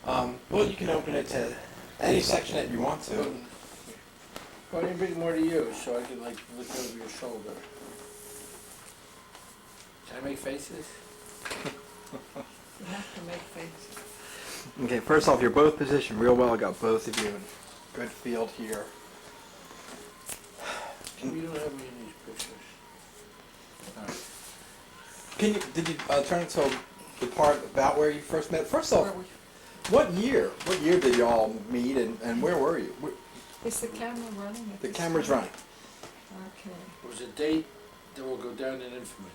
Well, you can open it to any section that you want to. Why don't you bring more to you so I can like look over your shoulder? Can I make faces? You have to make faces. Okay, first off, you're both positioned real well. I got both of you in good field here. We don't have any of these pictures. Alright. Did you turn to the part about where you first met? First off, Where we- what year did y'all meet and where were you? Is the camera running at The this camera's point? running. Okay. It was a date that will go down in infamy.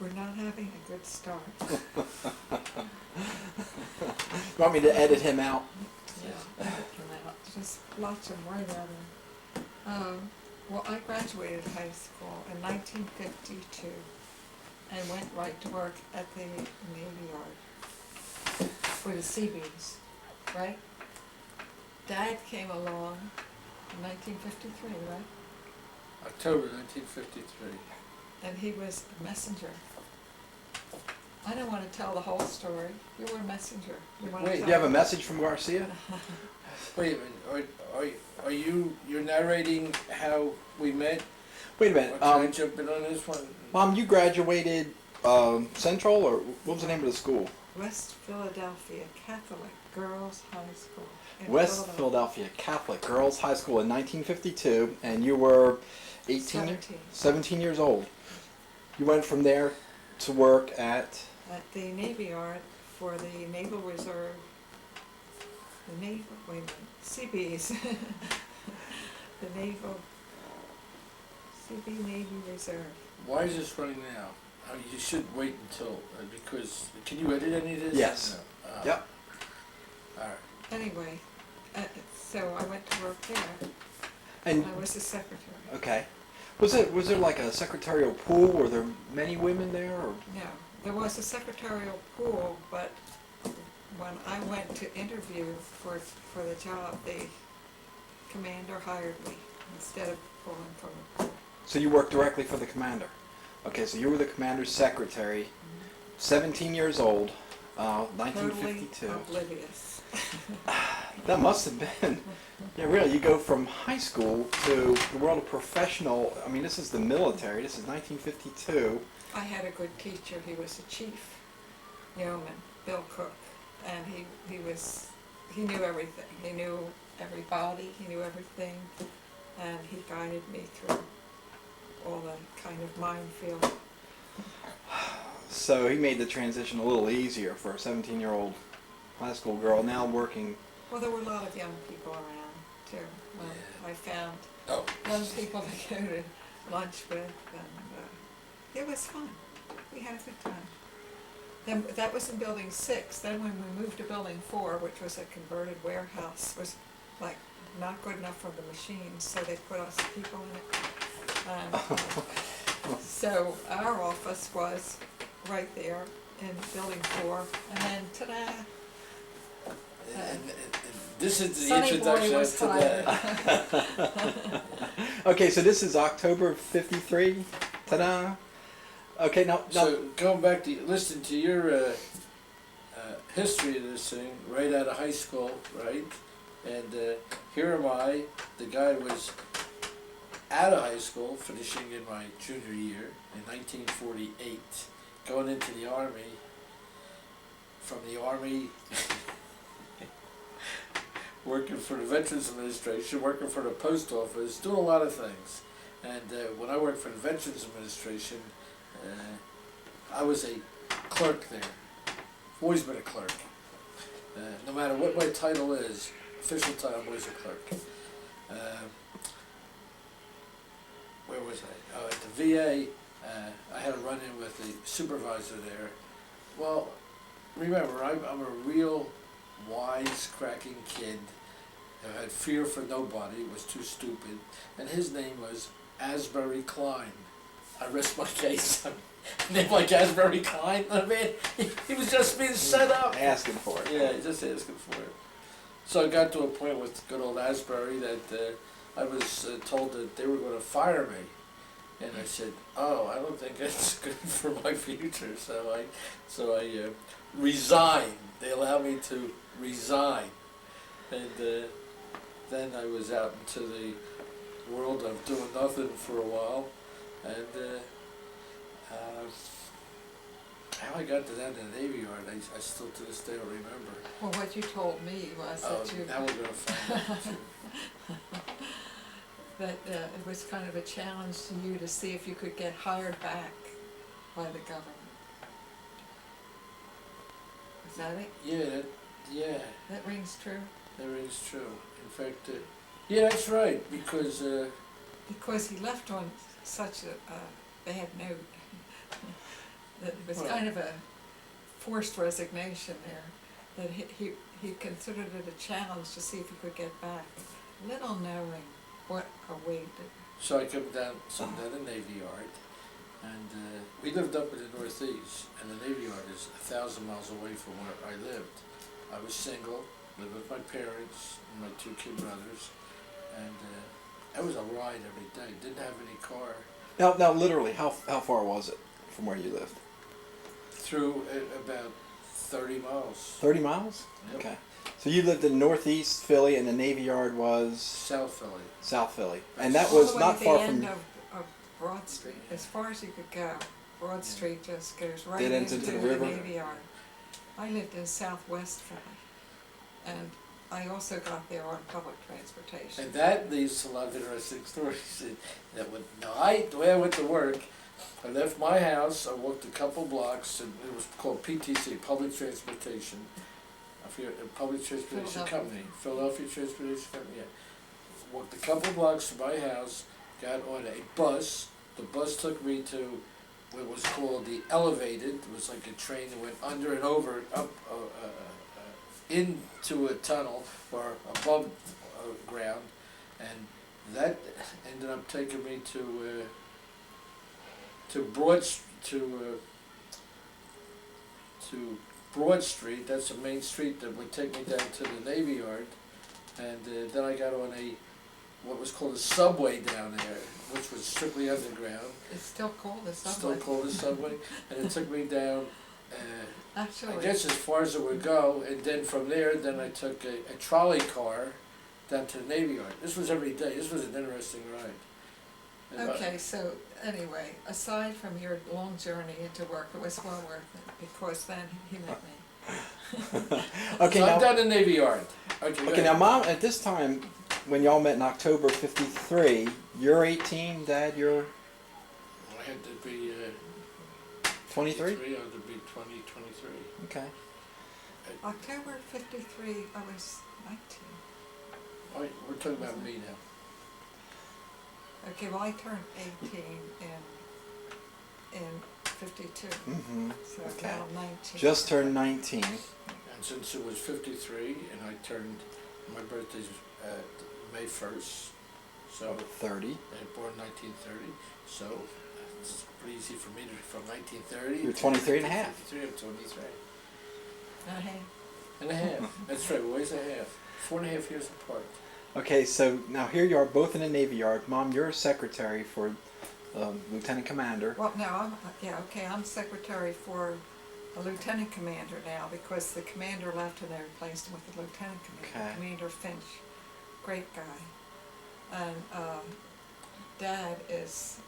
We're not having a good start. You want me to edit him out? Yeah. Just blotch them right out of him. Well, I graduated high school in 1952 and went right to work at the Navy Yard for the Seabees, right? Dad came along in 1953, right? October 1953. And he was a messenger. I don't want to tell the whole story. You were a messenger. You want Wait, to Do you have a message from Garcia? Wait a minute, are you're narrating how we met? Wait a Or minute. can I jump in on this one? Mom, you graduated Central, or what was the name of the school? West Philadelphia Catholic Girls High School. in West Philadelphia Catholic Girls High School in 1952, and you were 17 years old. You went from there to work at the Navy Yard for the Naval Reserve. The Naval, wait a minute, Seabees. The Naval, CB Navy Reserve. Why is this running now? You should wait until, because, can you edit any of this? Yes. No. Yep. Alright. Anyway, so I went to work there. And I was the secretary. okay, was there like a secretarial pool? Were there many women there? Or? No, there was a secretarial pool, but when I went to interview for the job, the commander hired me instead of pulling from the pool. So you worked directly for the commander. Okay, so you were the commander's secretary, 17 years old, 1952. Totally oblivious. That must have been, yeah, really. You go from high school to the world of professional. I mean, this is the military. This is 1952. I had a good teacher. He was a chief yeoman, Bill Cook, and he knew everything. He knew everybody. He knew everything, and he guided me through all the kind of minefield. So he made the transition a little easier for a 17-year-old high school girl now working. Well, there were a lot of young people around too. I found Oh. young people to go to lunch with, and it was fun. We had a good time. Then that was in Building 6. Then when we moved to Building 4, which was a converted warehouse, was like not good enough for the machines, so they put us people in it. So our office was right there in Building 4, and then ta-da! And this is the Sonny introduction Boy was to hired. Okay, so this is October '53. Ta-da! Okay, now. So going back to listen to your history of this thing, right out of high school, right? And here am I, the guy was out of high school, finishing in my junior year in 1948, going into the Army. From the Army, working for the Veterans Administration, working for the Post Office, doing a lot of things. And when I worked for the Veterans Administration, I was a clerk there. I've always been a clerk. No matter what my title is, official title, I'm always a clerk. Where was I? Oh, at the VA, I had a run-in with the supervisor there. Well, remember, I'm a real wise-cracking kid who had fear for nobody, was too stupid, and his name was Asbury Klein. I rest my case. A name like Asbury Klein, I mean, he was just being set up. Asking for it. Yeah, just asking for it. So I got to a point with good old Asbury that I was told that they were going to fire me. And I said, "Oh, I don't think that's good for my future." So I resigned. They allowed me to resign, and then I was out into the world of doing nothing for a while, and how I got to that in the Navy Yard, I still to this day don't remember. Well, what you told me was Oh, that you, now we're gonna find out too. that it was kind of a challenge to you to see if you could get hired back by the government. Is that it? Yeah, That rings true? that rings true. In fact, yeah, that's right, because Because he left on such a bad note. That it was Well- kind of a forced resignation there, that he considered it a challenge to see if he could get back, little knowing what awaited. so I come down the Navy Yard, and we lived up in the Northeast, and the Navy Yard is 1,000 miles away from where I lived. I was single, lived with my parents and my 2 kid brothers, and that was a ride every day. Didn't have any car. Now, literally, how far was it from where you lived? Through about 30 miles. 30 miles? Yep. Okay. So you lived in Northeast Philly, and the Navy Yard was South Philly. South Philly, and that All was the way not at the far end from. of Broad Street, as far as you could go. Broad Street just goes right Dead ends into into the the river? Navy Yard. I lived in Southwest Philly, and I also got there on public transportation. And that leads to a lot of interesting stories. The way I went to work, I left my house, I walked a couple blocks, and it was called PTC, Public Transportation. Public Transportation Company, Philadelphia Transportation Company, yeah. Walked a couple blocks from my house, got on a bus. The bus took me to what was called the Elevated. It was like a train that went under and over, up, into a tunnel or above ground, and that ended up taking me to Broad Street. That's the main street that would take me down to the Navy Yard, and then I got on what was called a subway down there, which was strictly underground. It's still called the subway. Still called a subway, and it took me down. Actually, I guess as far as it would go, and then from there, then I took a trolley car down to the Navy Yard. This was every day. This was an interesting ride. And okay, so anyway, aside from your long journey into work, it was well worth it, because then he met me. Okay, so I'm now, down in the Navy Yard. Okay, okay, now, Mom, at this time, when y'all met in October '53, you're 18, Dad, you're I had to be 23. I had to be 20, 23. Okay. October '53, I was 19. All right, we're talking about me now. Okay, well, I turned 18 in '52, Mm-hmm. so Okay. now I'm 19. Just turned 19. And since it was 53, and I turned, my birthday's May 1st, so 30. I was born 1930, so it's pretty easy for me to, from 1930. You're 23 and a half. 53, I'm 23. Uh-huh. And a half. That's right, ways a half. 4.5 years apart. Okay, so now here you are, both in the Navy Yard. Mom, you're a secretary for Lieutenant Commander. Well, no, I'm secretary for a lieutenant commander now, because the commander left and they replaced him with the lieutenant commander, Okay. Commander Finch, great guy. And Dad is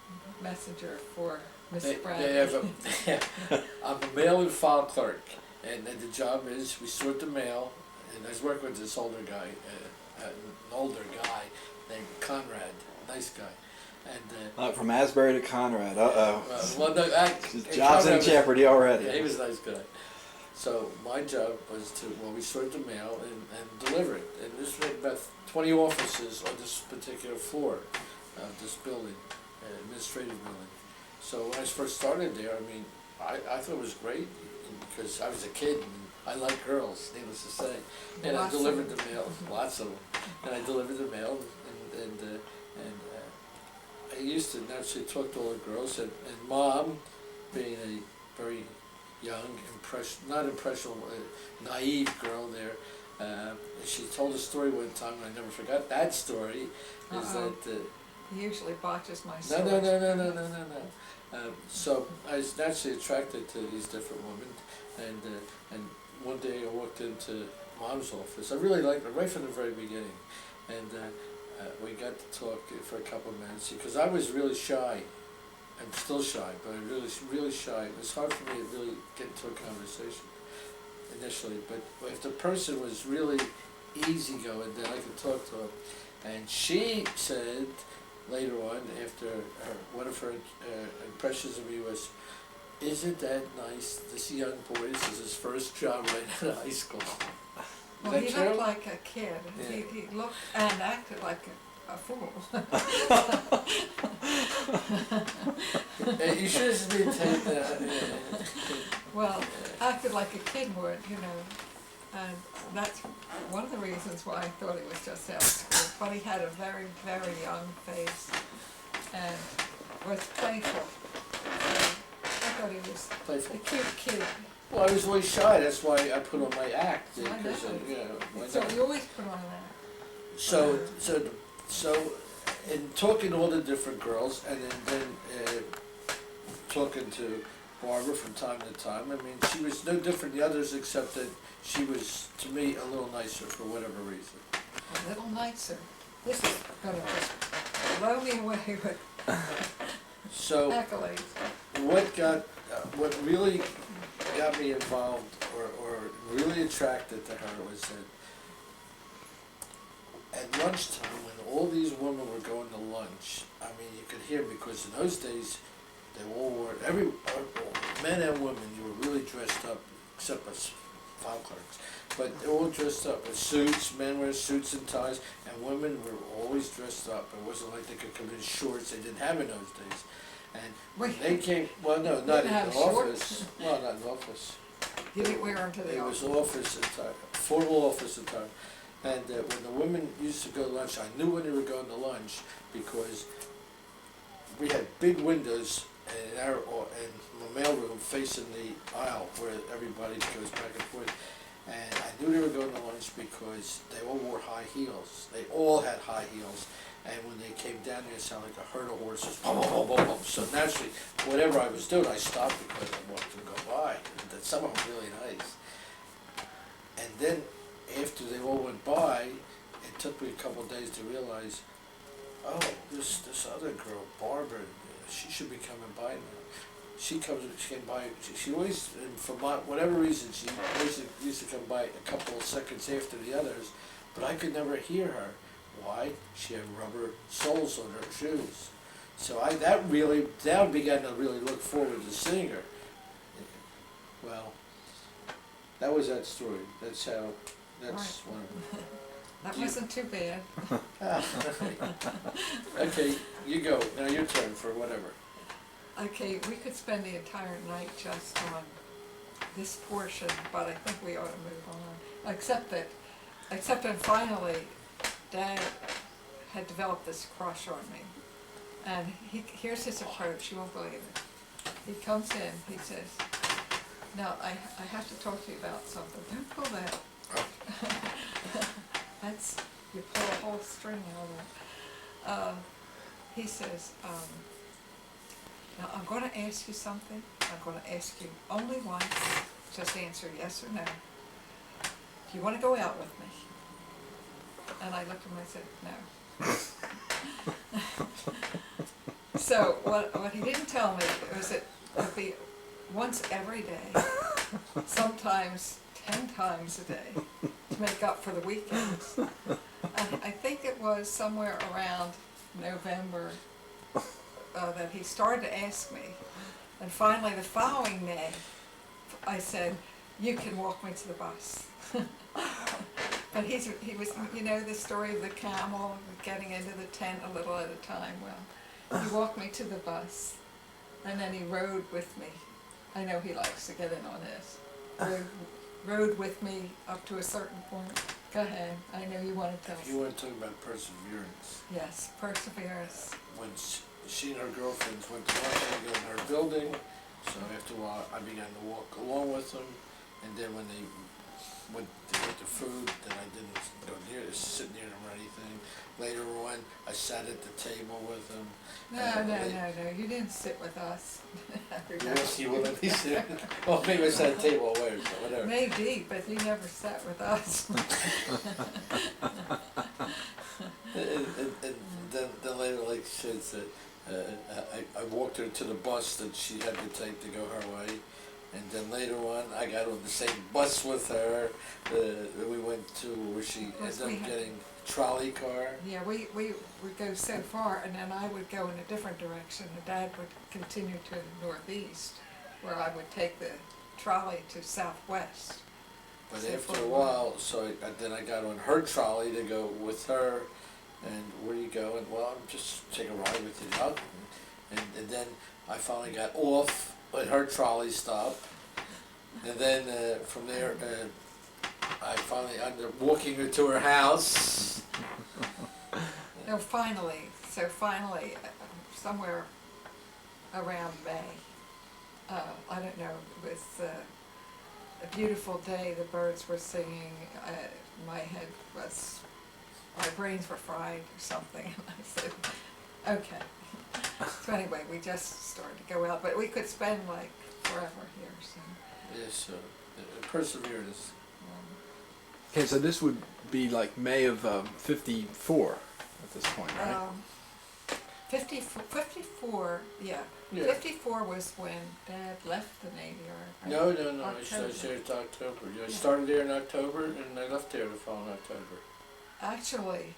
messenger for Miss Bradley. I'm a mail and file clerk, and the job is we sort the mail, and I was working with this older guy, an older guy named Conrad, nice guy, and From Asbury to Conrad. Uh-oh. well, no, His job's in Conrad was- jeopardy already. Yeah, he was a nice guy. So my job was to, we sort the mail and deliver it. And there's about 20 offices on this particular floor of this building, administrative building. So when I first started there, I mean, I thought it was great because I was a kid and I like girls, needless to say. And Lots I of delivered them. the mail, lots of them. And I delivered the mail and I used to naturally talk to all the girls, and Mom, being a very young, not impressionable, naive girl there, she told a story one time, and I never forgot that story, is Uh-oh. that He usually botches my No, stories. no. So I was naturally attracted to these different women, and one day I walked into Mom's office. I really liked her right from the very beginning, and we got to talk for a couple of minutes because I was really shy. I'm still shy, but I'm really shy. It was hard for me to really get into a conversation initially, but if the person was really easygoing, then I could talk to them. And she said later on, after one of her impressions of me was, "Isn't that nice? This young boy, this is his first job right out of high school." Is Well, that he true? looked like a kid. Yeah. He looked and acted like a fool. You should have been taken. Well, acted like a kid would, you know. And that's one of the reasons why I thought he was just out of school. But he had a very, very young face and was playful. So I thought he was Playful. a cute kid. Well, I was really shy. That's why I put on my act. I know. Because, why So not? you always put on that. So, in talking to all the different girls, and then talking to Barbara from time to time, I mean, she was no different than the others, except that she was, to me, a little nicer for whatever reason. A little nicer. This is gonna just blow me away with So, accolades. what really got me involved, or really attracted to her, was that at lunchtime, when all these women were going to lunch, I mean, you could hear, because in those days, they all wore, men and women, you were really dressed up, except us file clerks, but they were all dressed up in suits. Men wear suits and ties, and women were always dressed up. It wasn't like they could come in shorts. They didn't have in those days. And when they came, well, no, not in have the office. Well, not in the office. You didn't wear them to the It office. was office attire, formal office attire. And when the women used to go to lunch, I knew when they were going to lunch, because we had big windows in the mailroom facing the aisle where everybody goes back and forth. And I knew they were going to lunch because they all wore high heels. They all had high heels. And when they came down there, it sounded like a herd of horses. Boom, boom, boom, boom, boom. So naturally, whatever I was doing, I stopped because I wanted to go by. And that some of them were really nice. And then after they all went by, it took me a couple of days to realize, oh, this other girl, Barbara, she should be coming by now. She came by, she always, and for whatever reason, she always used to come by a couple of seconds after the others, but I could never hear her. Why? She had rubber soles on her shoes. So that began to really look forward to seeing her. Well, that was that story. That's Right. one of them. That wasn't too bad. Okay, you go. Now your turn for whatever. Okay, we could spend the entire night just on this portion, but I think we ought to move on. Except that finally, Dad had developed this crush on me. And here's his approach, you won't believe it. He comes in, he says, "Now, I have to talk to you about something." Don't pull that. That's, you pull a whole string out of it. He says, "Now, I'm going to ask you something. I'm going to ask you only once. Just answer yes or no. Do you want to go out with me?" And I looked at him and I said, "No." So what he didn't tell me was that it would be once every day, sometimes 10 times a day, to make up for the weekends. And I think it was somewhere around November that he started to ask me. And finally, the following day, I said, "You can walk me to the bus." But he was, you know, the story of the camel getting into the tent a little at a time. Well, he walked me to the bus, and then he rode with me. I know he likes to get in on this. Rode with me up to a certain point. Go ahead, I know you want to tell us. You want to talk about perseverance. Yes, perseverance. When she and her girlfriends went to lunch together in her building, so after a while I began to walk along with them, and then when they with the food, that I didn't go near, sit near them or anything. Later on, I sat at the table with them. No, you didn't sit with us. You will let me sit? Well, maybe I sat at the table away or something, whatever. Maybe, but you never sat with us. And then later, like she said, I walked her to the bus that she had to take to go her way. And then later on, I got on the same bus with her. We went to where she ended up getting a trolley car. Yeah, we would go so far, and then I would go in a different direction. And Dad would continue to the northeast, where I would take the trolley to southwest. But So after for a while, then I got on her trolley to go with her. And where you going? Well, I'm just take a ride with you out. And then I finally got off at her trolley stop. And then from there, I finally ended up walking her to her house. No, finally, somewhere around May, I don't know, it was a beautiful day, the birds were singing, my brains were fried or something, and I said, okay. So anyway, we just started to go out, but we could spend like forever here, so. Yes, perseverance. Okay, so this would be like May of 54 at this point, right? 54, yeah. Yeah. 54 was when Dad left the Navy, or? No, I October. started in October. I started there in October, and I left there the following October. Actually,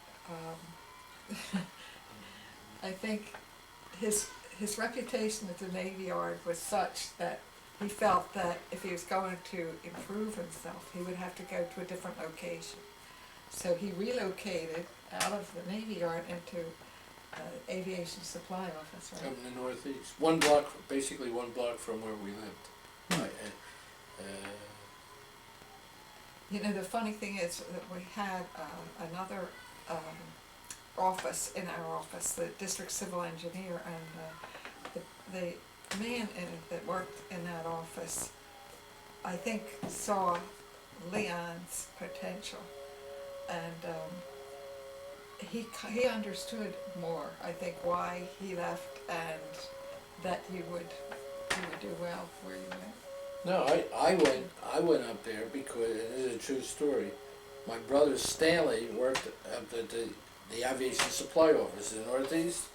I think his reputation at the Navy Yard was such that he felt that if he was going to improve himself, he would have to go to a different location. So he relocated out of the Navy Yard into aviation supply office, right? Up in the northeast, basically one block from where we lived. You know, the funny thing is that we had another office in our office, the district civil engineer, and the man in it that worked in that office, I think, saw Leon's potential, and he understood more, I think, why he left, and that you would do well where you went. No, I went up there because, and this is a true story, my brother Stanley worked at the aviation supply office in the Northeast.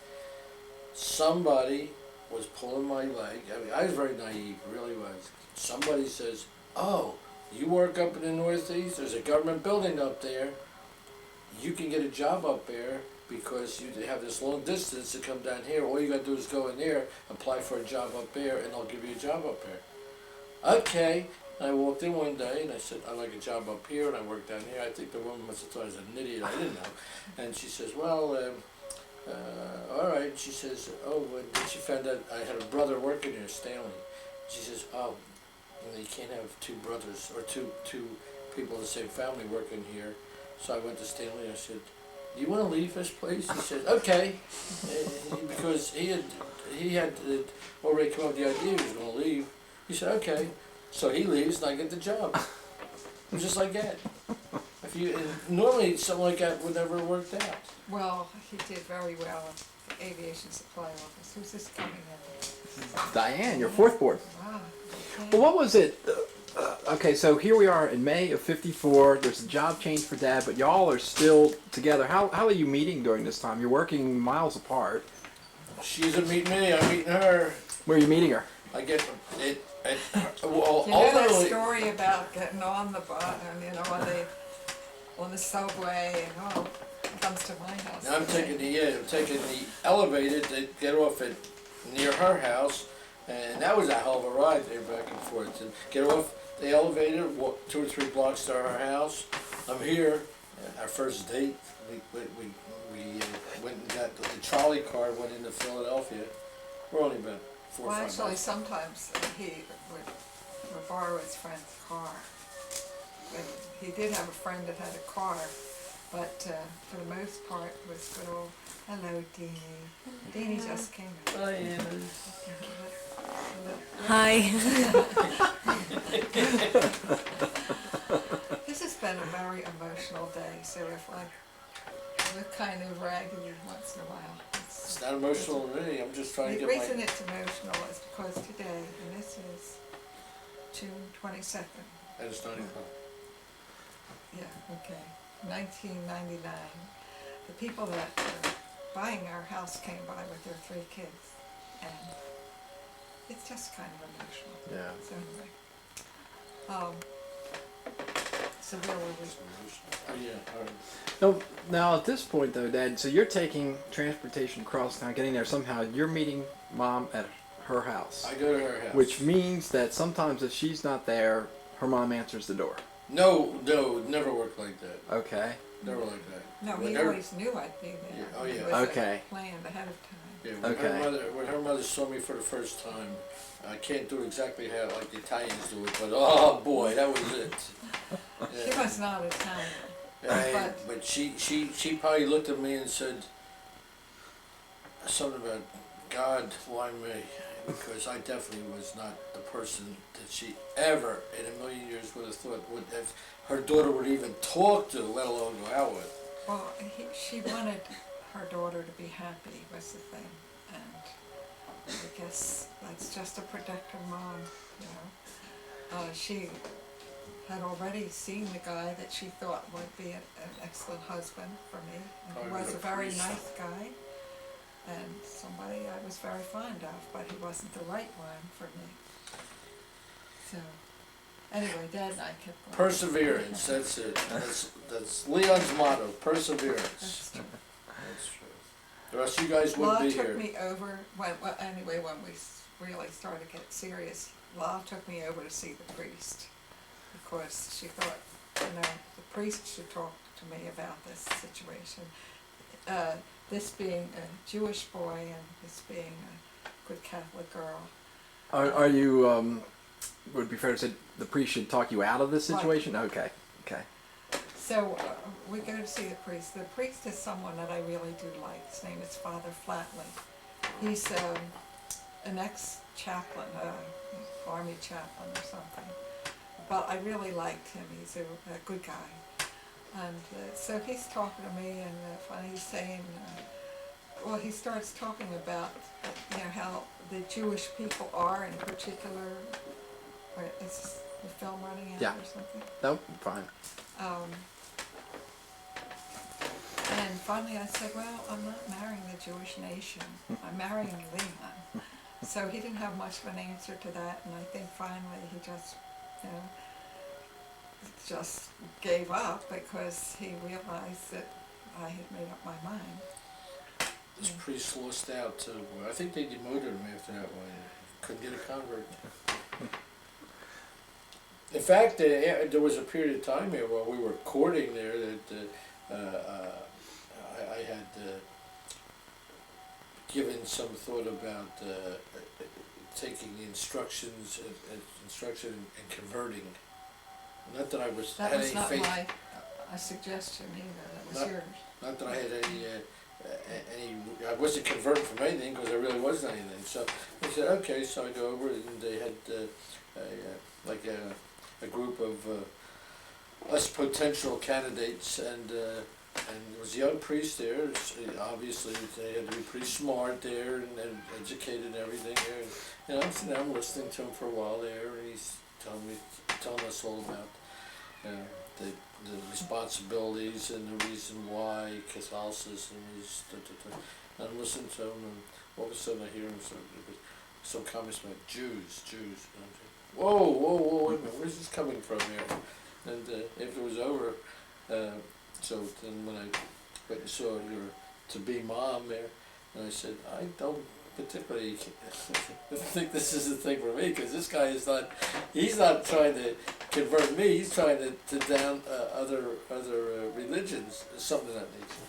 Somebody was pulling my leg. I mean, I was very naive, really was. Somebody says, "Oh, you work up in the Northeast? There's a government building up there. You can get a job up there because you have this long distance to come down here. All you got to do is go in there, apply for a job up there, and they'll give you a job up there." Okay. And I walked in one day and I said, "I'd like a job up here," and I worked down here. I think the woman must have thought I was an idiot. I didn't know. And she says, "Well, all right." She says, "Oh," and then she found out I had a brother working here, Stanley. She says, "Oh, you can't have two brothers or two people in the same family working here." So I went to Stanley and I said, "Do you want to leave this place?" He said, "Okay," because he had already come up with the idea he was going to leave. He said, "Okay." So he leaves and I get the job. It was just like that. Normally something like that would never have worked out. Well, he did very well at the aviation supply office. Who's this coming in? Diane, your fourth board. Wow. Okay. Well, what was it? Okay, so here we are in May of 54. There's a job change for Dad, but y'all are still together. How are you meeting during this time? You're working miles apart. She doesn't meet me, I'm meeting her. Where are you meeting her? I get it. Well, You know that ultimately, story about getting on the bus, you know, on the subway, and comes to my house. I'm taking the elevator to get off at near her house, and that was a hell of a ride there back and forth. To get off the elevator, walk 2 or 3 blocks to her house. I'm here. Our first date, we went and got the trolley car, went into Philadelphia. We're only about 4 or 5 Well, actually, miles. sometimes he would borrow his friend's car. And he did have a friend that had a car, but for the most part it was good old, "Hello, Deanie." Deanie just came in. Oh, yeah. Hi. been a very emotional day, so if I look kind of raggedy once in a while, It's not emotional to me, I'm just trying to the get reason my, it's emotional is because today, and this is June 22nd, and it's not even, yeah, okay, 1999, the people that were buying our house came by with their 3 kids, and it's just kind of emotional. Yeah. So anyway, so where were we? it's emotional. Oh, yeah, all right. No, now at this point though, Dad, so you're taking transportation across town, getting there somehow. You're meeting Mom at her house, I go to her house. which means that sometimes if she's not there, her mom answers the door. No, it never worked like that, Okay. never like that. No, he Whenever- always knew I'd be there. Yeah, oh, yeah. It was Okay. planned ahead of time. Yeah, Okay. when her mother saw me for the first time, I can't do exactly how like the Italians do it, but oh boy, that was it. She Yeah. was not Italian. But she probably looked at me and said something about God, why me? Because I definitely was not the person that she ever in a million years would have thought would have her daughter would even talk to, let alone go out with. Well, she wanted her daughter to be happy was the thing, and I guess that's just a protective mom, you know. She had already seen the guy that she thought would be an excellent husband for me, and he Probably was a a very priest. nice guy, and somebody I was very fond of, but he wasn't the right one for me. So, anyway, Dad and I kept going. Perseverance, that's it. That's Leon's motto, perseverance. That's true. That's true. The rest of you guys wouldn't La be took here. me over, when we really started to get serious, La took me over to see the priest. Because she thought, you know, the priest should talk to me about this situation. This being a Jewish boy and this being a good Catholic girl. Are you? Would it be fair to say the priest should talk you out of this Right. situation? Okay. Okay. So we go to see the priest. The priest is someone that I really do like. His name is Father Flatley. He's an ex-chaplain, army chaplain or something. But I really liked him. He's a good guy. And so he's talking to me, and he's saying, well, he starts talking about, you know, how the Jewish people are in particular. Or is the film running out Yeah. or something? Nope. Fine. And finally I said, well, I'm not marrying the Jewish nation. I'm marrying Leon. So he didn't have much of an answer to that, and I think finally he just, you know, just gave up because he realized that I had made up my mind. This priest lost out to, I think they demoted him after that one. Couldn't get a convert. In fact, there was a period of time here while we were courting there that I had given some thought about taking the instruction and converting. Not that I was That had was any not faith. my suggestion either, that was Not- yours. Not that I had any, I wasn't converting from anything because there really wasn't anything. So I said, okay, so I go over and they had a group of us potential candidates, and there was a young priest there. Obviously, they had to be pretty smart there and educated and everything there. And I'm sitting there, I'm listening to him for a while there, and he's telling us all about the responsibilities and the reason why Catholicism is. And I'm listening to him, and all of a sudden I hear him some comments about Jews. And I'm saying, whoa, wait a minute, where's this coming from here? And after it was over, so then when I went and saw your to-be mom there, and I said, I don't particularly think this is the thing for me, because this guy is not, he's not trying to convert me, he's trying to down other religions, something of that nature.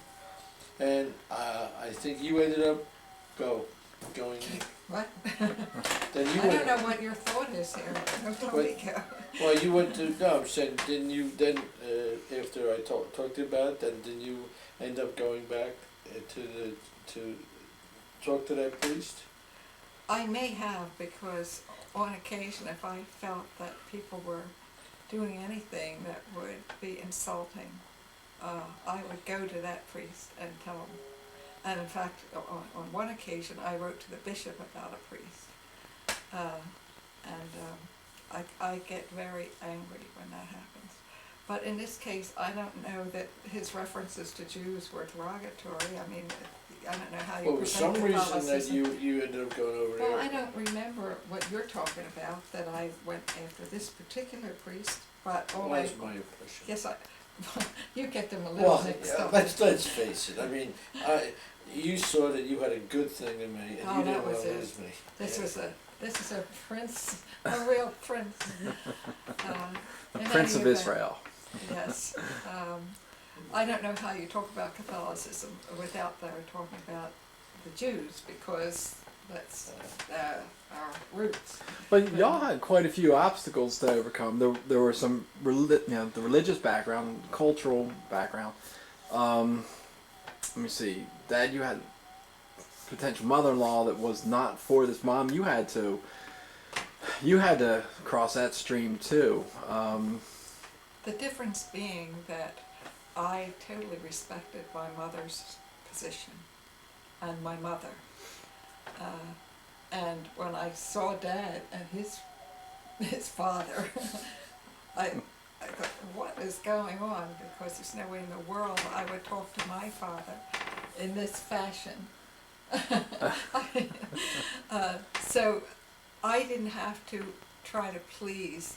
And I think you ended up going. What? Then you I went. don't know what your thought is here. Don't tell me, go. Well, you went to. No, I'm saying, didn't you then? After I talked to you about it, then didn't you end up going back to talk to that priest? I may have, because on occasion, if I felt that people were doing anything that would be insulting, I would go to that priest and tell him. And in fact, on one occasion, I wrote to the bishop about a priest. I get very angry when that happens. But in this case, I don't know that his references to Jews were derogatory. I mean, I don't know how you Well, for some present reason that Catholicism. you ended up going over there. Well, I don't remember what you're talking about, that I went after this particular priest, but all Well, that's my impression. Yes, you get them a little Well, mixed yeah, up. let's face it. I mean, you saw that you had a good thing in me, and Oh, you that didn't want was to it. lose me. This is a prince, a real prince. The In Prince any of event, Israel. Yes. I don't know how you talk about Catholicism without talking about the Jews, because that's our roots. But y'all had quite a few obstacles to overcome. There were some, the religious background, cultural background. Let me see. Dad, you had potential mother-in-law that was not for this. Mom, you had to cross that stream too. The difference being that I totally respected my mother's position and my mother. And when I saw Dad and his father, I thought, what is going on? Because there's no way in the world I would talk to my father in this fashion. So I didn't have to try to please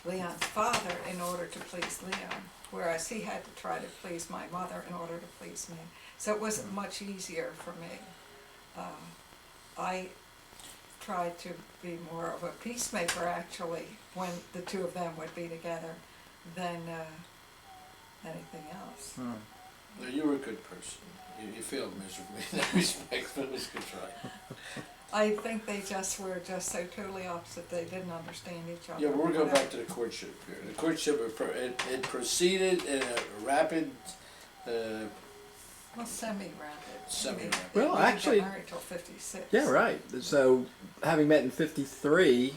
Leon's father in order to please Leon, whereas he had to try to please my mother in order to please me. So it wasn't much easier for me. I tried to be more of a peacemaker, actually, when the two of them would be together, than anything else. No, you were a good person. You failed miserably in that respect, but it was a good try. I think they were just so totally opposite, they didn't understand each other. Yeah, we're going back to the courtship here. The courtship, it proceeded in a rapid, Well, semi-rapid. Semi-rapid. Well, We didn't actually- get married till 56. Yeah, right. So, having met in '53,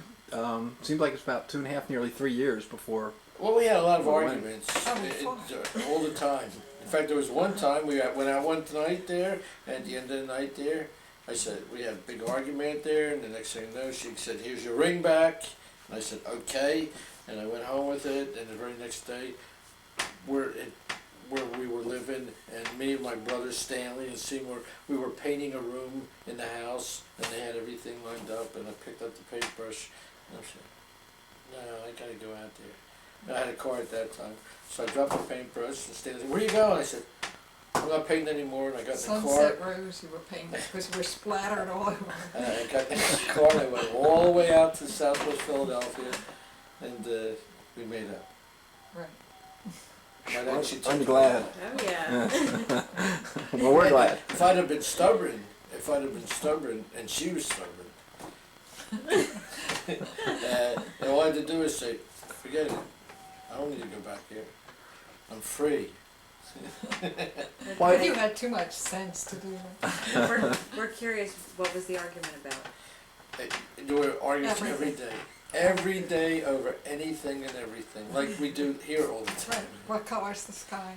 seems like it's about 2.5, nearly 3 years before. well, we had a lot of Well, when? arguments Oh, we fought. all the time. In fact, there was one time we went out one night there, and at the end of the night there, I said, we had a big argument there, and the next thing you know, she said, here's your ring back. And I said, okay. And I went home with it, and the very next day, where we were living, and me and my brother Stanley and Seymour, we were painting a room in the house, and they had everything lined up, and I picked up the paintbrush, and I said, no, I gotta go out there. And I had a car at that time, so I dropped the paintbrush, and Stanley said, where you going? I said, I'm not painting anymore, and I got in the car. Sunset Rose you were painting, because we're splattered all over. And I got in the car, and I went all the way out to Southwest Philadelphia, and we made up. Right. By then she took I'm me. glad. Oh, yeah. Well, we're glad. If I'd have been stubborn, and she was stubborn, and all I had to do is say, forget it, I don't need to go back here, I'm free. Why- You had too much sense to do that. We're curious, what was the argument about? There were arguments Everything. every day over anything and everything, like we do here all the Right. time. What color's the sky?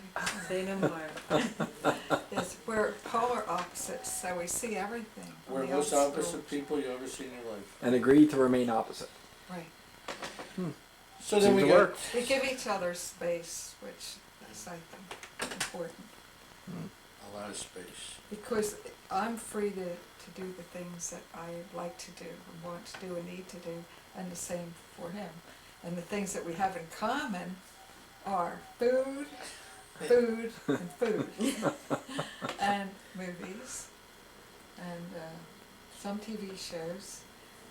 Say no more. Yes, we're polar opposites, so we see everything. from We're the the most opposite opposite people you ever see in your life. And agreed to remain opposite. Right. So then Seemed we to got, work. We give each other space, which is, I think, important. a lot of space. Because I'm free to do the things that I like to do, and want to do, and need to do, and the same for him. And the things that we have in common are food, and food, and movies, and some TV shows,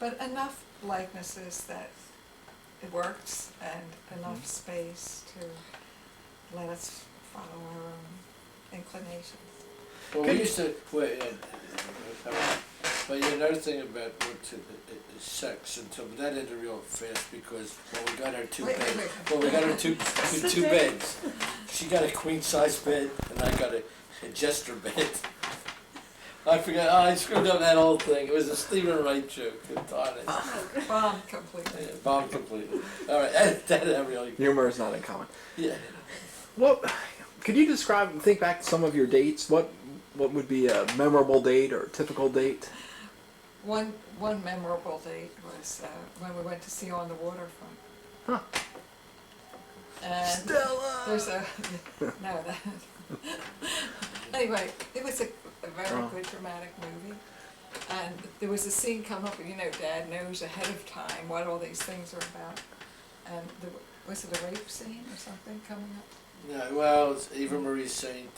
but enough likenesses that it works, and enough space to let us follow our own inclinations. Well, we used to, but another thing about sex, until that ended real fast because when we got our two Wait, beds, wait. well, we got our two beds. She got a queen size bed, and I got a jester bed. I forgot. I screwed up that whole thing. It was a Stephen Wright joke. Darn it. Bombed completely. Yeah, bombed completely. All right, that really. Humor is not uncommon. Yeah. What could you describe? Think back to some of your dates. What would be a memorable date or a typical date? One memorable date was when we went to see On the Waterfront. Huh. And Stella! there's a no that. Anyway, it was a very good dramatic movie, and there was a scene come up. You know, Dad knows ahead of time what all these things are about, and was it a rape scene or something coming up? Yeah. Well, it's Eva Marie Saint.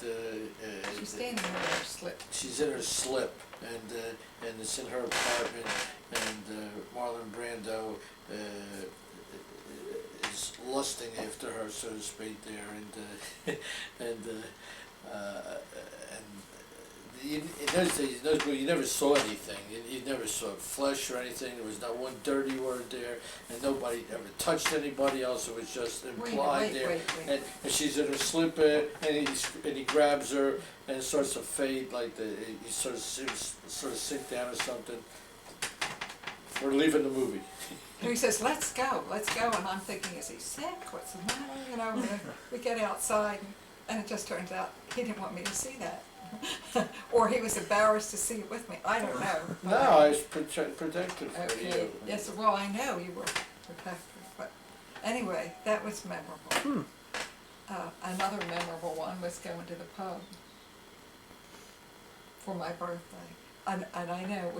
She's standing in her slip. She's in her slip, and it's in her apartment, and Marlon Brando is lusting after her, so to speak, there, and in those days, you never saw anything. You never saw flesh or anything. There was not one dirty word there, and nobody ever touched anybody else. It was just implied there. Wait. And she's in her slip, and he grabs her, and it starts to fade, like he sort of sink down or something. We're leaving the movie. And he says, let's go, and I'm thinking, is he sick? What's the matter? You know, we get outside, and it just turns out he didn't want me to see that. Or he was embarrassed to see it with me. I don't know. No, I was protective for Okay. you. Yes, well, I know you were protective, but anyway, that was memorable. Another memorable one was going to the pub for my birthday. And I know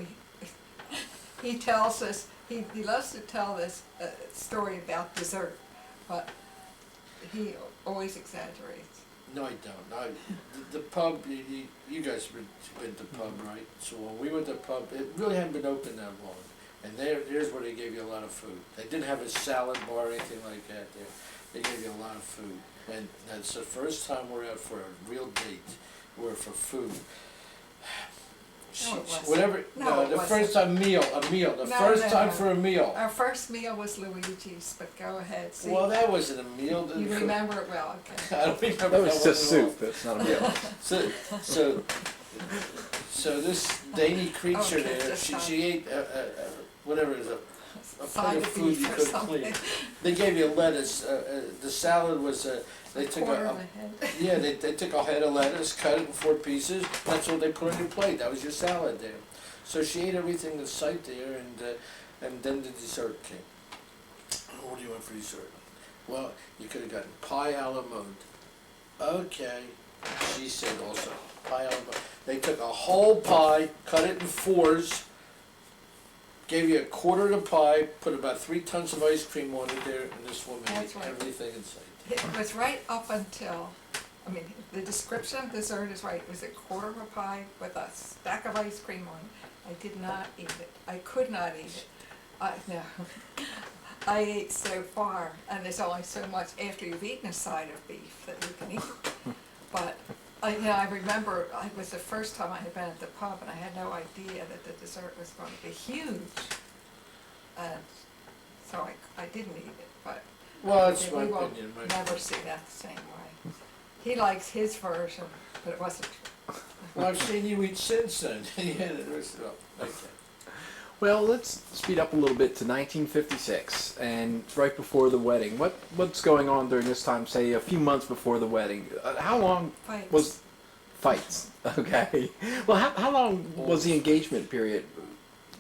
he tells us, he loves to tell this story about dessert, but he always exaggerates. No, I don't. The pub, you guys have been to the pub, right? So when we went to the pub, it really hadn't been open that long. And there's where they gave you a lot of food. They didn't have a salad bar or anything like that there. They gave you a lot of food. And that's the first time we're out for a real date. We're for food. No, it wasn't. Whatever. No, it the wasn't. first time meal. The first time for a meal. Our first meal was Luigi's, but go ahead. See, Well, that wasn't a meal. you remember it well, okay. I don't remember That was just one at all. soup. That's not a meal. So this dainty creature Okay, there, just she ate whatever it is, a Side plate of of food beef you or couldn't something. clean. They gave you lettuce. The salad was they took Quarter a of a head. yeah they took a head of lettuce, cut it in 4 pieces. That's what they put on your plate. That was your salad there. So she ate everything in sight there, and then the dessert came. What do you want for dessert? Well, you could have gotten pie a la mode. Okay, she said also, pie a la mode. They took a whole pie, cut it in 4s, gave you a quarter of the pie, put about 3 tons of ice cream on it there, and this woman That's ate right. everything in sight. It was right up until, I mean, the description of dessert is right. It was a quarter of a pie with a stack of ice cream on it. I did not eat it. I could not eat it. No. I ate so far, and there's only so much after you've eaten a side of beef that you can eat. But I remember it was the first time I had been at the pub, and I had no idea that the dessert was going to be huge. And so I didn't eat it, but Well, that's my we will opinion. never see that the same way. He likes his version, but it wasn't true. Well, I've seen you eat since then. Yeah, okay. Well, let's speed up a little bit to 1956, and it's right before the wedding. What's going on during this time? Say a few months before the wedding. How long Fights. was fights? Okay. Well, how long was the engagement period?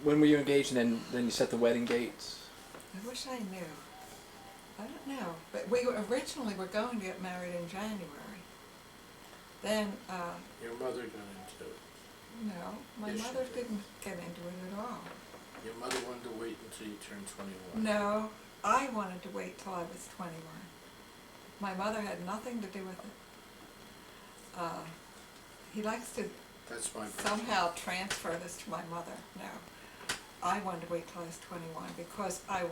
When were you engaged, and then you set the wedding dates? I wish I knew. I don't know, but we originally were going to get married in January. Then, Your mother got into it. no, my Yes, she mother did. didn't get into it at all. Your mother wanted to wait until you turned 21. No, I wanted to wait till I was 21. My mother had nothing to do with it. He likes to That's my opinion. somehow transfer this to my mother. No, I wanted to wait till I was 21 because I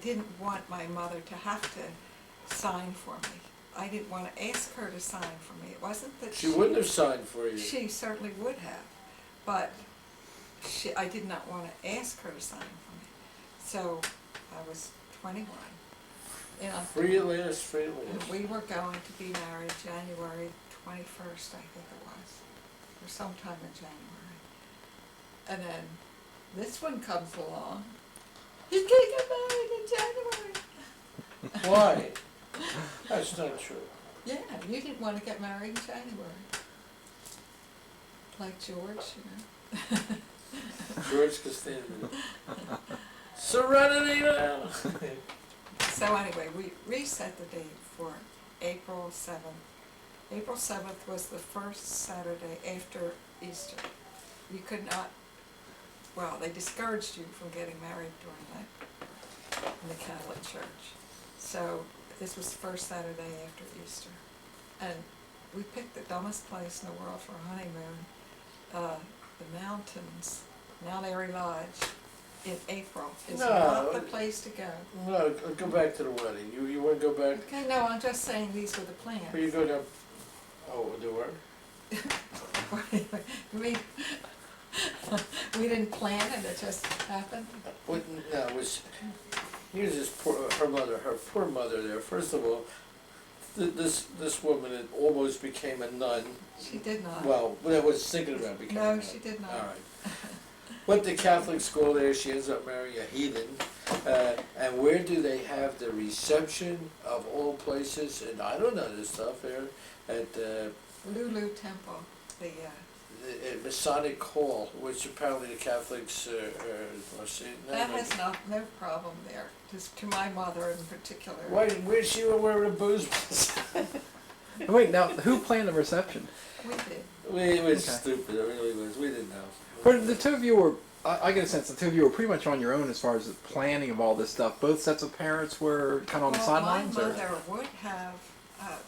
didn't want my mother to have to sign for me. I didn't want to ask her to sign for me. It wasn't that She wouldn't have signed for you. She certainly would have, but I did not want to ask her to sign for me. So I was 21. Free at last, free at And last. we were going to be married January 21st, I think it was, or sometime in January. And then this one comes along. You can't get married in January. Why? That's not true. Yeah, you didn't want to get married in January. Like George, you know. George Costanza. Serenity now. So anyway, we reset the date for April 7th. April 7th was the first Saturday after Easter. You could not, well, they discouraged you from getting married during that in the Catholic Church. So this was the first Saturday after Easter. And we picked the dumbest place in the world for a honeymoon. The mountains, Mount Airy Lodge, in April is not the place to go. No, go back to the wedding. You want to go back? Okay, no, I'm just saying these were the plans. Where you go down? Oh, the where? We didn't plan it, it just happened. What, no, it was, here's this poor, her poor mother there. First of all, this woman had almost became a nun. She did not. Well, I was thinking about becoming a nun. No, she did not. All right. Went to Catholic school there, she ends up marrying a heathen. And where do they have the reception of all places? And I don't know this stuff there at Lulu Temple, the Masonic Hall, which apparently the Catholics are saying. that has no problem there, just to my mother in particular. Where's she where the booze was? Wait, now who planned the reception? We did. We was Okay. stupid, it really was. We didn't know. But the two of you were, I get a sense the two of you were pretty much on your own as far as the planning of all this stuff. Both sets of parents were kind of on the sidelines? My or? mother would have,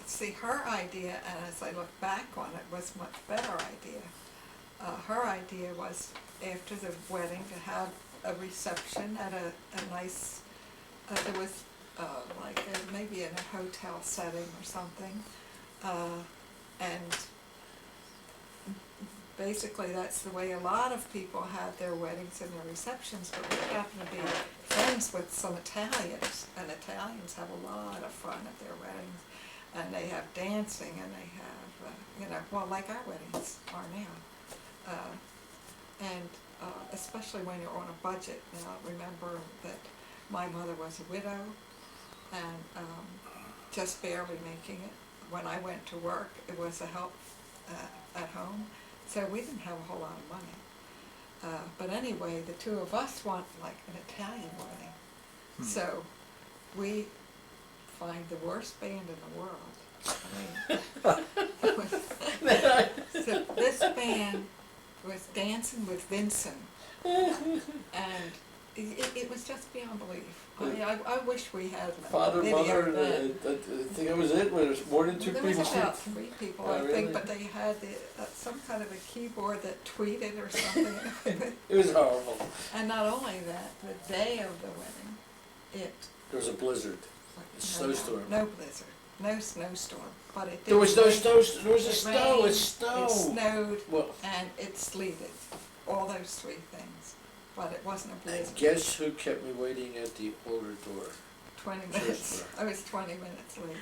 see, her idea, and as I look back on it, was a much better idea. Her idea was after the wedding to have a reception at a nice, it was like maybe in a hotel setting or something. And basically that's the way a lot of people had their weddings and their receptions, but we happen to be friends with some Italians, and Italians have a lot of fun at their weddings, and they have dancing, and they have, well, like our weddings are now. Especially when you're on a budget. Now, remember that my mother was a widow and just barely making it. When I went to work, it was a help at home, so we didn't have a whole lot of money. But anyway, the two of us want like an Italian wedding. So we find the worst band in the world. I mean, so this band was dancing with Vincent, and it was just beyond belief. I mean, I wish we had Father, video mother, of that. I think that was it. There was more than two There people. was about 3 people, Oh, I really? think, but they had some kind of a keyboard that tweeted or something. It was horrible. And not only that, the day of the wedding, There was a blizzard. A snowstorm. No blizzard, no snowstorm, but it did. There was no rain. snow. There was a It snow. rained, It snowed. It snowed, Well, and it sleeted, all those 3 things, but it wasn't a and blizzard. guess who kept me waiting at the older door? 20 Church minutes, door. I was 20 minutes late.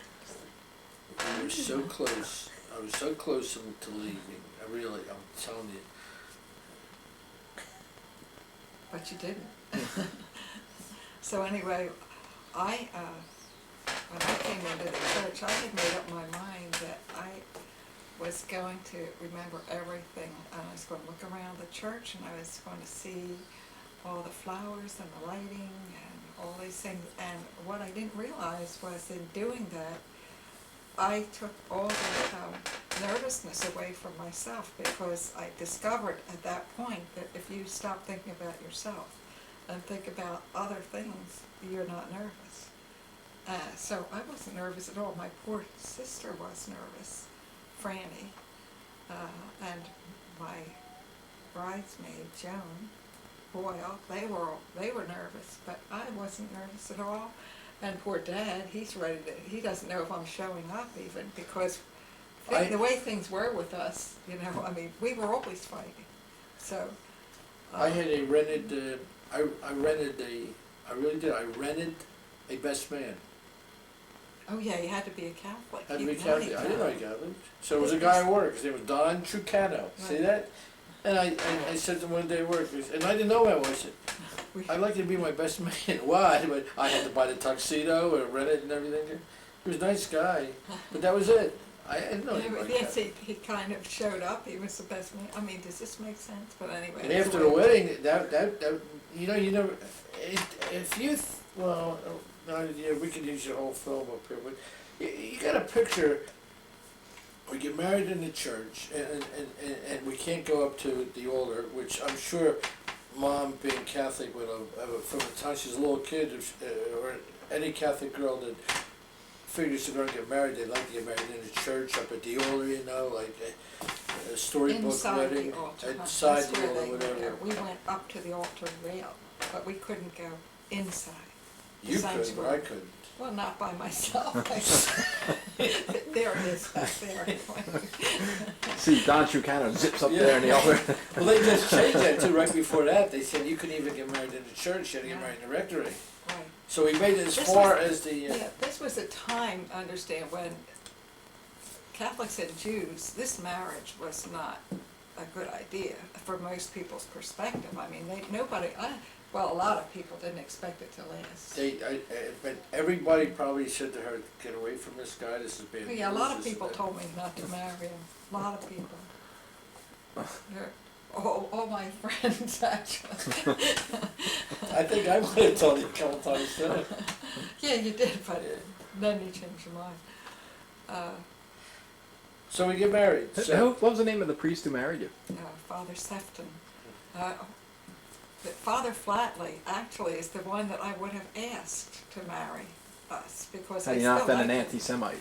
I was so close. I was so close to leaving. I'm telling you. But you didn't. So anyway, when I came into the church, I had made up my mind that I was going to remember everything. I was going to look around the church, and I was going to see all the flowers and the lighting and all these things. And what I didn't realize was in doing that, I took all the nervousness away from myself, because I discovered at that point that if you stop thinking about yourself and think about other things, you're not nervous. So I wasn't nervous at all. My poor sister was nervous, Franny, and my bridesmaid, Joan, Boyle, they were nervous, but I wasn't nervous at all. And poor Dad, he's ready to, he doesn't know if I'm showing up even, because the way things were with us, I mean, we were always fighting. So. I had a rented. I rented a. I really did. I rented a best man. Oh yeah, you had to be a Catholic. Had to You be didn't know any Catholic. I didn't know he Catholic. So it was a guy at work. His name was Don Trucano. See that? And I said to him one day at work, and I didn't know him. I said, I'd like you to be my best man. Why? But I had to buy the tuxedo and rent it and everything. He was a nice guy, but that was it. I didn't know him like Yes, that. he kind of showed up, he was the best man, I mean, does this make sense? But anyway. And that's after way the it- wedding, that you know, you never, if you, well, yeah, we could use your whole film up here, but you got a picture, we get married in the church, and we can't go up to the altar, which I'm sure Mom, being Catholic, would have, from the time she's a little kid, or any Catholic girl that figures they're going to get married, they'd like to get married in the church, up at the altar, you know, like a storybook Inside wedding, the altar, huh? inside That's the where altar, they were whatever. there. We went up to the altar rail, but we couldn't go inside. The You could, but I sanctuary. couldn't. Well, not by myself. There it is back there. See, Don Trucano zips up Yeah. there in the altar. Well, they just changed that too, right before that, they said you couldn't even get married in the church, you had to get married in the rectory. Right. So we made it as This far was- as the, Yeah, this was a time, understand, when Catholics and Jews, this marriage was not a good idea from most people's perspective. I mean, well, a lot of people didn't expect it to last. but everybody probably said to her, get away from this guy, this is bad news. Yeah, a lot of this is people bad." told me not to marry him, a lot of people. They're- all my friends, actually. I think I might have told you a couple times too. Yeah, you did, but Yeah. then you changed your mind. So we get married, so, What was the name of the priest who married you? Father Sefton. But Father Flatley actually is the one that I would have asked to marry us, because I Had he still not been an like him. anti-Semite?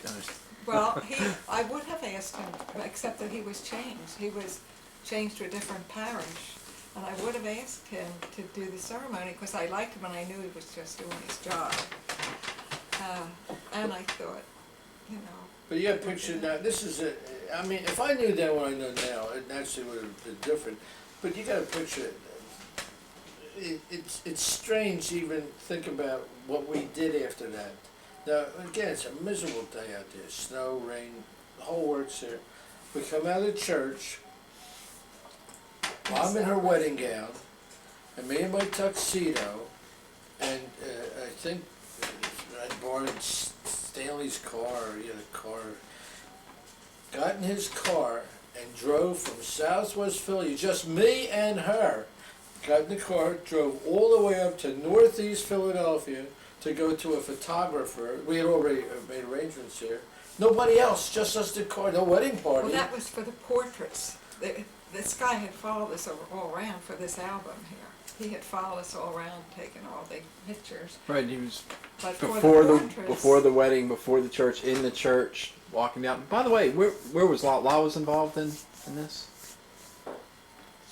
Well, I would have asked him, except that he was changed. He was changed to a different parish. And I would have asked him to do the ceremony, because I liked him and I knew he was just doing his job. And I thought, you know, but you got a picture now, this is I mean, if I knew then what I know now, it naturally would have been different, but you got a picture, it's strange to even think about what we did after that. Now, again, it's a miserable day out there, snow, rain, the whole works here. We come out of the church, I'm in her wedding gown, and me in my tuxedo, and I think I borrowed Stanley's car, he had a car, got in his car and drove from southwest Philly, just me and her, got in the car, drove all the way up to northeast Philadelphia to go to a photographer. We had already made arrangements here. Nobody else, just us the car, no wedding party. well, that was for the portraits. This guy had followed us all around for this album here. He had followed us all around, taking all the pictures. Right, he was But before for the portraits, before the wedding, before the church, in the church, walking down. By the way, where was La? La was involved in this?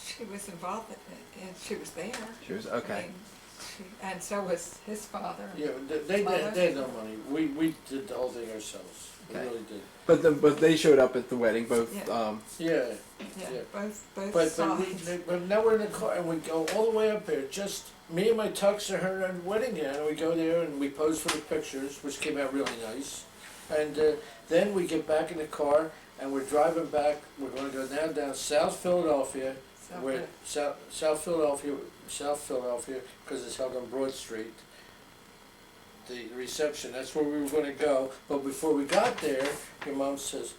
she was involved, and she was there. She was I okay. mean, and so was his father. Yeah, they had no money. We did the whole thing ourselves. We Okay. really did. But they showed up at the wedding, both. Yeah. Yeah. Yeah, Yeah. both But sides. but now we're in the car and we go all the way up there. Just me and my tux and her and wedding gown. And we go there and we pose for the pictures, which came out really nice. And then we get back in the car and we're driving back. We're going to go down South Philadelphia. So We're good. South Philadelphia, because it's held on Broad Street. The reception, that's where we were gonna go, but before we got there, your mom says,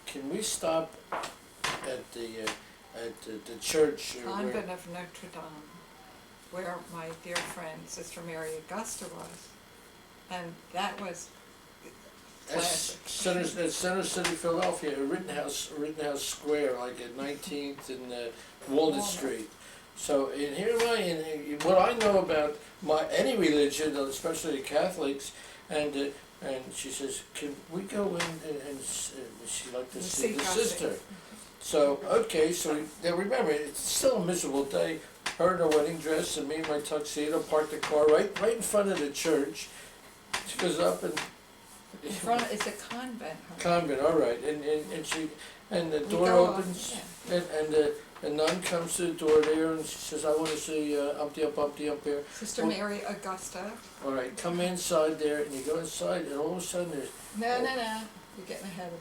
can we stop at the church? Convent of Notre Dame, where my dear friend, Sister Mary Augusta was. And that was That's classic. Center City, Philadelphia, Rittenhouse Square, like at 19th and Walnut Street. So, and here am I, and what I know about any religion, especially the Catholics, and she says, can we go in and she'd like to see the sister. So, okay, so now remember, it's still a miserable day. Her in her wedding dress and me in my tuxedo, parked the car right in front of the church. She goes up and In front, it's a convent. Huh? convent, all right, and the We door go on, opens, yeah. and the nun comes to the door there, and she says, I want to see Umpty Up here. Sister Well- Mary Augusta. All right, come inside there, and you go inside, and all of a sudden there's, No, you're getting ahead of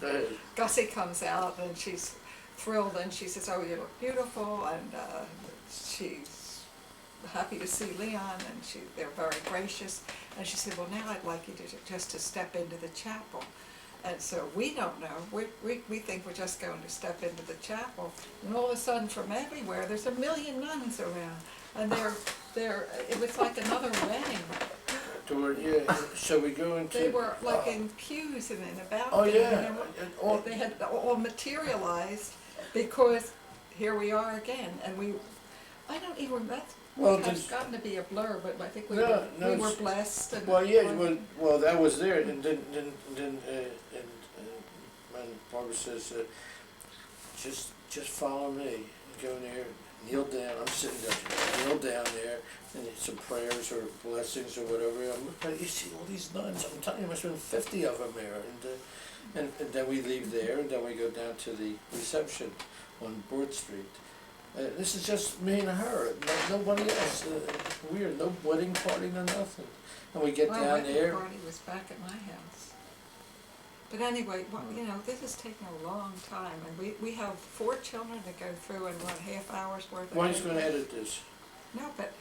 it. uh, Gussie comes out and she's thrilled, and she says, "Oh, you look beautiful," and she's happy to see Leon, and they're very gracious. And she said, "Well, now I'd like you to just to step into the chapel." And so we don't know. We think we're just going to step into the chapel, and all of a sudden, from everywhere, there's a million nuns around, and it was like another wedding. So we go into. They were like in pews and in about. Oh them, yeah. and they had all materialized because here we are again, and I don't even. It's gotten to be a blur, but I think we were blessed. And well, that was there, and then when Barbara says, just follow me, go there, kneel down. I'm sitting there, kneel down there, and some prayers or blessings or whatever. But you see all these nuns. I'm telling you, there's been 50 of them there, and then we leave there, and then we go down to the reception on Broad Street. This is just me and her, nobody else. Weird, no wedding party, no nothing. And we get down there. The party was back at my house. But anyway, this has taken a long time, and we have 4 children to go through in what, half hour's worth of. Why are you going to edit this? No, but.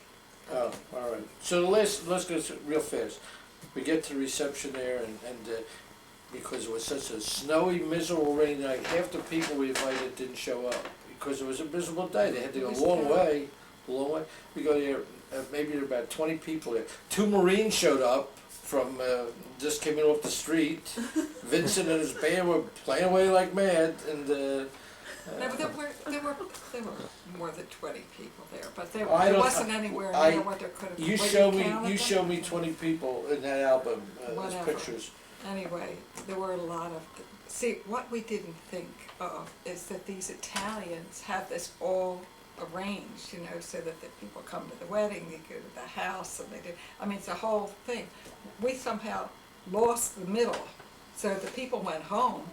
Oh, all right. So let's go real fast. We get to the reception there, and because it was such a snowy, miserable, rainy night, half the people we invited didn't show up. Because it was a miserable day. They had to go a long way. We go there, maybe there were about 20 people there. 2 Marines showed up from, just came in off the street. Vincent and his band were playing away like mad. And no, but there were more than 20 people there, but there wasn't anywhere near what there could have been. You showed me 20 people in that album, as pictures. Anyway, there were a lot of. See, what we didn't think of is that these Italians have this all arranged, so that the people come to the wedding, they go to the house, and they do. I mean, it's a whole thing. We somehow lost the middle, so the people went home,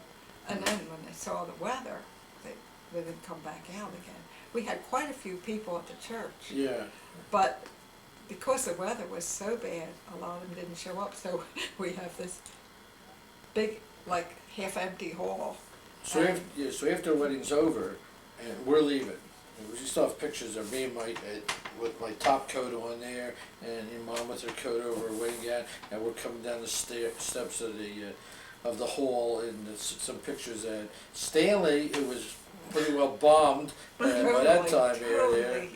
and then when they saw the weather, they didn't come back out again. We had quite a few people at the church. Yeah. But because the weather was so bad, a lot of them didn't show up, so we have this big, like, half-empty hall. So after the wedding's over, and we're leaving, and we still have pictures of me and with my top coat on there, and your mom with her coat over her wedding gown, and we're coming down the steps of the hall, and some pictures. Stanley, it was pretty well bombed by that time.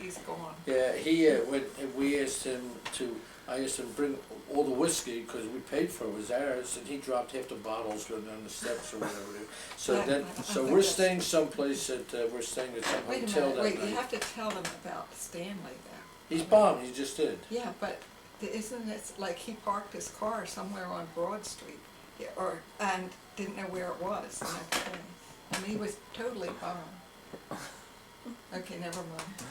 He's gone. Yeah, when we asked him to. I asked him to bring all the whiskey because we paid for it, was ours, and he dropped half the bottles going down the steps or whatever. So we're staying someplace we're staying at some hotel that night. You have to tell them about Stanley though. He's bombed. He just did. Yeah, but isn't it like he parked his car somewhere on Broad Street, and didn't know where it was the next day. I mean, he was totally bombed. Okay, never mind.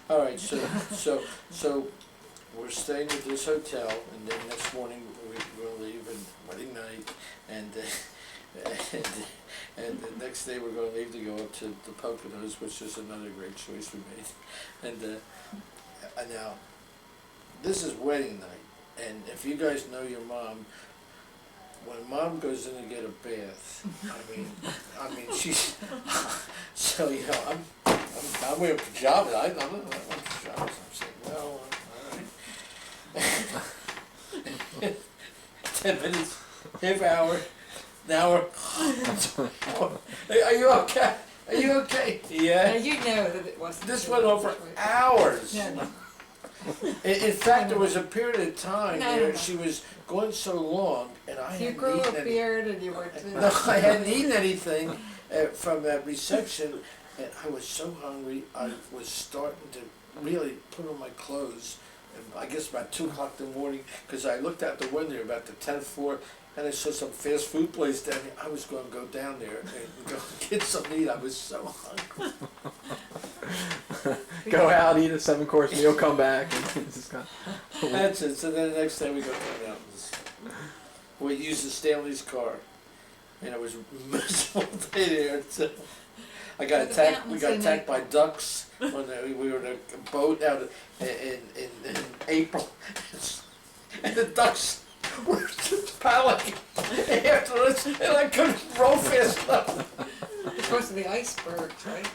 All right, so we're staying at this hotel, and then next morning we're going to leave, and wedding night, and the next day we're going to leave to go up to the Poconos, which is another great choice we made. And now, this is wedding night, and if you guys know your mom, when mom goes in to get a bath, I mean she's so I'm wearing pajamas. I'm not wearing pajamas. I'm saying, well, all right. 10 minutes, half hour, an hour. Are you okay? Are you okay? Yeah. Now you know that it wasn't. This went on for hours. No. In fact, there was a period of time where she was going so long, and I hadn't eaten grew a beard and you were too. No, I hadn't eaten anything from that reception, and I was so hungry. I was starting to really put on my clothes. And I guess about 2 o'clock in the morning, because I looked out the window about the 10th floor, and I saw some fast food place down there. I was going to go down there and go get something to eat. I was so hungry. Go out, eat a 7-course meal, come back. And just That's it. So then the next day we go to the mountains. We used the Stanley's car, and it was a miserable day there. So I got attacked. We got attacked by ducks when we were in a boat out in April, and the ducks we're just panicking after this, and I couldn't roll fast enough. Because of the icebergs, right?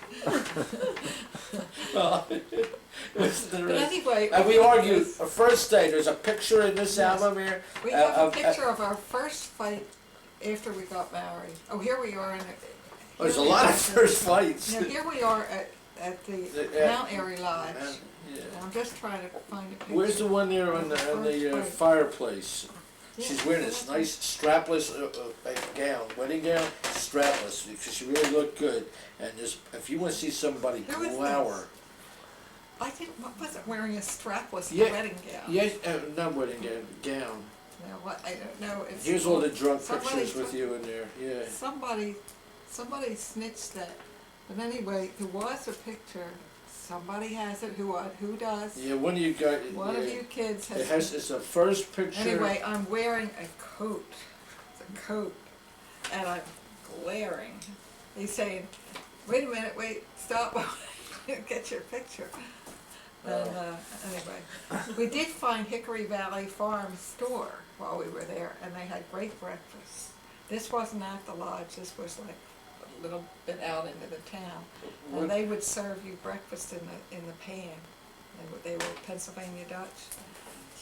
Well, it was But interesting. anyway. And we have argued, this- a first day, there's a picture in this Yes. album here. We have a of- picture of our first fight after we got married. Oh, here we are in a. There's a here we lot are of first fights. Now, here we are at the Mount Airy Lodge. Yeah. And I'm just trying to find a picture. Where's the one there on the First fight. fireplace? Yeah, She's wearing so this that's nice strapless gown, wedding gown, strapless, because she really looked good. And just, if you want to see somebody Who is glower, I wasn't wearing a strapless Yeah, wedding gown. yes, not wedding gown. No, what, I don't know. It's Here's all the drunk somebody pictures with took- you in there. Yeah. Somebody snitched that. But anyway, there was a picture. Somebody has it. Who does? Yeah, one of you got. One yeah, of you kids has. It has. It's the first picture. Anyway, I'm wearing a coat. It's a coat, and I'm glaring. He's saying, "Wait a minute, wait, stop, get your picture." And anyway, we did find Hickory Valley Farm store while we were there, and they had great breakfast. This wasn't at the lodge. This was like a little bit out into the town, What- and they would serve you breakfast in the pan. They were Pennsylvania Dutch.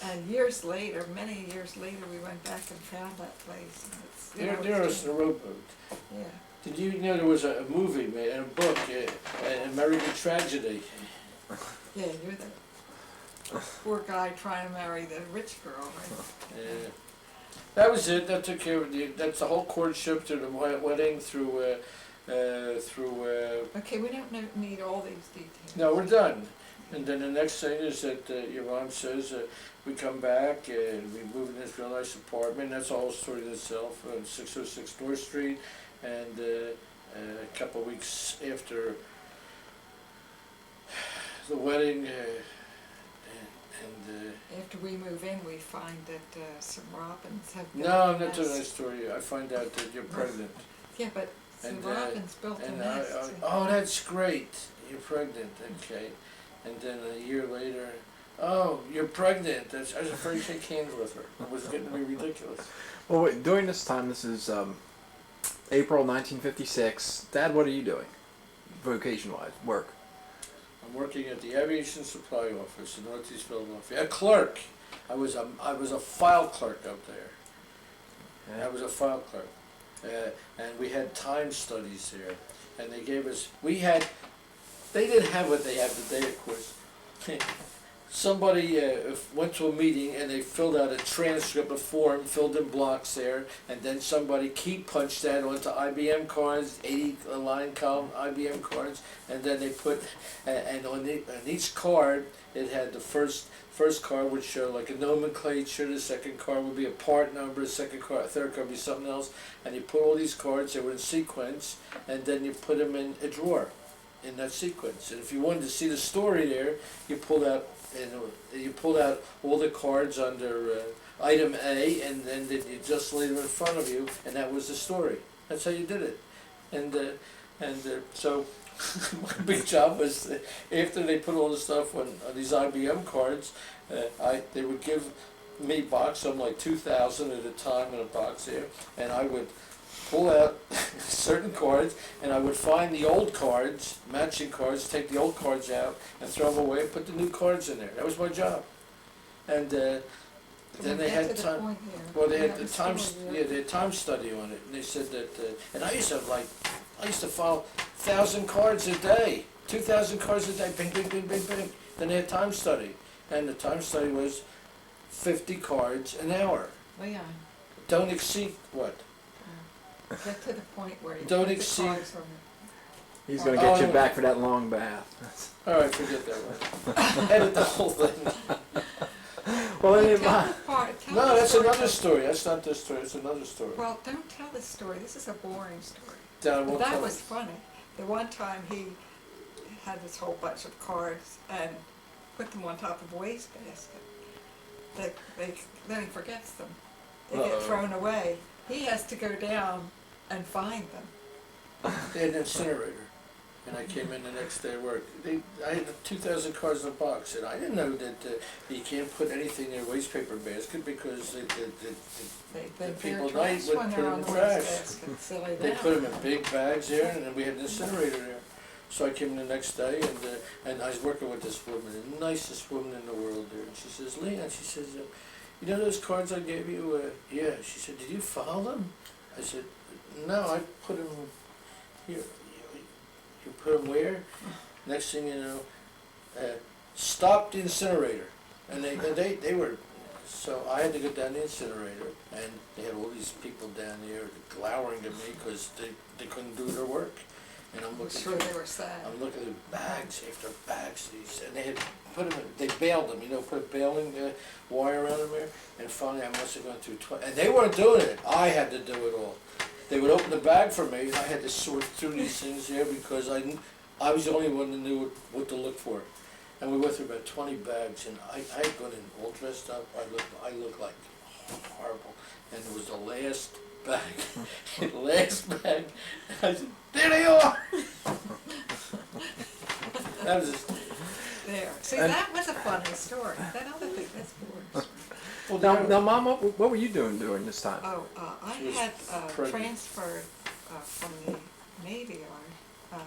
And years later, many years later, we went back and found that place. And it's, you know, There it's was the rowboat. yeah. Did you know there was a movie made, and a book, an American Tragedy? Yeah, you're the poor guy trying to marry the rich girl, right? Yeah. That was it. That took care of that's the whole courtship to the wedding through. Okay, we don't need all these details. No, we're done. And then the next thing is that your mom says we come back and we move in this real nice apartment. That's all a story in itself on 606 North Street. And a couple of weeks after the wedding, After we move in, we find that some robins have built no, a I'm not telling that nest. story. I find out that you're pregnant. Yeah, but some And, robins built a And nest. oh, that's great. You're pregnant. Okay. And then a year later, oh, you're pregnant. I was afraid to shake hands with her. It was getting to be ridiculous. Well, wait, during this time, this is April 1956. Dad, what are you doing, vocation-wise, work? I'm working at the Aviation Supply Office in Northeast Philadelphia. A clerk. I was a file clerk up there. I was a file clerk. And we had time studies there. And they gave us, they didn't have what they have today, of course. Somebody went to a meeting and they filled out a transcript, a form, filled in blocks there, and then somebody key punched that onto IBM cards, 80-line column IBM cards, and then they put, and on each card it had the first card would show like a nomenclature, the second card would be a part number, the third card would be something else, and you put all these cards, they were in sequence, and then you put them in a drawer in that sequence. And if you wanted to see the story there, you pulled out all the cards under item A, and then you just laid them in front of you, and that was the story. That's how you did it. And so my big job was after they put all the stuff on these IBM cards, they would give me box, something like 2,000 at a time in a box there, and I would pull out certain cards, and I would find the old cards, matching cards, take the old cards out and throw them away and put the new cards in there. That was my job. And then they had time. Well, they had the time. Yeah, they had time study on it, and they said that. And I used to file 1,000 cards a day, 2,000 cards a day, bing, bing, bing, bing, bing. Then they had time study, and the time study was 50 cards an hour. Leon, Don't exceed what? get to the point where you Don't put the exceed- cards on He's going to get you Oh. back for that long bath. All right, forget that one. Edit the whole thing. Well, the. anyway, Tell No, the that's story another about- story. That's not this story. It's another story. Well, don't tell this story. This is a boring story. Then I But won't that tell was it. funny. The one time he had this whole bunch of cards and put them on top of a wastebasket. Then he forgets them. They Uh-oh. get thrown away. He has to go down and find them. They had an incinerator. And I came in the next day to work. I had 2,000 cards in a box, and I didn't know that you can't put anything in a waste paper basket because They people bear at night trash would when put they're them on in the trash. wastebasket, silly They them. put them in big bags there, and then we had an incinerator there. So I came in the next day, and I was working with this woman, the nicest woman in the world there. And she says, Leon, she says, you know those cards I gave you? Yeah. She said, did you file them? I said, no, I put them here. You put them where? Next thing you know, stop the incinerator. And they were, so I had to go down the incinerator, and they had all these people down there glowering at me because they couldn't do their work. And I'm I'm looking sure through, they were sad. I'm looking at bags after bags of these, and they had put them, they bailed them, put a bailing wire around them there, and finally I must have gone through 20, and they weren't doing it, I had to do it all. They would open the bag for me, and I had to sort through these things there because I was the only one that knew what to look for. And we went through about 20 bags, and I had gone in all dressed up, I looked like horrible, and it was the last bag, the last bag, and I said, there they are! That was just, There. See, And- that was a funny story. That other thing, that's boring. well, Now, Mom, what were you doing during this time? Oh, I She was had pregnant. transferred from the Navy Yard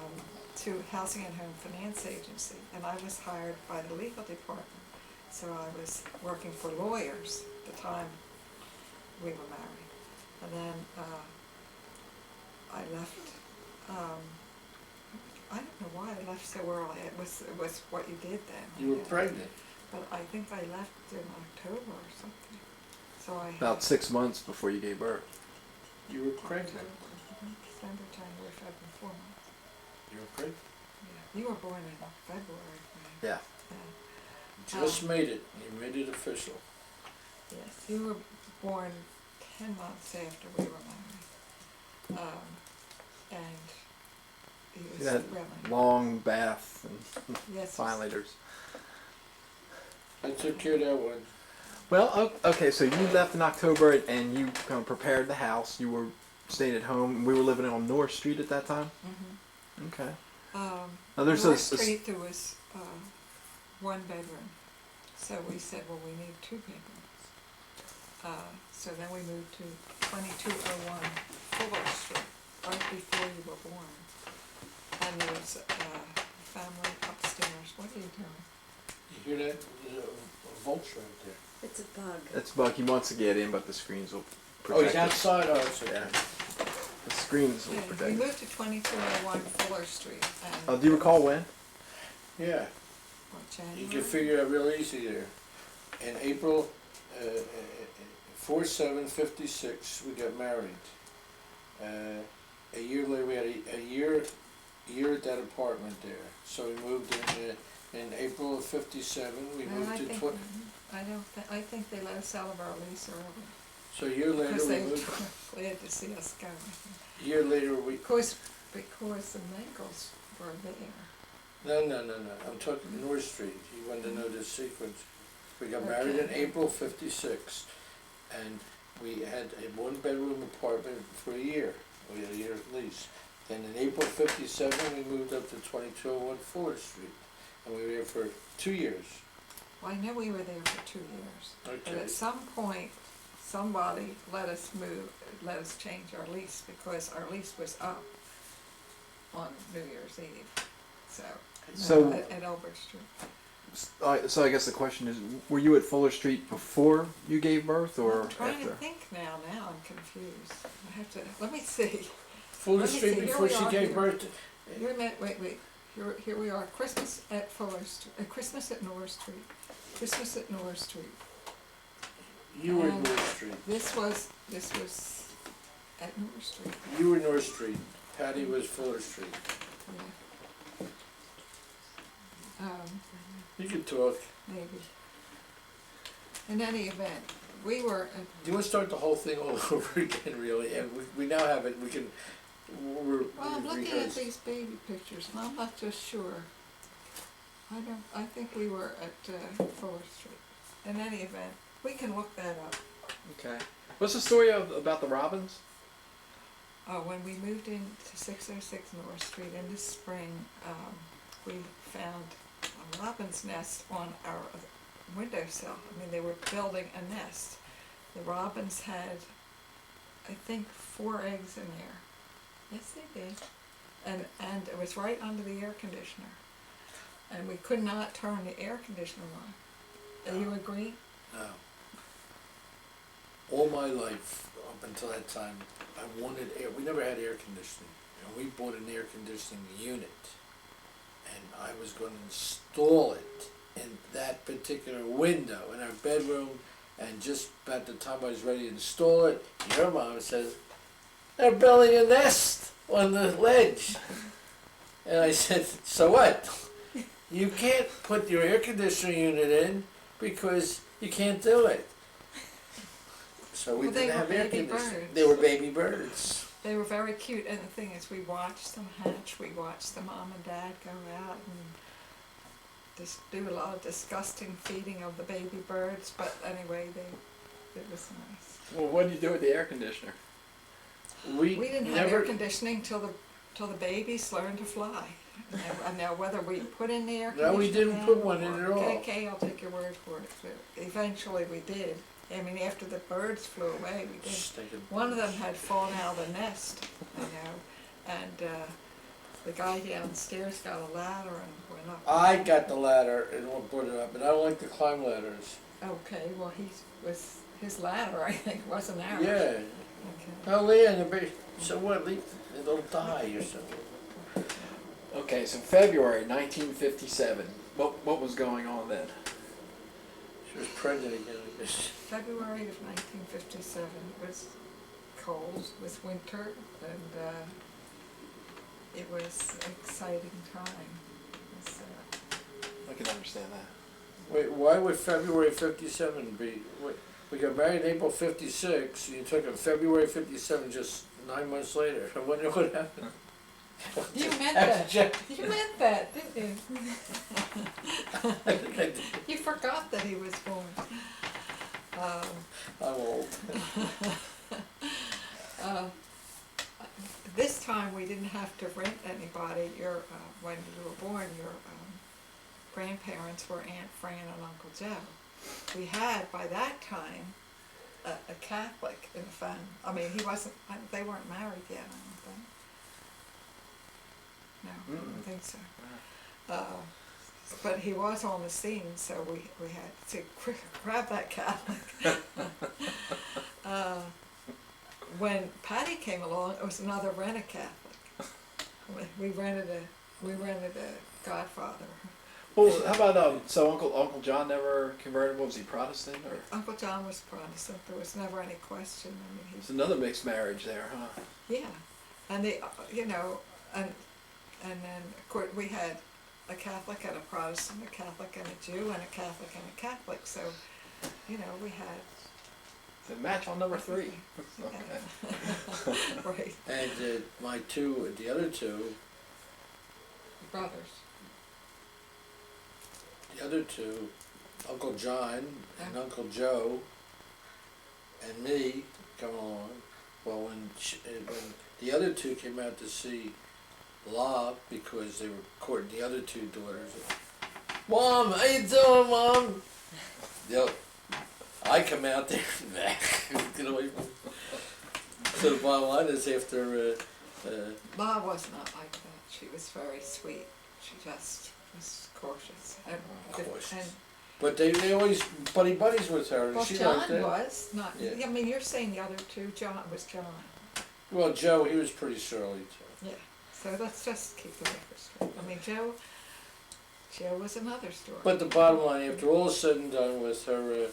to Housing and Home Finance Agency, and I was hired by the legal department. So I was working for lawyers at the time we were married. And then I left, I don't know why I left so early. It was what you did then. you were pregnant. But I think I left in October or something. So I had About 6 months before you gave birth. You were pregnant. October, December, January, February, 4 months. You were pregnant. Yeah. You were born in February. Right? Yeah. Just made it. You made it official. Yes, you were born 10 months after we were married. And he was You had really, long bath and yes, violators. I took care of that one. Well, okay, so you left in October and you kind of prepared the house. You were staying at home. We were living on North Street at that time? Mm-hmm. Okay. Now North there's Street, there was 1 bedroom. So we said, well, we need 2 bedrooms. So then we moved to 2201 Fuller Street, right before you were born. And there was a family upstairs. What are you doing? You hear that? There's a vulture out there. It's a bug. It's Buck. He wants to get in, but the screens will Oh, protect he's it. outside. Oh, it's okay. Yeah. The screens will Yeah, protect we it. moved to 2201 Fuller Street. And Do you recall when? Yeah, what, you January? can figure out real easy there. In April 4/7/56, we got married. A year later, we had a year at that apartment there. So we moved in April of 57. We Well, moved I to think, 20. I think they let us out of our lease early. So a year later, Because we they were moved. glad to see us go. A year later, we. Because the Mangles were there. No. I'm talking North Street. You wanted to know the sequence. We got married in Okay. April '56, and we had a 1-bedroom apartment for a year. We had a year's lease. Then in April '57, we moved up to 2201 Fuller Street, and we were there for 2 years. Well, I know we were there for 2 years. But Okay. at some point, somebody let us change our lease because our lease was up on New Year's Eve. So- At Elbert Street. So I guess the question is, were you at Fuller Street before you gave birth or I'm trying after? to think now I'm confused. I have to, let me see. Fuller Let me Street see, here before we she are gave here. birth to. Wait. Here we are, Christmas at Fuller Street, Christmas at North Street. Christmas at North Street. You were And North Street. This was at North Street, You were North Street. Patty was Fuller Street. yeah. You could talk. Maybe. In any event, we were, Do you want to start the whole thing all over again, really? And we now have it. We can. well, I'm looking at rehearse. these baby pictures and I'm not just sure. I think we were at Fuller Street. In any event, we can look that up. Okay. What's the story about the robins? When we moved into 606 North Street in the spring, we found a robin's nest on our windowsill. I mean, they were building a nest. The robins had, I think, 4 eggs in there. Yes, they did. And it was right under the air conditioner. And we could not turn the air conditioner on. Do you agree? No. All my life, up until that time, I wanted air. We never had air conditioning. And we bought an air conditioning unit. And I was going to install it in that particular window in our bedroom. And just about the time I was ready to install it, your mom says, "They're building a nest on the ledge." And I said, "So what? You can't put your air conditioning unit in because you can't do it." So we Well, they didn't were have air baby conditioning. birds. They were baby birds. They were very cute, and the thing is, we watched them hatch. We watched the mom and dad go out and just do a lot of disgusting feeding of the baby birds. But anyway, it was nice. Well, what did you do with the air conditioner? We didn't have air conditioning till the babies learned to fly. And now whether we put in the air conditioner, No, we didn't put one in or- at all. Okay, I'll take your word for it. But eventually, we did. I mean, after the birds flew away, we did. Stinking One of them birds. had fallen out of the nest, you know, and the guy downstairs got a ladder and went up. I got the ladder and put it up, and I don't like to climb ladders. Okay, well, his ladder, I think, wasn't ours. Yeah. Okay. Oh, yeah, so what? It'll die or something. Okay, so February 1957. What was going on then? She was pregnant again, I guess. February of 1957 was cold, it was winter, and it was an exciting time. It was, I can understand that. Wait, why would February 57 be? We got married in April 56, and you took it February 57 just 9 months later. I wonder what happened. You meant that. You meant that, didn't you? You forgot that he was born. I'm old. This time we didn't have to rent anybody. When you were born, your grandparents were Aunt Fran and Uncle Joe. We had, by that time, a Catholic in the family. I mean, they weren't married yet, I don't think. No, I don't think so. But he was on the scene, so we had to grab that Catholic. When Patty came along, it was another rent-a-Catholic. We rented a Godfather. Well, how about so Uncle John never converted? Was he Protestant or? Uncle John was Protestant. There was never any question. I mean, It's another mixed marriage there, huh? yeah, and and then of course we had a Catholic and a Protestant, a Catholic and a Jew, and a Catholic and a Catholic. So, we had. The match on number 3. Okay. Yeah. Right. And the other two, Brothers. Uncle John and Uncle Joe and me come along. Well, when the other two came out to see La, because they were courting the other 2 daughters. "Mom, how you doing, Mom?" Yep. I come out there and get away from them. So the bottom line is after... Ma was not like that. She was very sweet. She just was cautious. Cautious. But they always buddies with her. And Well, she John liked that. was not. Yeah. I mean, you're saying the other 2. John was John. Well, Joe, he was pretty surly too. Yeah. So let's just keep the record straight. I mean, Joe was another story. But the bottom line, after all is said and done with her,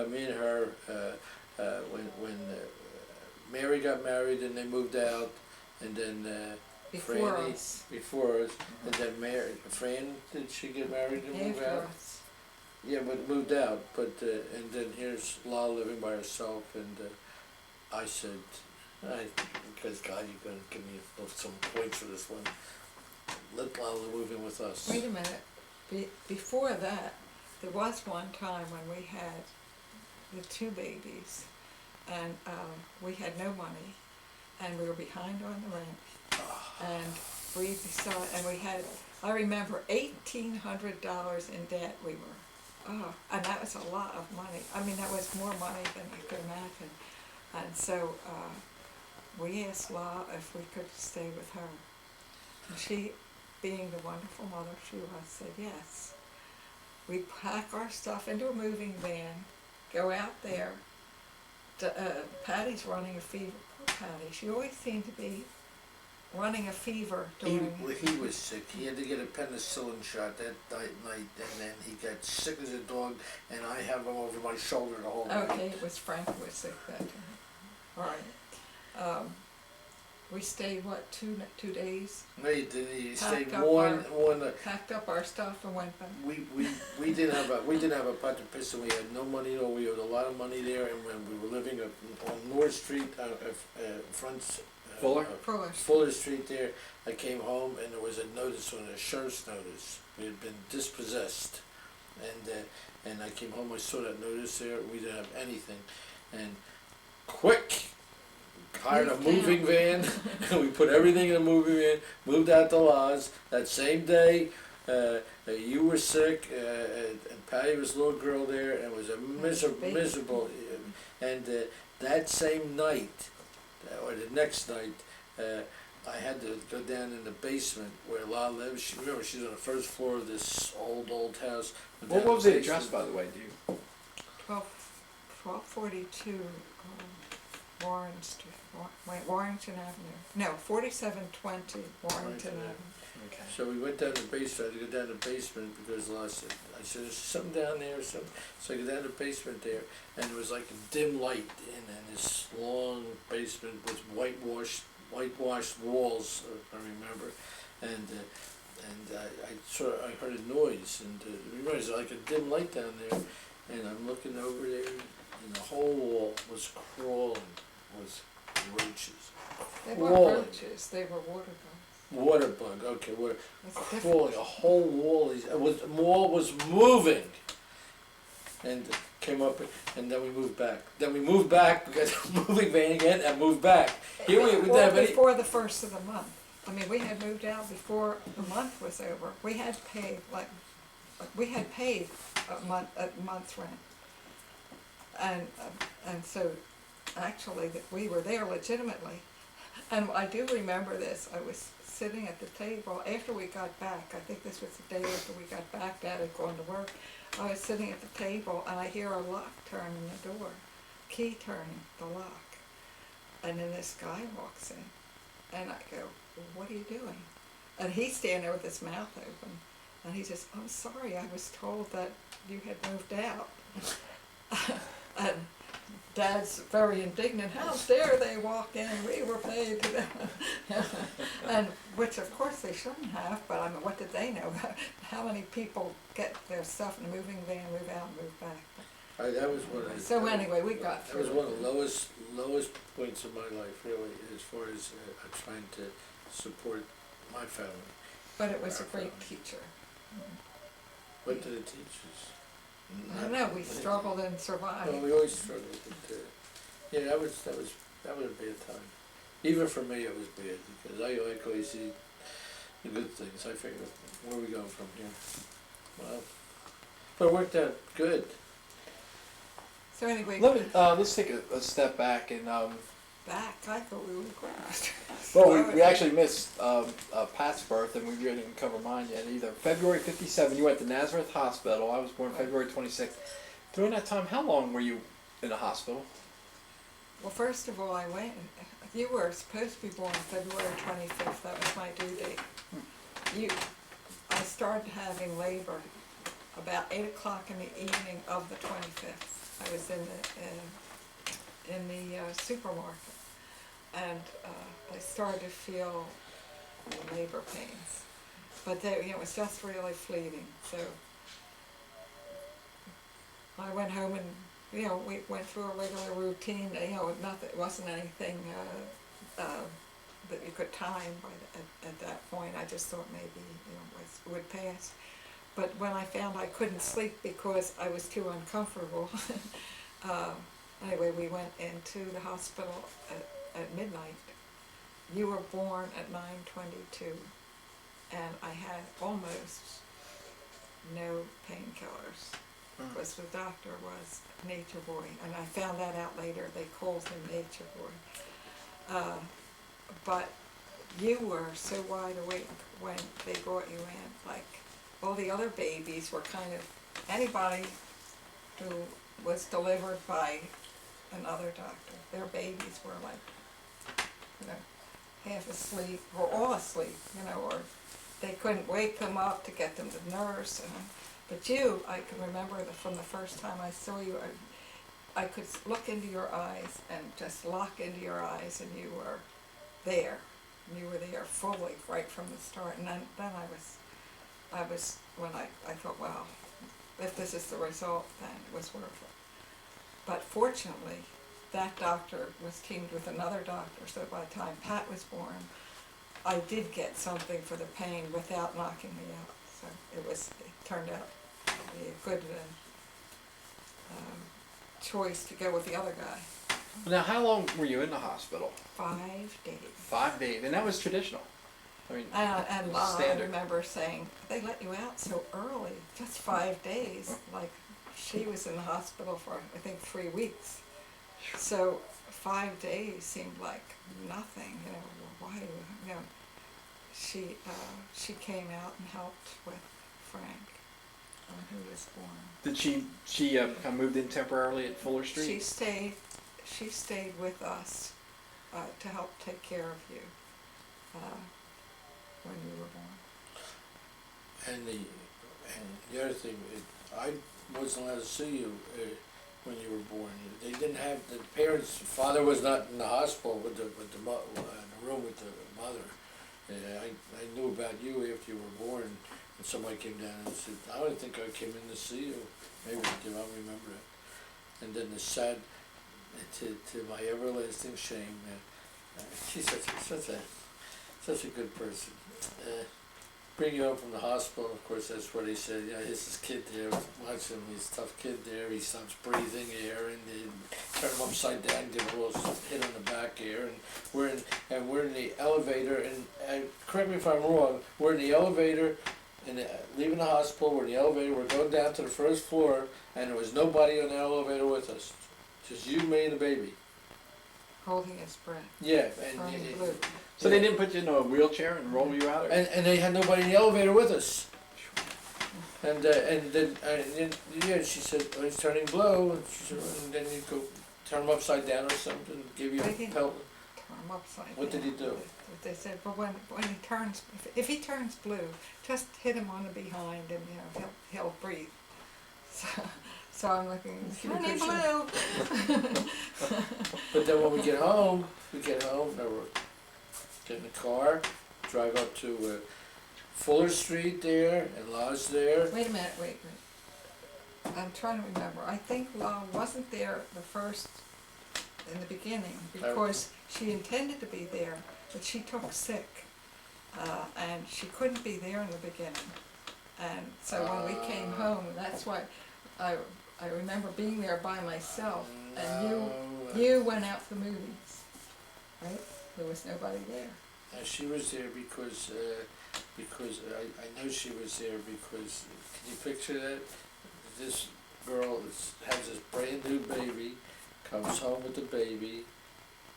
me and her, when Mary got married and they moved out, and then Before Franny, us. before us, and then Fran, did she get married and move After out? us. Yeah, but moved out. But and then here's La living by herself, and I said, because God, you're gonna give me some points for this one. Let La move in with us. Wait a minute. Before that, there was one time when we had the 2 babies, and we had no money, and we were behind on the rent. And we had, I remember $1,800 in debt we were, and that was a lot of money. I mean, that was more money than I could imagine. And so, we asked La if we could stay with her. And she, being the wonderful mother she was, said yes. We pack our stuff into a moving van, go out there. Patty's running a fever. Poor Patty, she always seemed to be running a fever during. He was sick. He had to get a penicillin shot that night, and then he got sick as a dog, and I have him over my shoulder the whole night. Okay, it was Frank who was sick that time. All right. We stayed, what, two days? No, you didn't. You stayed Packed up one. Packed up our stuff and went back. We didn't have a pot to piss, and we had no money. No, we owed a lot of money there, and when we were living on North Street, Fuller Street there, I came home and there was a notice on a sheriff's notice. We had been dispossessed, and I came home. I saw that notice there. We didn't have anything, and quick. Hired a moving van, and we put everything in a moving van, moved out to Laws. That same day, you were sick, and Patty was a little girl there, and it was a miserable, and that same night, or the next night, I had to go down in the basement where La lives. Remember, she's on the first floor of this old house. What was the address, by the way, do you? 1242 Warren Street. Warrington Avenue. No, 4720 Warrington Avenue. Okay. So we went down the basement. I had to go down the basement because I said, there's something down there or something. So I go down the basement there, and it was like a dim light in this long basement with whitewashed walls, if I remember. And I heard a noise, and remember, there's like a dim light down there, and I'm looking over there, and the whole wall was crawling, was roaches. They weren't roaches, they were water bugs. Water bug, okay, we're crawling, a whole wall, wall was moving. And came up, and then we moved back. Then we moved back, we got a moving van again, and moved back. Here we didn't have any. Before the first of the month. I mean, we had moved out before the month was over. We had paid, a month's rent. And so, actually, that we were there legitimately. And I do remember this. I was sitting at the table after we got back. I think this was the day after we got back. Dad had gone to work. I was sitting at the table, and I hear a lock turn in the door, key turning the lock. And then this guy walks in, and I go, "What are you doing?" And he's standing there with his mouth open, and he says, "I'm sorry, I was told that you had moved out." And Dad's very indignant. "How dare they walk in? We were paid." And which of course they shouldn't have, but I mean, what did they know? How many people get their stuff in a moving van, move out, and move back? That was one of so anyway, we got through. That was one of the lowest points of my life, really, as far as trying to support my family. But it was a great teacher. What did it teach us? I don't know, we struggled and survived. Well, we always struggled, but yeah, that was a bad time. Even for me, it was bad because I always see the good things. I figured, where are we going from here? Well, but it worked out good. So anyway, let's take a step back and. Back, I thought we were going. Well, we actually missed Pat's birth, and we didn't cover mine yet either. February 57, you went to Nazareth Hospital. I was born February 26th. During that time, how long were you in the hospital? Well, first of all, I went. You were supposed to be born February 25th. That was my due date. I started having labor about 8 o'clock in the evening of the 25th. I was in the supermarket, and I started to feel labor pains, but it was just really fleeting. So I went home, and we went through a regular routine. Nothing, it wasn't anything that you could time at that point. I just thought maybe it would pass. But when I found I couldn't sleep because I was too uncomfortable. Anyway, we went into the hospital at midnight, you were born at 9:22, and I had almost no painkillers. Because the doctor was Nature Boy, and I found that out later. They called him Nature Boy. But you were so wide awake when they brought you in. Like, all the other babies were kind of, anybody who was delivered by another doctor, their babies were like, you know, half asleep, or all asleep, you know, or they couldn't wake them up to get them to nurse. But you, I can remember from the first time I saw you, I could look into your eyes and just lock into your eyes, and you were there. You were there fully right from the start. And then I was when I thought, wow, if this is the result, then it was worth it. But fortunately, that doctor was teamed with another doctor, so by the time Pat was born, I did get something for the pain without knocking me out. So it turned out to be a good choice to go with the other guy. Now, how long were you in the hospital? 5 days. 5 days, and that was traditional. I mean, And I standard. remember saying, they let you out so early, just 5 days. Like, she was in the hospital for, I think, 3 weeks. So 5 days seemed like nothing, you know, why, you know. She came out and helped with Frank, who was born. Did she kind of moved in temporarily at Fuller Street? She stayed with us to help take care of you when you were born. And the other thing, I wasn't allowed to see you when you were born. They didn't have the parents. Father was not in the hospital in the room with the mother. I knew about you after you were born, and somebody came down and said, "I don't think I came in to see you." Maybe I do. I don't remember it. And then the sad, to my everlasting shame, she's such a good person. Bring you home from the hospital, of course, that's what he said. Yeah, here's this kid there, watch him, he's a tough kid there, he stops breathing air, and they turn him upside down, give him a little hit on the back air, and we're in the elevator, and correct me if I'm wrong, we're in the elevator, and leaving the hospital, we're in the elevator, we're going down to the first floor, and there was nobody on the elevator with us, just you, me, and the baby. Holding his breath. Yeah, Burning blue. So they didn't put you in a wheelchair and roll you out? Or? And they had nobody in the elevator with us. And then she said, oh, he's turning blue, and she said, and then you go turn him upside down or something, give you a pelt. Turn him upside down. What did he do? They said, but when he turns, if he turns blue, just hit him on the behind, and you know he'll breathe. So I'm looking, turning blue. But then when we get home, now we're get in the car, drive up to Fuller Street there, and La's there. Wait a minute, wait. I'm trying to remember. I think La wasn't there in the beginning, because she intended to be there, but she took sick, and she couldn't be there in the beginning. And so when we came home, that's why I remember being there by myself, and you went out to the movies, right? There was nobody there. She was there because I know she was there because, can you picture that? This girl has this brand new baby, comes home with the baby,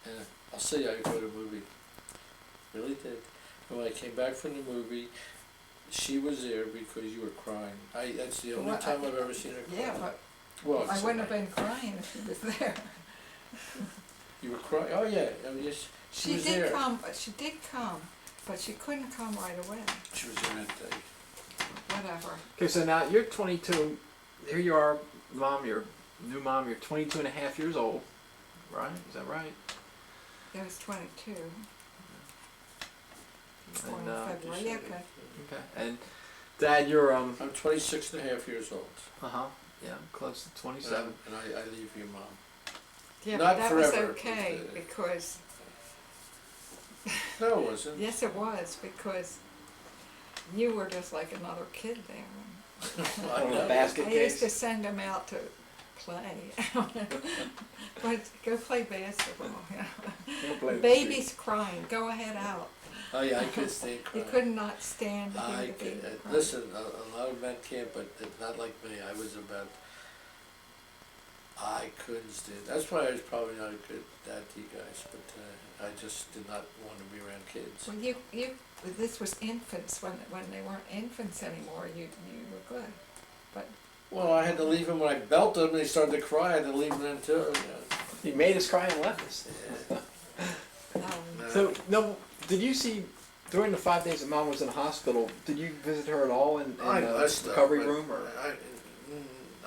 and I'll see you, I go to the movie. Really did. And when I came back from the movie, she was there because you were crying. That's the only time I've ever seen her cry. Yeah, but well, I wouldn't have been crying if she was there. You were crying? Oh yeah, yes. She did come, but she couldn't come right away. She was there that day. Whatever. Okay, so now you're 22. Here you are, Mom. You're new mom. You're 22 and a half years old, right? Is that right? It was 22. Born And, in February. Yeah, okay. Okay. And Dad, you're I'm 26 and a half years old. yeah, close to 27. And I leave your mom. Yeah, Not but that forever, was okay but, because. No, it wasn't. Yes, it was, because you were just like another kid there. One of the basket I used case. to send him out to play. But go play basketball, you know. Don't play the Baby's crying, go ahead out. Oh, yeah, I could stand You crying. could not stand to I hear the baby could, cry. listen, a lot of men can't, but not like me. I was about, I couldn't stand, that's why I was probably not a good dad to you guys, but I just did not want to be around kids. Well, this was infants, when they weren't infants anymore, you were good. But, Well, I had to leave them when I belted them, they started to cry, I had to leave them then too, He made us cry and left us. yeah. um, So, no, did you see, during the 5 days that Mom was in the hospital, did you visit her at all in I the must have, recovery but room? Or?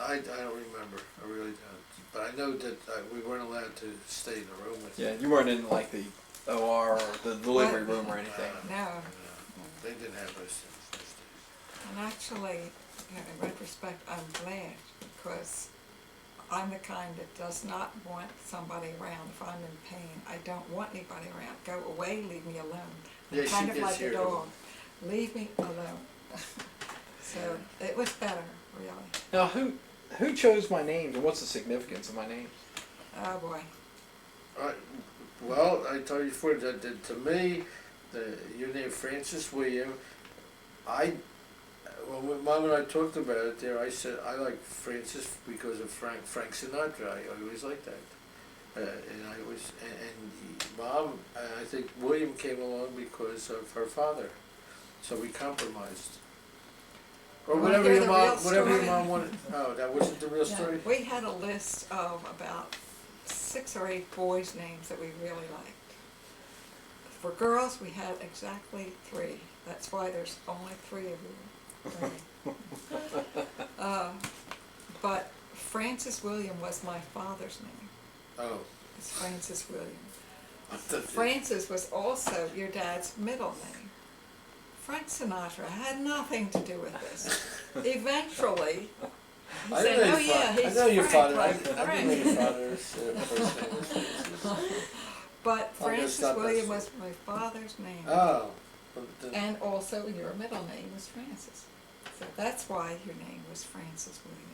I don't remember, I really don't. But I know that we weren't allowed to stay in the room with Yeah, them. you weren't in like the OR or the delivery room or anything. no. They didn't have us in the first days. And actually, in retrospect, I'm glad, because I'm the kind that does not want somebody around if I'm in pain. I don't want anybody around. Go away, leave me alone. Yeah, she Kind of gets like a irritable. dog. Leave me alone. So it was better, really. Now, who chose my names and what's the significance of my names? Oh, boy. Well, I told you before that to me, your name Francis William. When Mom and I talked about it there, I said I like Francis because of Frank Sinatra. I always liked that, and I always and Mom. I think William came along because of her father, so we compromised. Or You wanna whatever hear your the mom, real whatever your story? mom wanted. Oh, that wasn't the real Yeah, story. we had a list of about 6 or 8 boys' names that we really liked. For girls, we had exactly 3. That's why there's only 3 of you. But Francis William was my father's name. Oh, It's Francis William. I thought that- Francis was also your dad's middle name. Frank Sinatra had nothing to do with this. Eventually, he I said, know "Oh your yeah, fa- he's I know your Frank, father. like I Frank." know your father's first name was Francis. But gonna Francis stop that William story. was my father's name, Oh, but then- and also your middle name was Francis. So that's why your name was Francis William.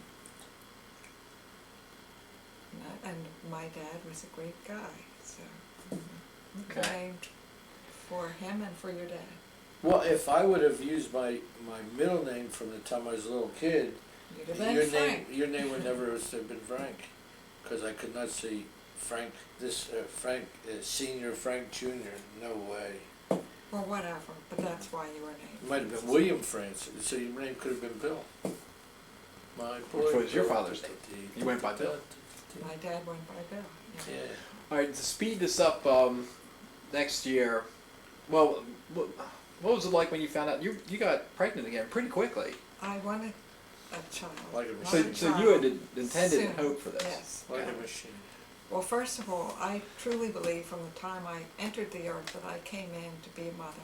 And my dad was a great guy, so Okay. named for him and for your dad. well, if I would have used my middle name from the time I was a little kid, You'd have been your Frank. name would never have been Frank, because I could not see Frank Senior, Frank Junior. No way. Or whatever, but that's why you were named. It might have been William Francis, so your name could have been Bill. My boy. Which was your Bill. father's name. You went by Bill. My dad went by Bill. Yeah. Yeah. All right, to speed this up, next year. Well, what was it like when you found out you got pregnant again pretty quickly? I wanted a child. Like a not So, a so child you had intended and soon. hoped for this. Yes. Like yeah. a machine. Well, first of all, I truly believe from the time I entered the earth that I came in to be a mother.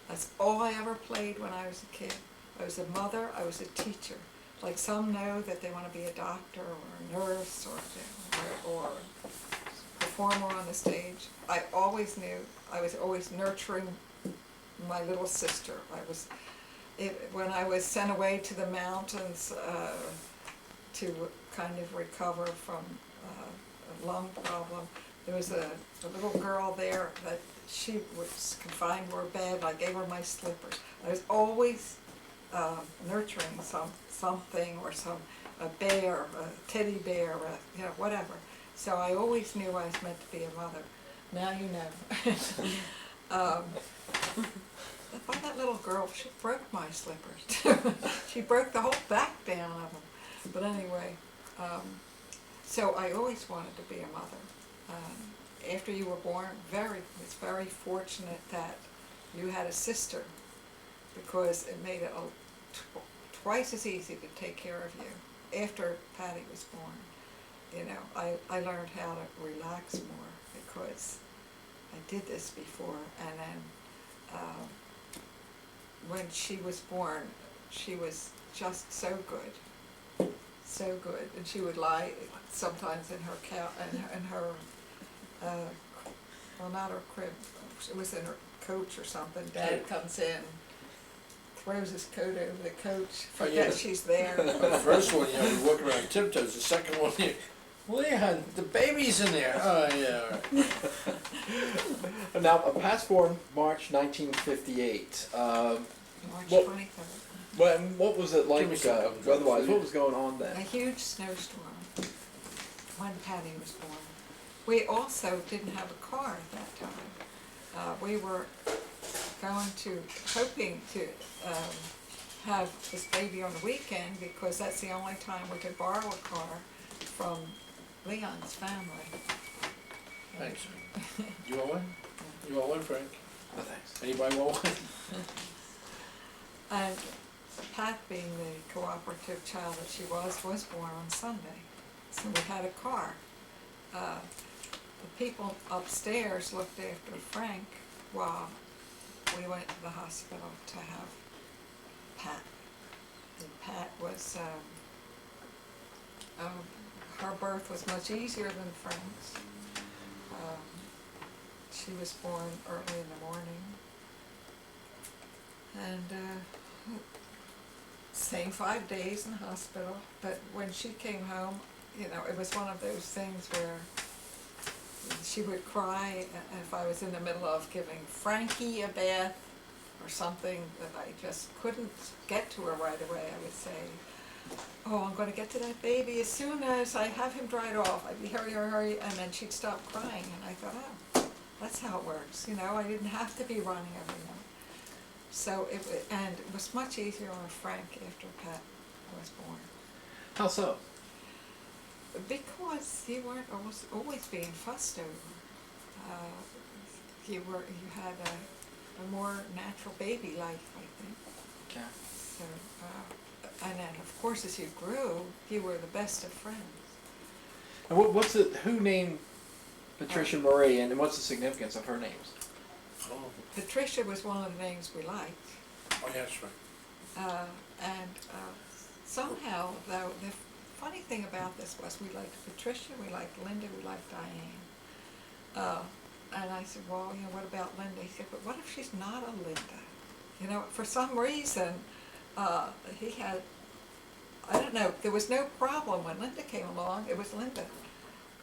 That's all I ever played when I was a kid. I was a mother, I was a teacher. Like some know that they want to be a doctor or a nurse or a performer on the stage. I always knew, I was always nurturing my little sister. When I was sent away to the mountains to kind of recover from a lung problem, there was a little girl there that she was confined to her bed. I gave her my slippers. I was always nurturing something or a bear, a teddy bear, whatever. So I always knew I was meant to be a mother. Now you know. But that little girl, she broke my slippers. She broke the whole back down of them. But anyway, so I always wanted to be a mother. After you were born, was very fortunate that you had a sister, because it made it twice as easy to take care of you. After Patty was born, I learned how to relax more, because I did this before, and then when she was born, she was just so good, and she would lie sometimes in her well, not her crib, it was in her coach or something. Dad comes in, throws his coat over the coach, Oh, yeah. forgets she's there. The first one, you walk around tiptoes. The second one, Leon, the baby's in there. Oh, yeah, all right. Now, Pat's born March 1958. March Well- 23rd. What was it like Give me some weather-wise? What was going on A then? huge snowstorm when Patty was born. We also didn't have a car at that time. We were hoping to have this baby on the weekend because that's the only time we could borrow a car from Leon's family. Thanks. You want one? You want one, Frank? Oh, thanks. Anybody want one? And Pat, being the cooperative child that she was born on Sunday. So we had a car. The people upstairs looked after Frank while we went to the hospital to have Pat. And Pat was, her birth was much easier than Frank's. She was born early in the morning. And same 5 days in the hospital, but when she came home, you know, it was one of those things where she would cry if I was in the middle of giving Frankie a bath or something that I just couldn't get to her right away. I would say, oh, I'm going to get to that baby as soon as I have him dried off. I'd be hurry, hurry, hurry, and then she'd stop crying, and I thought, oh, that's how it works. You know, I didn't have to be running every night. So it was much easier on Frank after Pat was born. How so? Because you weren't always being fussed over. You had a more natural baby life, I think. Okay. So, and then of course as you grew, you were the best of friends. And who named Patricia Marie, and what's the significance of her names? Oh, Patricia was one of the names we liked. oh, yeah, that's right. And somehow, though, the funny thing about this was we liked Patricia, we liked Linda, we liked Diane. And I said, well, you know, what about Linda? He said, but what if she's not a Linda? You know, for some reason, he had, I don't know, there was no problem when Linda came along, it was Linda.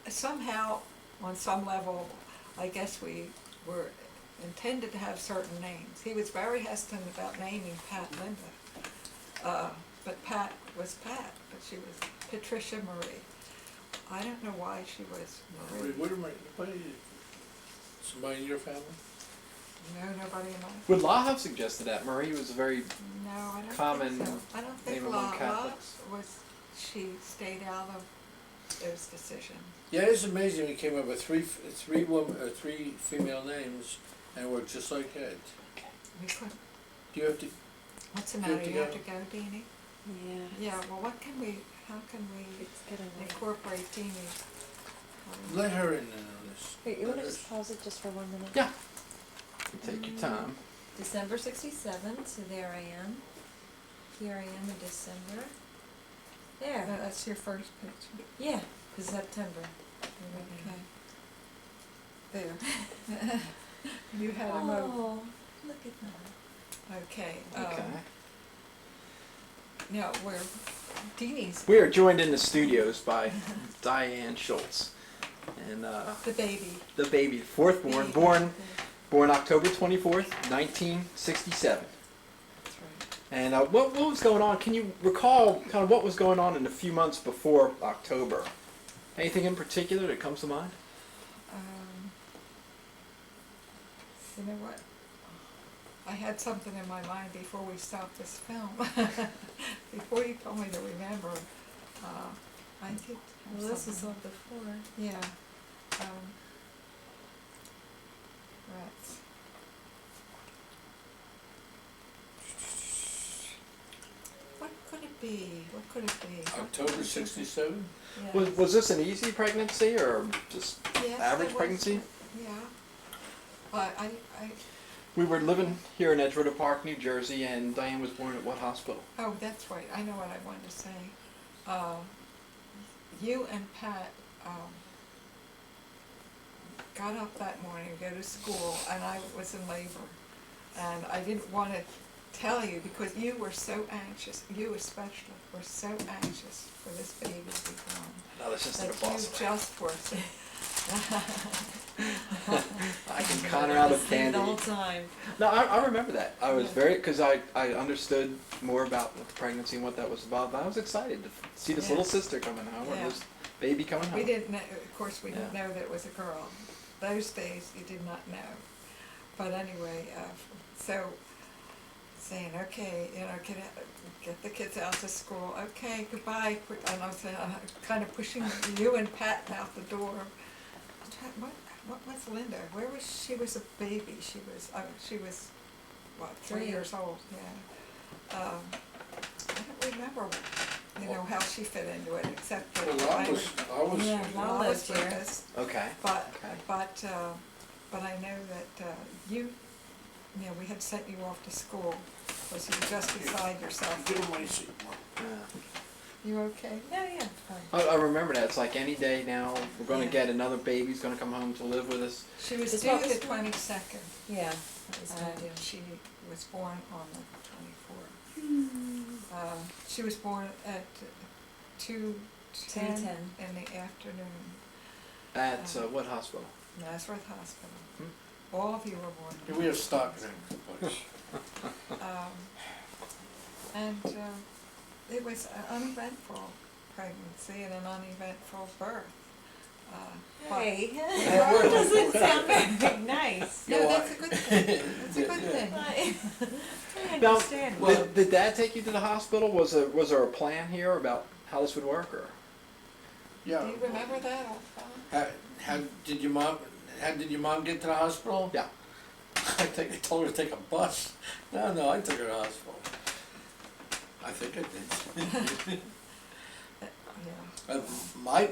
Somehow, on some level, I guess we were intended to have certain names. He was very hesitant about naming Pat Linda. But Pat was Pat, but she was Patricia Marie. I don't know why she was Marie. Somebody in your family? No, nobody in my Would La have suggested that? Marie was a very No, I don't common think so. I don't think name among La Catholics. was, she stayed out of those decisions. Yeah, it's amazing. We came up with three female names, and it worked just like that. We couldn't. Do you have to? What's the You matter? have to You have go? to go, Deanie? Yeah. Yeah, well, how can we It's getting late. incorporate Deanie? Let her in on this. Wait, you Let wanna her- just pause it just for 1 minute? Yeah. Take your time. December 67, so there I am. Here I am in December. There. That's your first picture. Yeah, it's September. Okay. There. You had a mo. Oh, look at that. Okay. Okay. Now, where Deanie's We are joined in the studios by Diane Schultz, and the baby. the baby, fourth born October 24th, 1967. That's right. And what was going on? Can you recall kind of what was going on in the few months before October? Anything in particular that comes to mind? You know what? I had something in my mind before we stopped this film. Before you told me to remember, I did have Well, this is something. all before. Yeah. Rats. What could it be? What could it be? October '67. Yeah. Was this an easy pregnancy or just Yes, average it was. pregnancy? Yeah. I We were living here in Edgewater Park, New Jersey, and Diane was born at what hospital? oh, that's right. I know what I wanted to say. You and Pat got up that morning to go to school, and I was in labor, and I didn't want to tell you, because you were so anxious, you especially were so anxious for this baby to be born. No, that's just That a you boss. just were so. I can con her out of The candy. whole time. No, I remember that. I was Yeah. very, because I understood more about the pregnancy and what that was about. But I was excited to see this little Yes. sister coming home, or Yeah. this baby coming home. We didn't know, of course, we didn't Yeah. know that it was a girl. Those days, you did not know. But anyway, so saying, okay, you know, get the kids out to school. Okay, goodbye. And I was kind of pushing you and Pat out the door. What was Linda? Where was she? Was a baby. She was what, 3 3. years old? Yeah. I don't remember, you know, how she fit into it, except that Well, I was, Yeah, Lon Lon was lived with here. us. Okay. But, Okay. but I know that you know, we had sent you off to school because you were just beside yourself. give him my seat, Mark. Yeah. You okay? No, yeah, fine. I remember that. It's like any day now, we're going to Yeah. get another baby's going to come home to live with us. She was Is due what the was- 22nd, Yeah, that was good, yeah. and she was born on the 24th. She was born at 2:10 2:10. in the afternoon, At what hospital? Nazareth Hospital. Hmm. All of you were born Yeah, there. we have stock there. And it was an uneventful pregnancy and an uneventful birth. But- Hey, Yeah, that doesn't sound very nice. No, that's a good thing. That's a good thing. I Now, understand. did Dad take you to the hospital? Was there a plan here about how this would work, or? Yeah. Do you remember that all the time? How did your mom get to the hospital? Yeah. I think I told her to take a bus. No, I took her to the hospital. I think I did. Yeah. My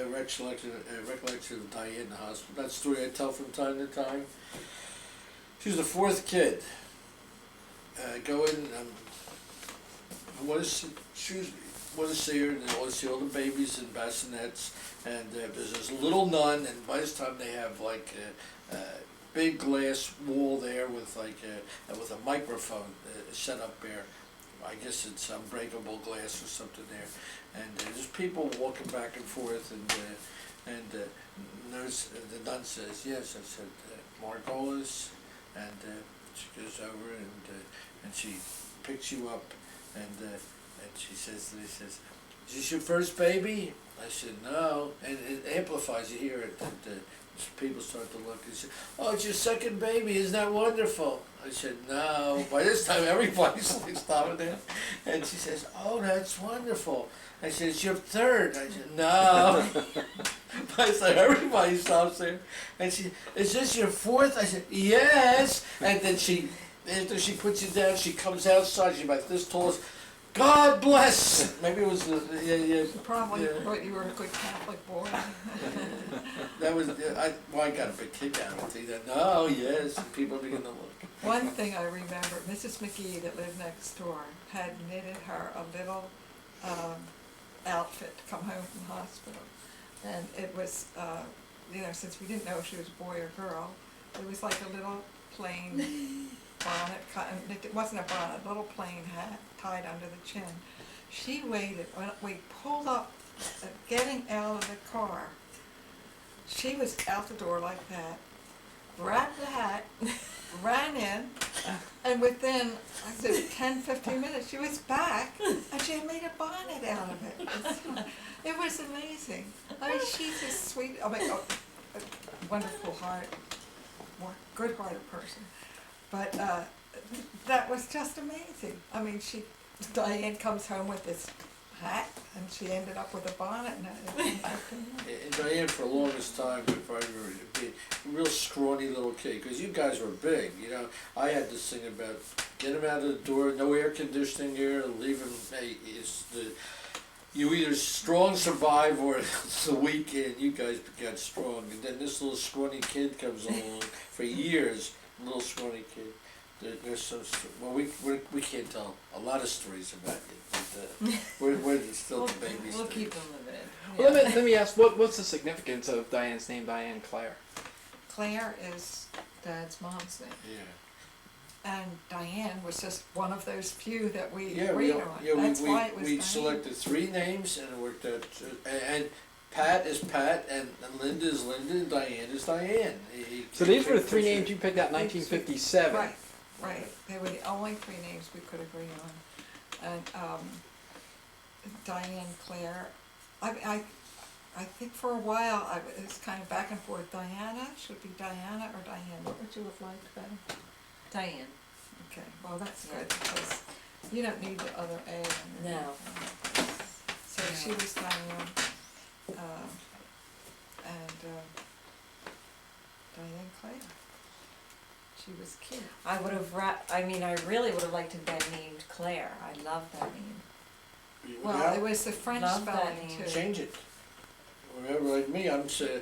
recollection of Diane in the hospital, that story I tell from time to time. She was the 4th kid. Go in, want to see her, and they want to see all the babies in bassinets, and there's this little nun, and by this time they have like a big glass wall there with with a microphone set up there. I guess it's unbreakable glass or something there, and there's people walking back and forth, and the nun says, yes. I said, Margulis, and she goes over and she picks you up, and she says, is this your first baby? I said, no, and it amplifies, you hear it, and people start to look and say, oh, it's your second baby, isn't that wonderful? I said, no. By this time, everybody's like stopping there. And she says, oh, that's wonderful. I said, it's your third. I said, no. By this time, everybody stops there. And she, is this your 4th? I said, yes. And then after she puts you down, she comes outside. She's about this tall. God bless. Maybe it was You probably Yeah. thought you were a good Catholic boy. that was I got a big kick out of it. No, yes, and people begin to look. One thing I remember, Mrs. McGee that lived next door had knitted her a little outfit to come home from the hospital. And it was, you know, since we didn't know if she was a boy or girl, it was like a little plain bonnet, it wasn't a bonnet, a little plain hat tied under the chin. She waited, when we pulled up, getting out of the car, she was out the door like that, grabbed the hat, ran in, and within, I said, 10, 15 minutes, she was back, and she had made a bonnet out of it. It was amazing. I mean, she's a sweet, a wonderful heart, good-hearted person. But that was just amazing. I mean, Diane comes home with this hat, and she ended up with a bonnet and everything. And Diane, for the longest time, if I remember, be a real scrawny little kid, because you guys were big, you know. I had this thing about get him out of the door, no air conditioning here, leave him. Hey, you either strong survive or the weekend. You guys got strong, and then this little scrawny kid comes along for years. Little scrawny kid. They're so well. We can't tell a lot of stories about you, but we're still the babies. We'll keep them limited. Well, let me ask, what's the significance of Diane's name, Diane Claire? Claire is Dad's mom's name. Yeah. and Diane was just one of those few that we Yeah, agreed on. That's why it was we Diane. selected 3 names and it worked out, and Pat is Pat, and Linda is Linda, and Diane is Diane. So these were the 3 names you picked out in 1957. Right, right. They were the only 3 names we could agree on. And Diane, Claire, I think for a while I was kind of back and forth. Diana, should it be Diana or Diane? What would you have liked better? Diane. Okay, well, that's good, because you don't need the other A. in there. No. So she was Diane, and Diane Claire. She was cute. I would have, I mean, I really would have liked to have been named Claire. I love that name. Well, it was the French Love that spelling name. too. Change it. Remember, like me, I'm saying,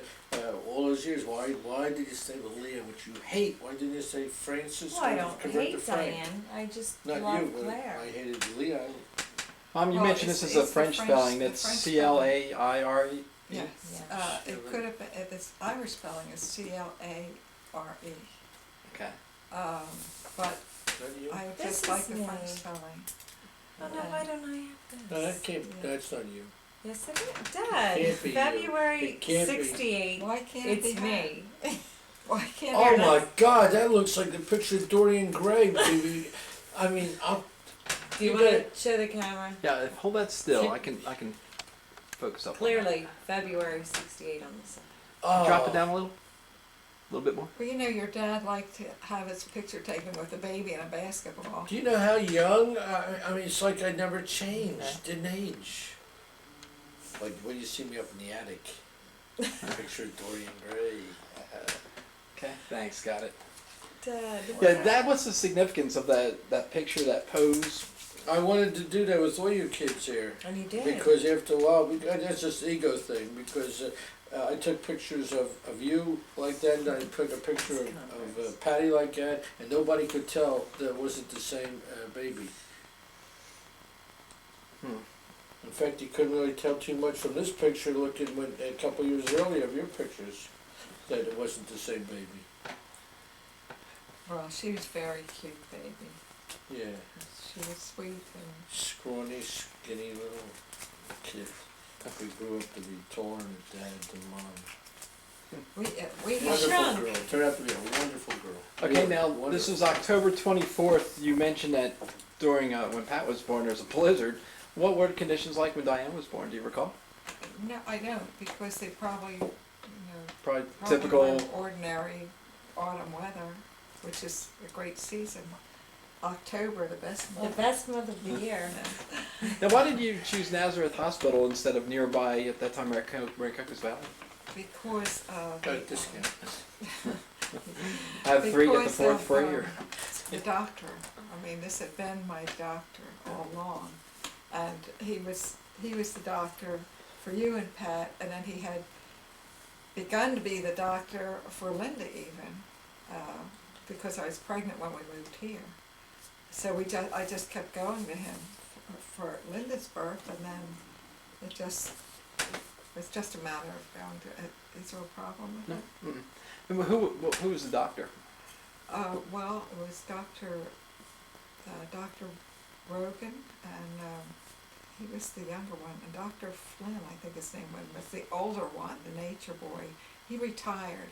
all those years, why did you stay with Leah, which you hate? Why didn't you say Francis? Well, I don't convert to hate Frank? Diane, I just Not love you, but Claire. I hated Leah. Mom, you Well, mentioned it's- this is a it's the French French- spelling. the That's French C-L-A-I-R-E. Yes, Yeah. it could have been, this Irish spelling is C-L-A-R-E. Okay. But Is that you? I This just is like the French me. spelling. Oh no, why don't I have No, this? that can't, Yeah. that's not you. Yes, it Can't does. be you. February It can't be. 68. Why can't it be It's her? me. Why can't Oh it? my God, that looks like the picture of Dorian Gray, baby. I mean, Do you You want got to show the camera? Yeah, hold that still. I can focus up. on Clearly, February 68 on the side. that. oh. Drop it down a little bit more. Well, you know, your dad liked to have his picture taken with a baby and a basketball. Do you know how young? I mean, it's like I never changed, didn't age. Like when you see me up in the attic, picture of Dorian Gray. Okay, thanks. Got it. Dad. Yeah, that was the significance of that picture, that pose. I wanted to do that with all you kids here. And you did. Because after a while, that's just an ego thing, because I took pictures of you like that, and I took a picture of Patty like that, and nobody could tell that it wasn't the same baby. In fact, you couldn't really tell too much from this picture looking a couple years earlier of your pictures, that it wasn't the same baby. Well, she was very cute, baby. Yeah, She was sweet and scrawny, skinny little kid. We grew up to be torn at dad and mom. we Wonderful had girl. Turned out to be a wonderful girl. Okay, Really now wonderful. this was October 24th. You mentioned that during when Pat was born, there was a blizzard. What were the conditions like when Diane was born? Do you recall? no, I don't, because they probably, you know, Probably probably typical. weren't ordinary autumn weather, which is a great season. October, the best The month. best month of the year. Now, why did you choose Nazareth Hospital instead of nearby at that time Maricopa's Valley? Because Got a discount. Have 3 get the because 4th of, free, or the doctor. I mean, this had been my doctor all along, and he was the doctor for you and Pat, and then he had begun to be the doctor for Linda even, because I was pregnant when we moved here. So I just kept going to him for Linda's birth, and then it was just a matter of going to. Is there a problem with it? Mm-mm. And who was the doctor? Well, it was Dr. Rogan, and he was the younger one, and Dr. Flynn, I think his name was the older one, the nature boy. He retired,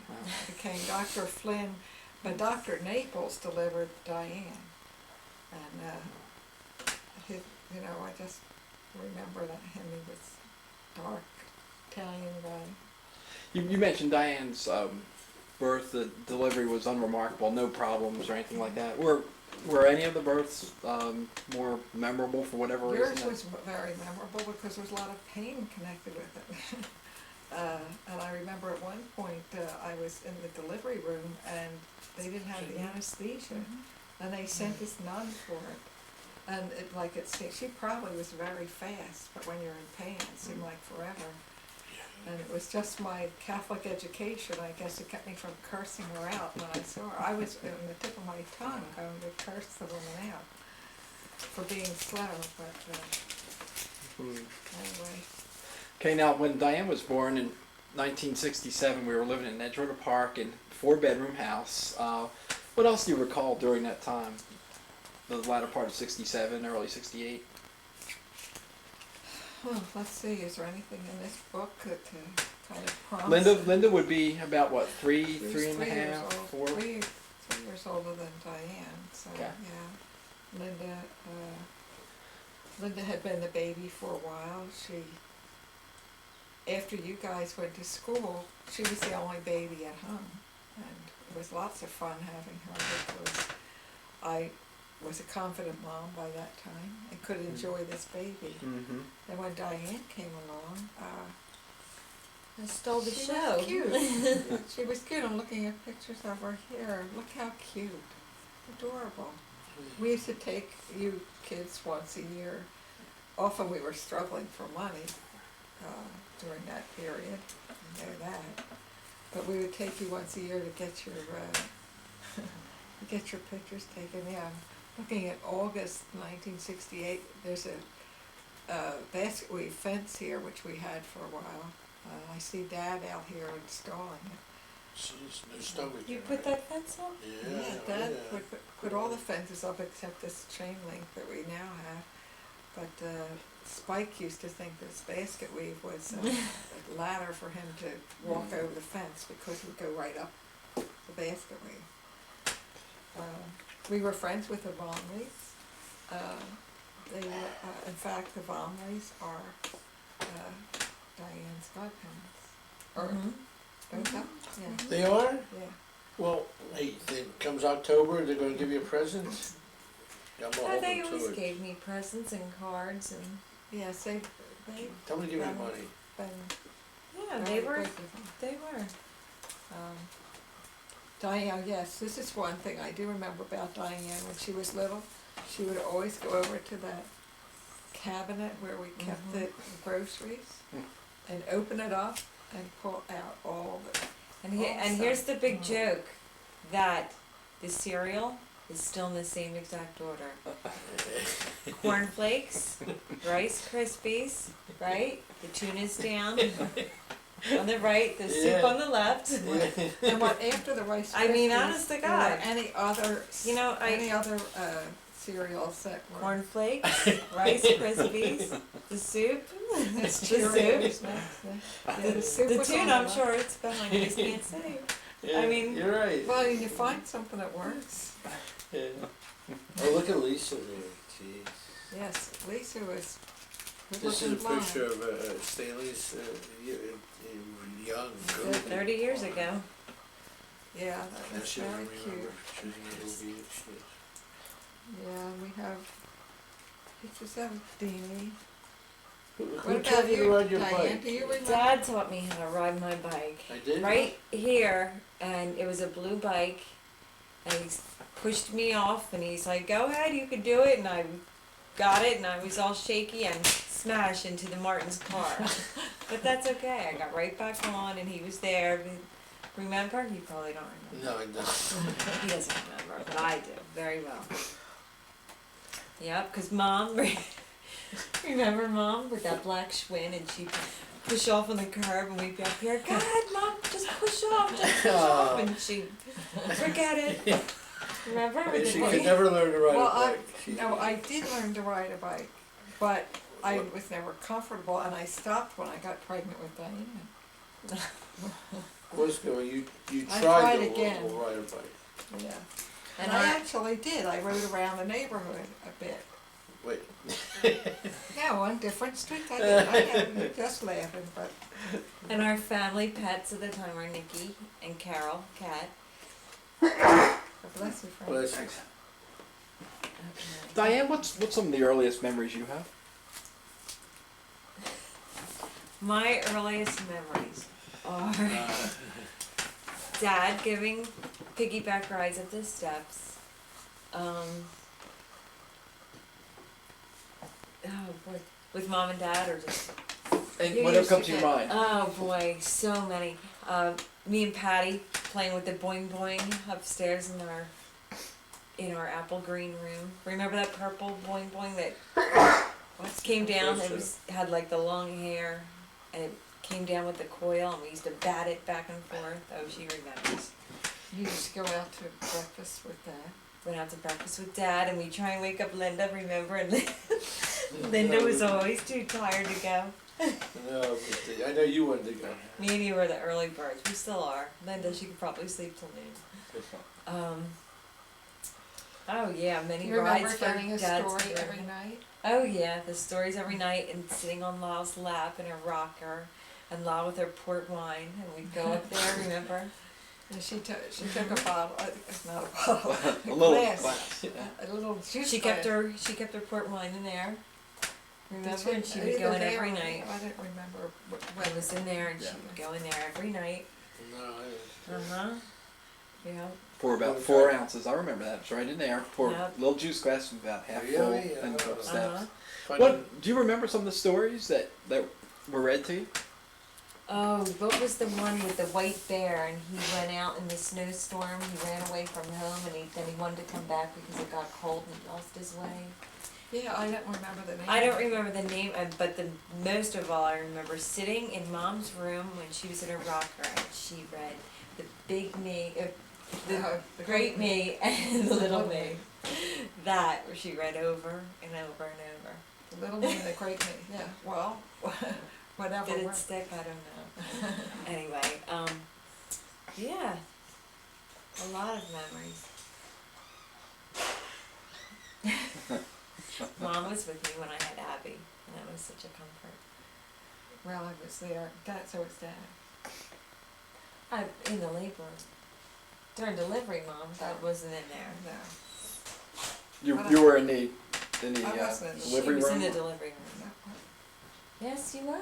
became Dr. Flynn, but Dr. Naples delivered Diane, and you know, I just remember that him. He was dark Italian guy. You mentioned Diane's birth. The delivery was unremarkable, no problems or anything like that. Were any of the births more memorable for whatever reason? Yours was very memorable because there was a lot of pain connected with it. And I remember at one point I was in the delivery room and they didn't have the anesthesia, and they sent this nun for it. And she probably was very fast, but when you're in pain, it seemed like forever. And it was just my Catholic education, I guess, it kept me from cursing her out when I saw her. I was on the tip of my tongue going to curse the woman out for being slow, but anyway. Okay, now when Diane was born in 1967, we were living in Edgewater Park in 4-bedroom house. What else do you recall during that time? The latter part of '67, early '68. Well, let's see, is there anything in this book that kind of prompts? Linda would be about what, three She was and a 3 years half, old, 4? 3 years older than Diane, so, Okay. yeah. Linda had been the baby for a while. After you guys went to school, she was the only baby at home, and it was lots of fun having her because I was a confident mom by that time and could enjoy this baby. Mm-hmm. And when Diane came along, I stole the she show. was cute. She was cute. I'm looking at pictures of her here. Look how cute. Adorable. We used to take you kids once a year. Often we were struggling for money during that period. You know that. But we would take you once a year to get your get your pictures taken. Yeah. Looking at August 1968, there's a basket weave fence here, which we had for a while. I see Dad out here installing it. Jeez, no stomach. You put that fence up? Yeah, Dad yeah. put all the fences up except this chain link that we now have. But Spike used to think this basket weave was a ladder for him to walk over the fence because it would go right up the basket weave. We were friends with the Vonleys. They were, in fact, the Vonleys are Diane's godparents. Or both of them? Yeah. They are? Yeah. Well, hey, it comes October, they're gonna give you a present? Yeah, I'm all Oh, they open always to it. gave me presents and cards and, Yes, they've Tell them to give me Well, money. been yeah, very they were, good with them. they were. Diane, yes, this is one thing I do remember about Diane. When she was little, she would always go over to that cabinet where we kept the groceries and open it up and pull out all the, And here's the big joke, that the cereal is still in the same exact order. Cornflakes, Rice Krispies, right? The tuna's down on the right, the soup Yeah. on the left. and what, after the Rice I mean, Krispies, honest to there were God. any other, You know, any other cereals that were. Cornflakes, Rice Krispies, the soup, It's the Cheerios soup, next. The soup the was on tuna, I'm left. sure it's spelled, I just can't say. Yeah, I mean- you're right. Well, you find something that works. Yeah. Oh, look at Lisa there, jeez. Yes, Lisa was good This is a looking blonde. picture of Stanley's young girl. 30 years ago. Yeah, Now that was she very doesn't cute. remember. She doesn't know who beat it. Yeah, and we have pictures of Deanie. Who What about taught you to you, ride your Diane? bike? Do you remember? Dad taught me how to ride my bike. I did? Right here, and it was a blue bike, and he pushed me off, and he's like, go ahead, you can do it, and I got it, and I was all shaky, and smashed into the Martin's car. But that's okay, I got right back on, and he was there. Remember? You probably don't remember. No, I don't. He doesn't remember, but I do, very well. Yep, because Mom, remember Mom with that black Schwinn, and she'd push off on the curb, and we'd be up here, go ahead, Mom, just push off, and she'd forget it. Remember? With She the could never learn to ride Well, a bike. No, I did learn to ride a bike, but I was never comfortable, and I stopped when I got pregnant with Diane. Was going, you I tried tried to again. ride a bike. Yeah. And And I our- actually did. I rode around the neighborhood a bit. Wait. Yeah, on different streets. I did. I know, you're just laughing, but And our family pets at the time were Nikki and Carol, Cat. bless you, Frank. Bless you. Okay. Diane, what's some of the earliest memories you have? My earliest memories are Dad giving piggyback rides up the steps. Oh boy, with Mom and Dad, or just And You whatever used to comes to your get- mind. oh boy, so many. Me and Patty playing with the boing boing upstairs in our apple green room. Remember that purple boing boing that came down? It had like the long hair, and it came down with the coil, and we used to bat it back and forth. Oh, she remembers. You used to go out to breakfast with Dad. Went out to breakfast with Dad, and we try and wake up Linda, remember? And Linda was always too tired to go. No, but I know you wanted to go. Me and you were the early birds. We still are. Linda, she could probably sleep till noon. Oh yeah, many You remember rides for getting a Dad's story room. every night? Oh yeah, the stories every night, and sitting on Lyle's lap in her rocker, and Lyle with her port wine, and we'd go up there. Remember? And she took a bottle, not a bottle, A little glass. a little juice She glass. kept her port wine in there. Did Remember? And she would either go in there every or- night. I didn't remember When it was in there, and Yeah. she would go in there every night. No, Yeah. Pour about 4 ounces. I remember that. It's right in there. Pour Yep. a little juice glass with about half Really? full and Oh. go up steps. Uh-huh. What do you remember? Some of the stories that were read to you? Oh, what was the one with the white bear, and he went out in the snowstorm, he ran away from home, and then he wanted to come back because it got cold and he lost his way. Yeah, I don't remember the name. I don't remember the name, but the most of all, I remember sitting in Mom's room when she was in her rocker, and she read the Big Me, the Great Me, and the Little Me. That she read over and over and over. The Little Me and the Great Me, yeah, well, whatever. Did it stick? I don't know. Anyway, yeah, a lot of memories. Mom was with me when I had Abby, and that was such a comfort. Well, I was there, so was Dad. In the labor, during delivery, Mom, Dad wasn't in there. No. You were in the I wasn't in the- She delivery was room. in the delivery room. No. Yes, you were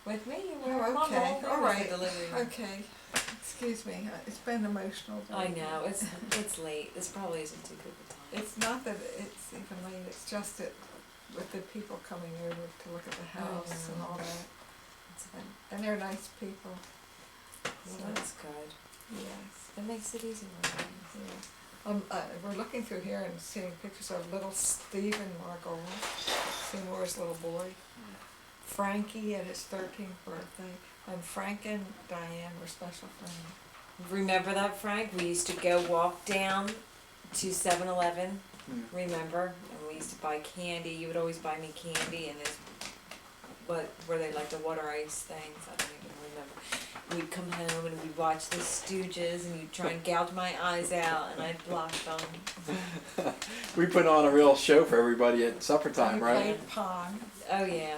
with me. You were. Oh, Mom, okay, the whole all room was the right, delivery room. okay. Excuse me, it's been emotional. I know it's late. This probably isn't too good a time. It's not that it's even late, it's just that with the people coming over to look at the house and all that. It's fun. And they're nice people, Well, that's good. yes. It makes it easier. Yeah. We're looking through here and seeing pictures of little Stephen Margulis, Seymour's little boy. Frankie at his 13th birthday, and Frank and Diane were special friends. Remember that, Frank? We used to go walk down to 7-Eleven. Remember? And we used to buy candy. You would always buy me candy, and what were they, like the water ice things? I don't even remember. We'd come home and we'd watch the Stooges, and you'd try and gouge my eyes out, and I'd block them. We put on a real show for everybody at supper time, We right? played Pong. Oh yeah.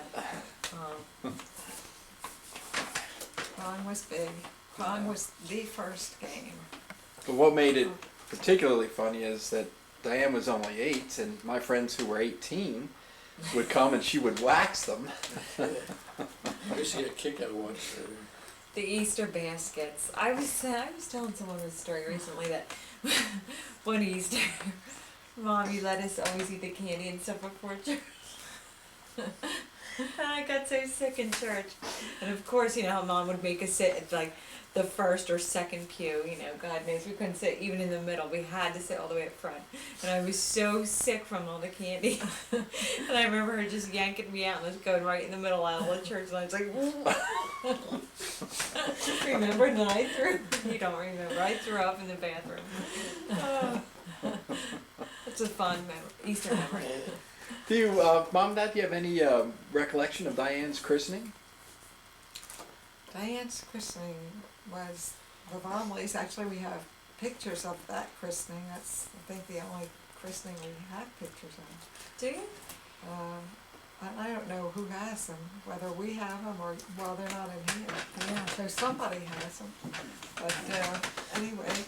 Pong was big. Pong was the first game. But what made it particularly funny is that Diane was only 8, and my friends who were 18 would come and she would wax them. I used to get a kick out of watching it. The Easter baskets. I was telling someone a story recently that one Easter, Mommy let us always eat the candy and stuff before church. And I got so sick in church. And of course, you know how Mom would make us sit at like the first or second pew, you know, God knows we couldn't sit even in the middle. We had to sit all the way up front. And I was so sick from all the candy. And I remember her just yanking me out and just going right in the middle out of the church. And I was like, remember? And then I threw, you don't remember, I threw up in the bathroom. Oh. It's a fun Easter memory. Do you, Mom, Dad, do you have any recollection of Diane's christening? Diane's christening was the Margulis. Actually, we have pictures of that christening. That's, I think, the only christening we have pictures of. Do you? I don't know who has them, whether we have them or, well, they're not in here. Yeah. So somebody has them. But anyway,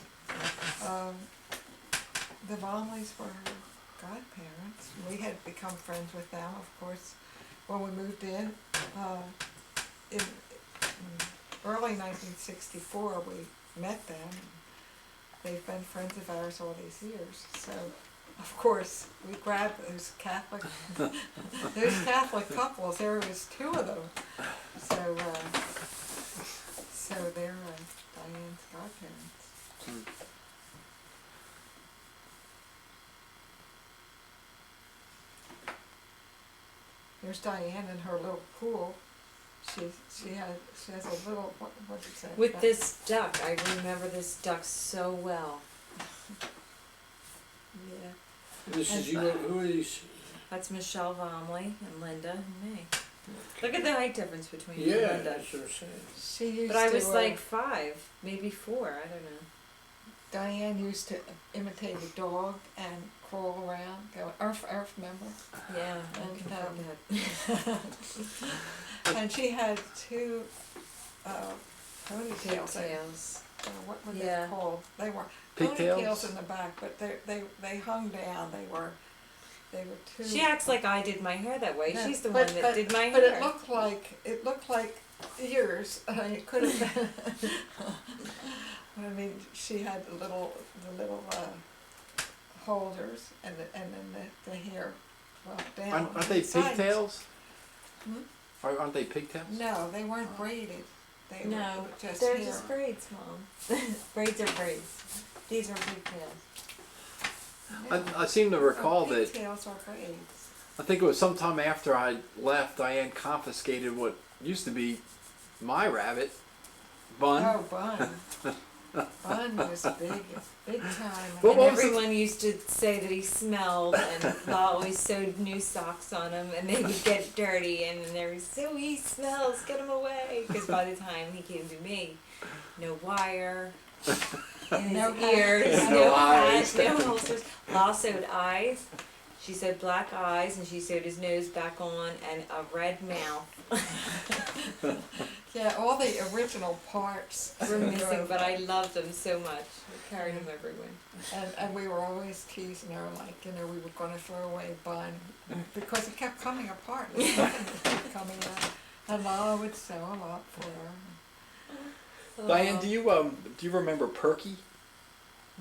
the Margulis were her godparents. We had become friends with them, of course, when we moved in early 1964. We met them. They've been friends of ours all these years. So, of course, we grabbed those Catholic couples. There was 2 of them. So they're Diane's godparents. There's Diane in her little pool. she has a little, what did it say? With this duck, I remember this duck so well. Yeah. This is you, who are these? That's Michelle Vomley and Linda and me. Look at the height difference between you and Yeah, Linda. that's what I'm saying. She used But I to, was like 5, maybe 4, I don't know. Diane used to imitate a dog and crawl around, go arf arf, remember? Yeah, I And, can find that. And she had 2 ponytails. Pigtails. What were Yeah. they called? They were Pigtails? ponytails in the back, but they hung down. They were 2. She acts like I did my hair that way. Yeah, She's the but- one that but- did my But hair. it looked like ears. It could have been. I mean, she had the little holders and then the hair down. Aren't they Sides. pigtails? Hmm? Aren't they pigtails? No, they weren't braided. They No, were just they're hair. just braids, Mom. Braids are braids. These are pigtails. I seem to recall that. Pigtails are braids. I think it was sometime after I left, Diane confiscated what used to be my rabbit, Bun. Oh, Bun. Bun was big time. What And was it? everyone used to say that he smelled, and La always sewed new socks on him, and they would get dirty, and they were so he smells, get him away. Because by the time he came to me, no wire, in No his ears, hat. no No eyes. hat, no holsters. La sewed eyes. She sewed black eyes, and she sewed his nose back on, and a red mouth. Yeah, all the original parts Were missing, but I loved them so much. I carried them everywhere. And we were always teasing her, like, we were gonna throw away Bun, because it kept coming apart, the stuffing kept coming out. And Lala would sew a lot for her. Diane, do you remember Perky?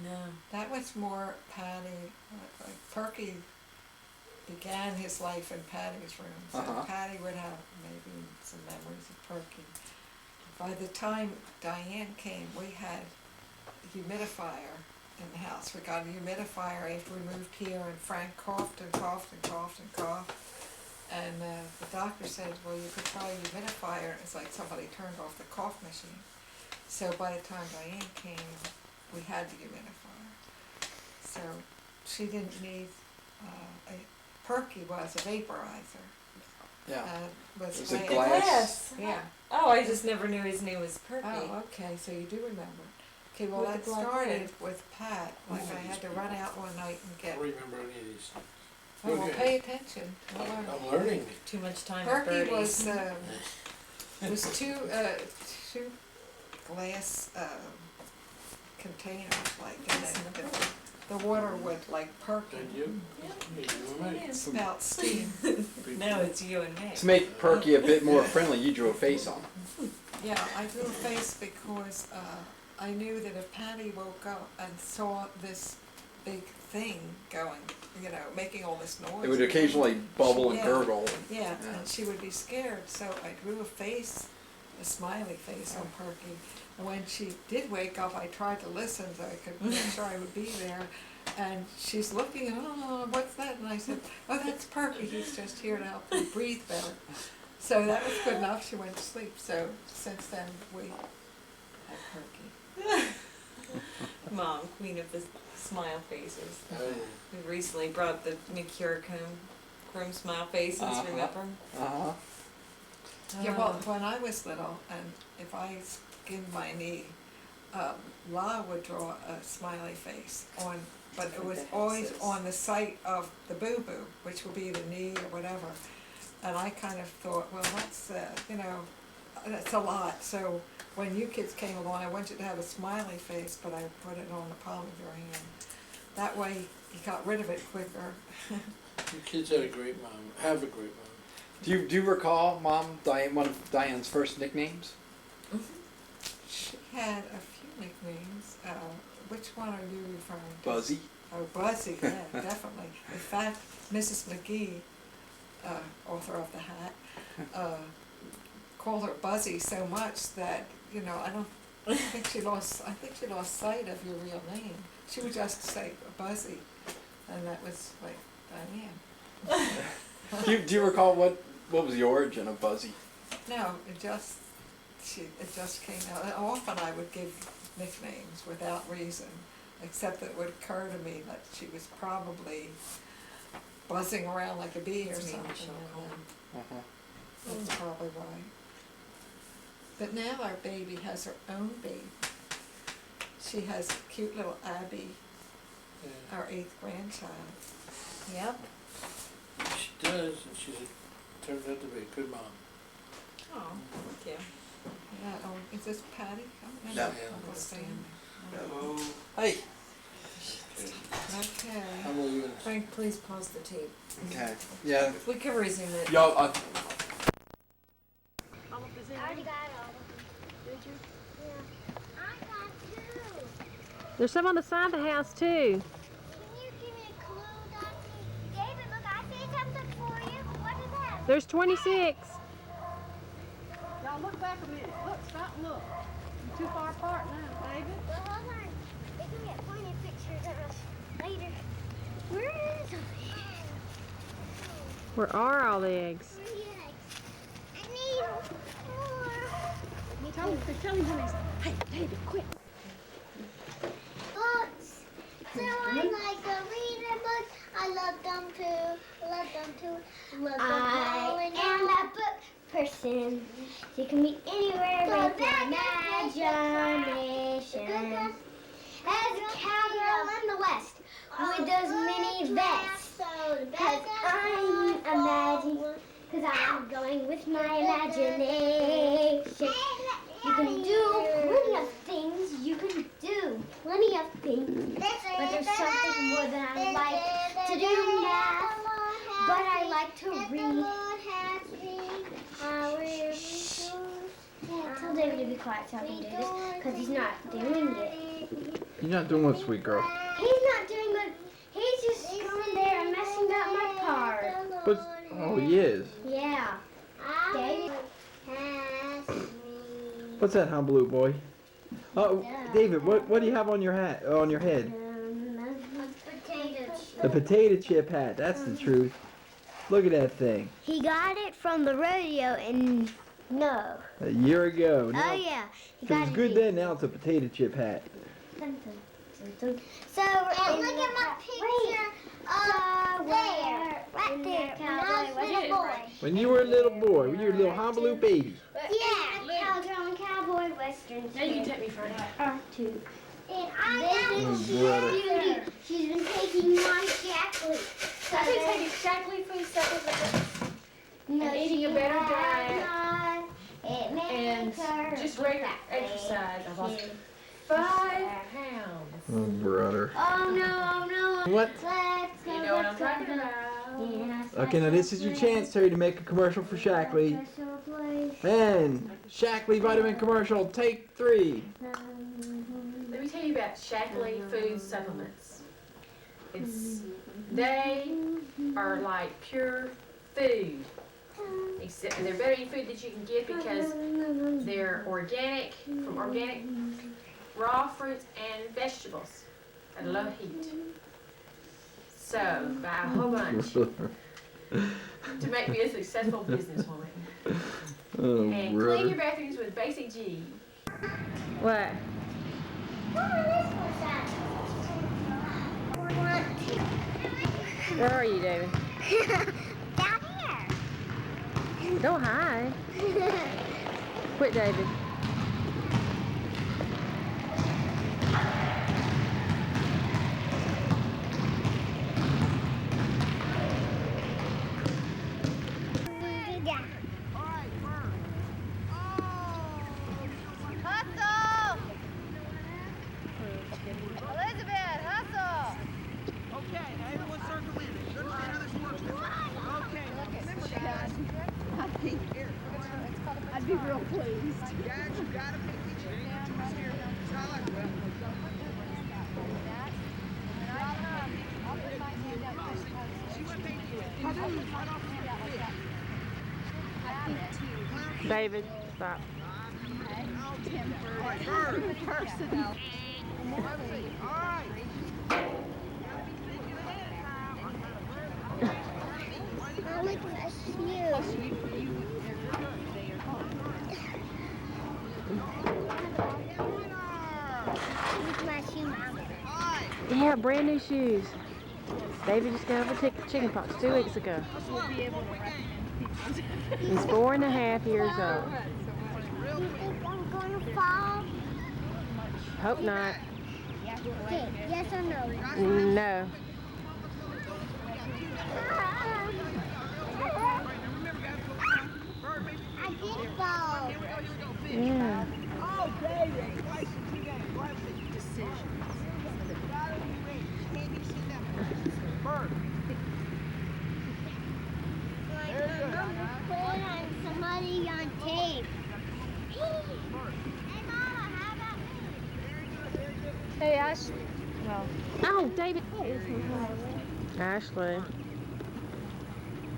No. That was more Patty, like Perky began his life in Patty's room, so Uh-huh. Patty would have maybe some memories of Perky. By the time Diane came, we had a humidifier in the house. We got a humidifier after we moved here, and Frank coughed and coughed and coughed and coughed. And the doctor said, well, you could try a humidifier. It's like somebody turned off the cough machine. So by the time Diane came, we had the humidifier. So she didn't need Perky was a vaporizer. Yeah. Was It was a made- glass. Yeah. Oh, I just never knew his name was Perky. Oh, okay, so you do remember. Okay, well, With that the black started head. with Pat, like I had to run out one night and I get, don't remember any of these. oh, well, Okay. pay attention. Don't worry. I'm learning. Too much time at Perky birdies. was two glass containers like this, and the water would like perk And and you? Yeah. You and me. spout steam. No, it's you and me. To make Perky a bit more friendly, you drew a face on him. Yeah, I drew a face because I knew that if Patty woke up and saw this big thing going, making all this noise. It would occasionally bubble and Yeah. gurgle. Yeah, Yeah. and she would be scared, so I drew a face, a smiley face on Perky. And when she did wake up, I tried to listen so I could make sure I would be there. And she's looking, and oh, what's that? And I said, oh, that's Perky, he's just here to help me breathe better. So that was good enough, she went to sleep. So since then, we had Perky. Mom, queen of the smile faces. Oh, We recently brought the Mercure chrome smile faces, Uh-huh. remember? Uh-huh. Yeah, well, when I was little, and if I skinned my knee, La would draw a smiley face on, but it was With the always hexes. on the site of the boo-boo, which would be the knee or whatever. And I kind of thought, well, that's, that's a lot. So when you kids came along, I wanted you to have a smiley face, but I put it on the palm of your hand. That way, you got rid of it quicker. You kids had a great mom, have a great mom. Do you recall, Mom, one of Diane's first nicknames? She had a few nicknames. Which one are you referring to? Buzzy. Oh, Buzzy, yeah, definitely. In fact, Mrs. McGee, author of the hat, called her Buzzy so much that, I don't think she lost sight of your real name. She would just say Buzzy, and that was like Diane. Do you recall what was the origin of Buzzy? No, it just came out. And often I would give nicknames without reason, except that it would occur to me that she was probably buzzing around like a bee or It's me, something. Michelle And Mhm. that's probably why. But now our baby has her own baby. She has cute little Abby, Yeah. our 8th grandchild. Yep. She does, and turned out to be a good mom. Oh, thank you. Yeah, oh, is this Patty? Oh, No. Uncle Stan. Hello. Hey. Okay. How will you? Frank, please pause the tape. Okay. Yeah. We can resume it. Y'all. I already got all of them. Did you? Yeah. I got 2. There's some on the side of the house too. Can you give me a clue, Dr. David, look, I see something for you. What is that? There's 26. Y'all look back a minute. Look, stop and look. You're too far apart now, David. Well, hold on. They can get pointed pictures of us later. Where is it? Where are all the eggs? Where are the eggs? I need more. Tell him when he's. Hey, David, quick. Books. So I like to read a book. I love them too. Love them too. Love them all. I am a book person. You can be anywhere with your imagination. As a cowgirl in the West with those mini vests. Cause I'm imagining. Cause I'm going with my imagination. You can do plenty of things. You can do plenty of things. But there's something more that I like to do now. But I like to read. Yeah, tell David to be quiet so I can do this. Because he's not doing it. You're not doing what, sweet girl. He's not doing good. He's just going there and messing up my part. But oh, he is. Yeah. David has me. What's that, humble boy? Oh, David, what do you have on your hat? On your head? Potato chip. The potato chip hat. That's the truth. Look at that thing. He got it from the rodeo and no. A year ago. Now, Oh yeah. He It got was it good here. then. Now it's a potato chip hat. So look at my picture there, right there. When I was a little boy. When you were a little boy, you were a little humble baby. Yeah, cowgirl and cowboy westerns. Now you can take me, Frank. Two. And I Oh, got brother. Judy. She's been taking my Shackley. I've been taking Shackley food supplements and eating a better diet It and makes her just regular happy. exercise. I've lost 5 pounds. Oh, brother. Oh no. What? Let's go. You know what I'm let's go. talking about. Yes, Okay, now this is your chance, Terry, to make a commercial for Shackley. Special place. And Shackley vitamin commercial, take 3. Let me tell you about Shackley food supplements. They are like pure food. Except they're better than food that you can get because they're organic, from organic raw fruits and vegetables at a low heat. So, buy a whole bunch to make me a successful businesswoman. Oh, And clean brother. your bathrooms with Basic G. What? Where are you, David? Down here. Don't hide. Quit, David. Hustle! Elizabeth, hustle! Okay, everyone circle in. Good to see how this works. Okay, remember guys. I'd be real pleased. Guys, you gotta pick each other here. Tyler, see what they do. Right off the David, stop. Personal. All right. I like this. Yeah, brand new shoes. David just got over chicken pox 2 weeks ago. He's 4.5 years old. You think I'm gonna fall? Hope not. Okay, yes or no? No. I did fall. Yeah. Oh, David. Decisions. Bird. Like my mom was putting on somebody on tape. Hey, Mama, how about me? Hey, Ashley. Well. Oh, David. Ashley.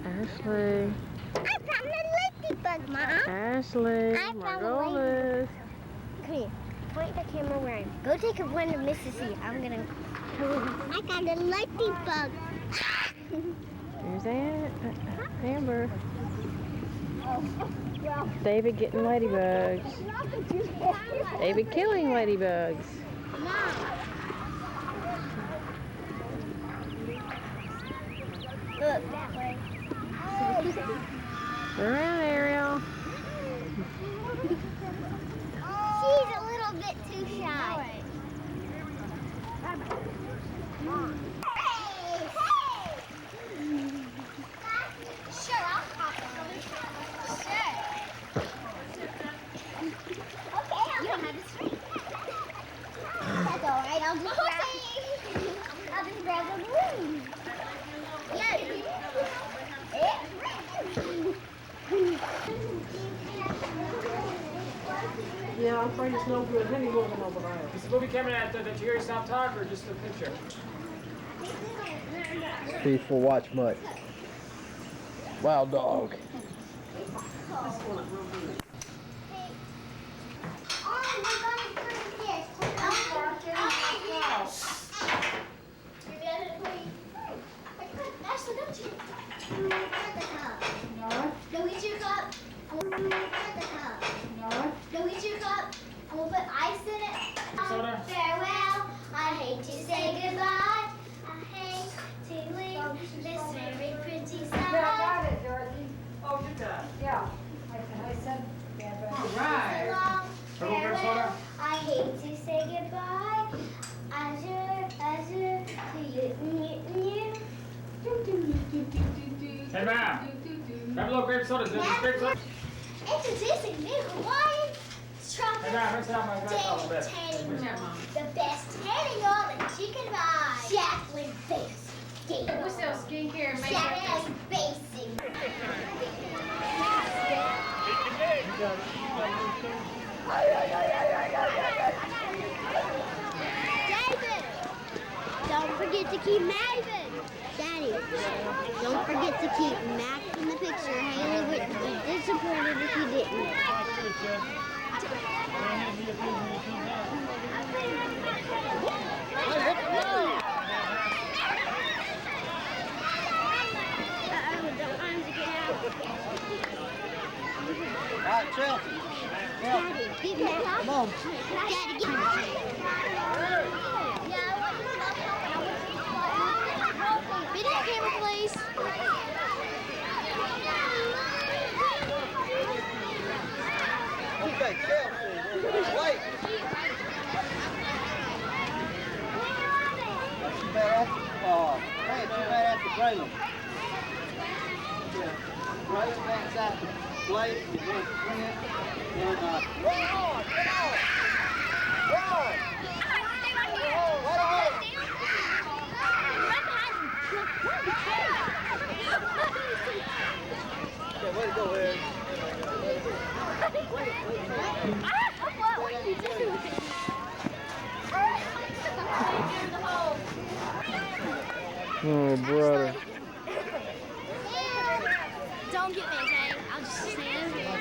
Ashley. I found the ladybug, Mom. Ashley. I found a Margulis. Come here. Point the camera where I'm. Go take a run to Mississippi. I'm gonna. I got a ladybug. There's Amber. David getting ladybugs. David killing ladybugs. Look that way. Turn around, Ariel. She's a little bit too shy. Sure, I'll pop it. Sure. Okay, you don't have to scream. That's all right. I'll just grab the balloon. Yeah, I'm afraid it's no good. Any more than over there. Is the movie coming at that you hear yourself talk or just a picture? Peaceful watch mutt. Wild dog. Go eat your cup. I'm gonna put the cup. Go eat your cup. I'm gonna put ice in it. Farewell. I hate to say goodbye. I hate to leave this very pretty side. Yeah, I got it, Dorothy. Oh, did that? Yeah. I said, yeah, but. All right. Long Purple farewell. I hate to say goodbye. Azure to you. Hey, ma'am. Grab a little grape soda. Is this grape soda? Introducing new Hawaiian strawberry Hey, ma'am. Rinse out my glass off a bit. tanning. The best tanning oil that you can buy. Jacqueline Face. We sell skincare and makeup. Jacqueline Facing. David! Don't forget to keep David! Daddy, don't forget to keep Max in the picture. Haley would be disappointed if you didn't. All right, Chelsea. Daddy, get Max. Come on. Daddy, get Max. Video camera, please. Okay, Chelsea. Wait. Too bad at the trailer. Trailer backside the blade. Run on. Okay, way to go, Aaron. What are you doing? Oh, brother. Don't get me, okay? I'll just stand here.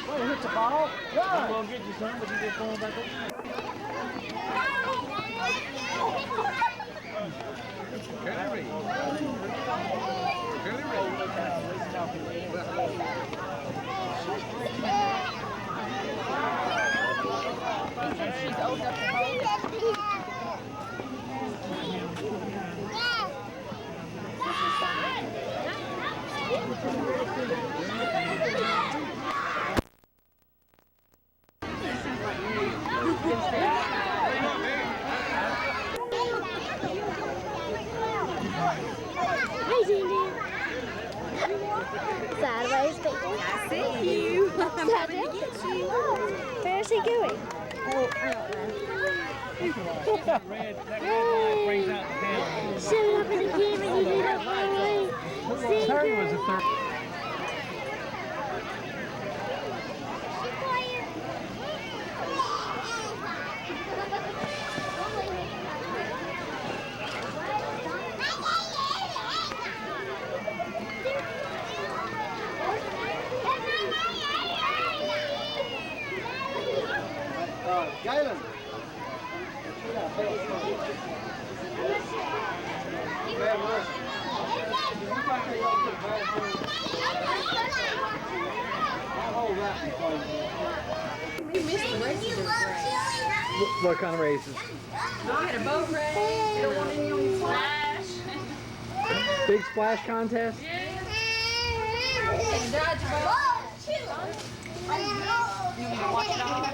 Oh, hit the ball. Run. I'm going to get you some, but you just going back up. Where's he going? Oh, I don't know. Red light brings out the town. Shut up in the game and you did it right. Terry was a third. Galen. What kind of races? No, I had a boat race. They don't want any on Splash. Big splash contest? And dodgeball. You want me to watch it all?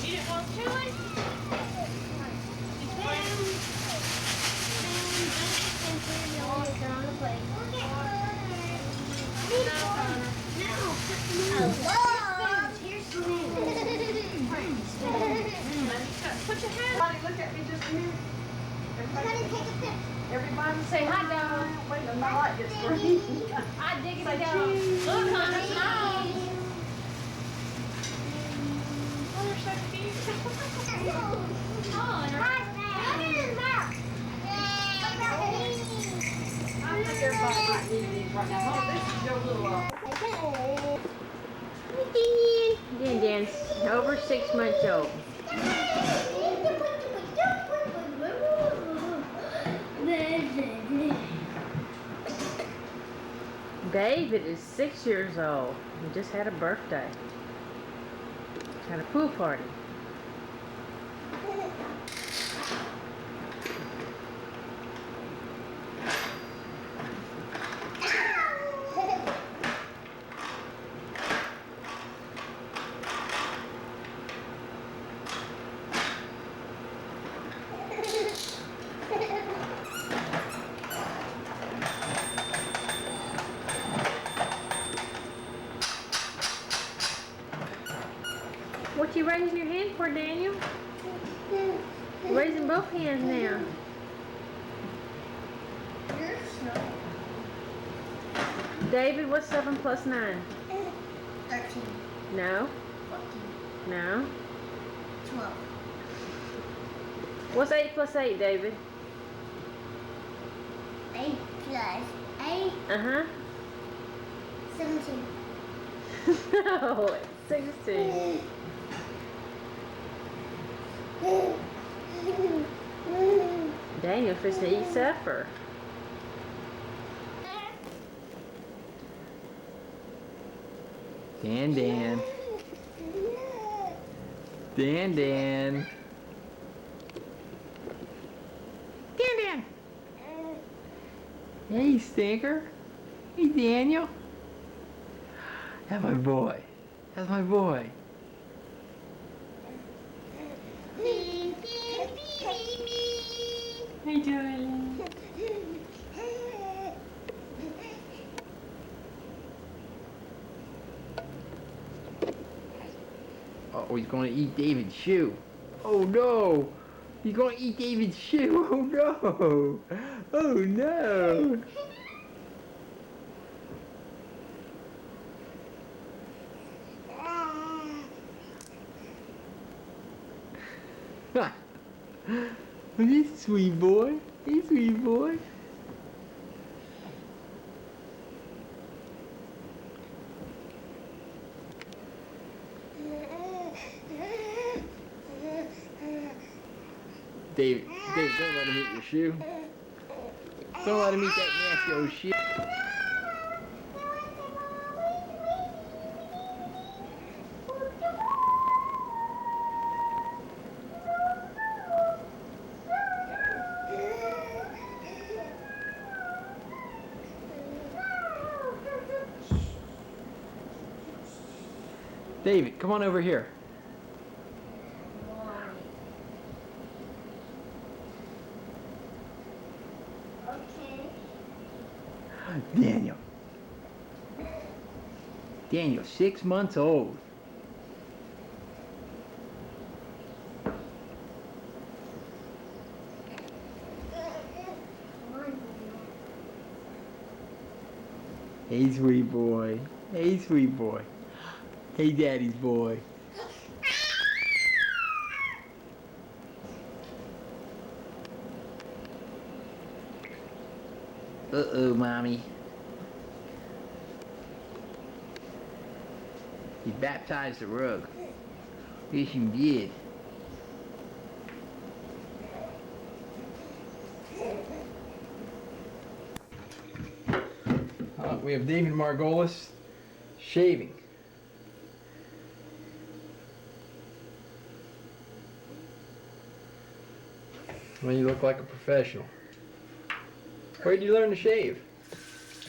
You didn't want chili? Put your hand on it. Look at me just a minute. Everybody say hi, dog. Wait, my light gets green. Hi, diggity dog. Look, honey, smile. Oh, they're so cute. Oh, and right I think everybody might need these right now. Oh, this is your little Dan Dan's over 6 months old. David is 6 years old. He just had a birthday. Had a pool party. What you raising your hand for, Daniel? You're raising both hands now. David, what's 7 plus 9? 13, No. 14, No. 12, What's 8 plus 8, David? 8 plus 8, Uh-huh. 17. No, it's 16. Daniel fixing to eat supper. Dan. Dan. Dan. Hey, stinker. Hey, Daniel. That's my boy. That's my boy. Hey, darling. Oh, he's gonna eat David's shoe. Oh no! He's gonna eat David's shoe. Oh no! Oh no! He's a sweet boy. He's a sweet boy. David, don't let him eat your shoe. Don't let him eat that nasty old shoe. David, come on over here. Okay. Daniel. Daniel, 6 months old. Hey, sweet boy. Hey, sweet boy. Hey, daddy's boy. Uh-oh, mommy. He baptized the rug. Yes, he did. We have David Margulis shaving. Well, you look like a professional. Where did you learn to shave?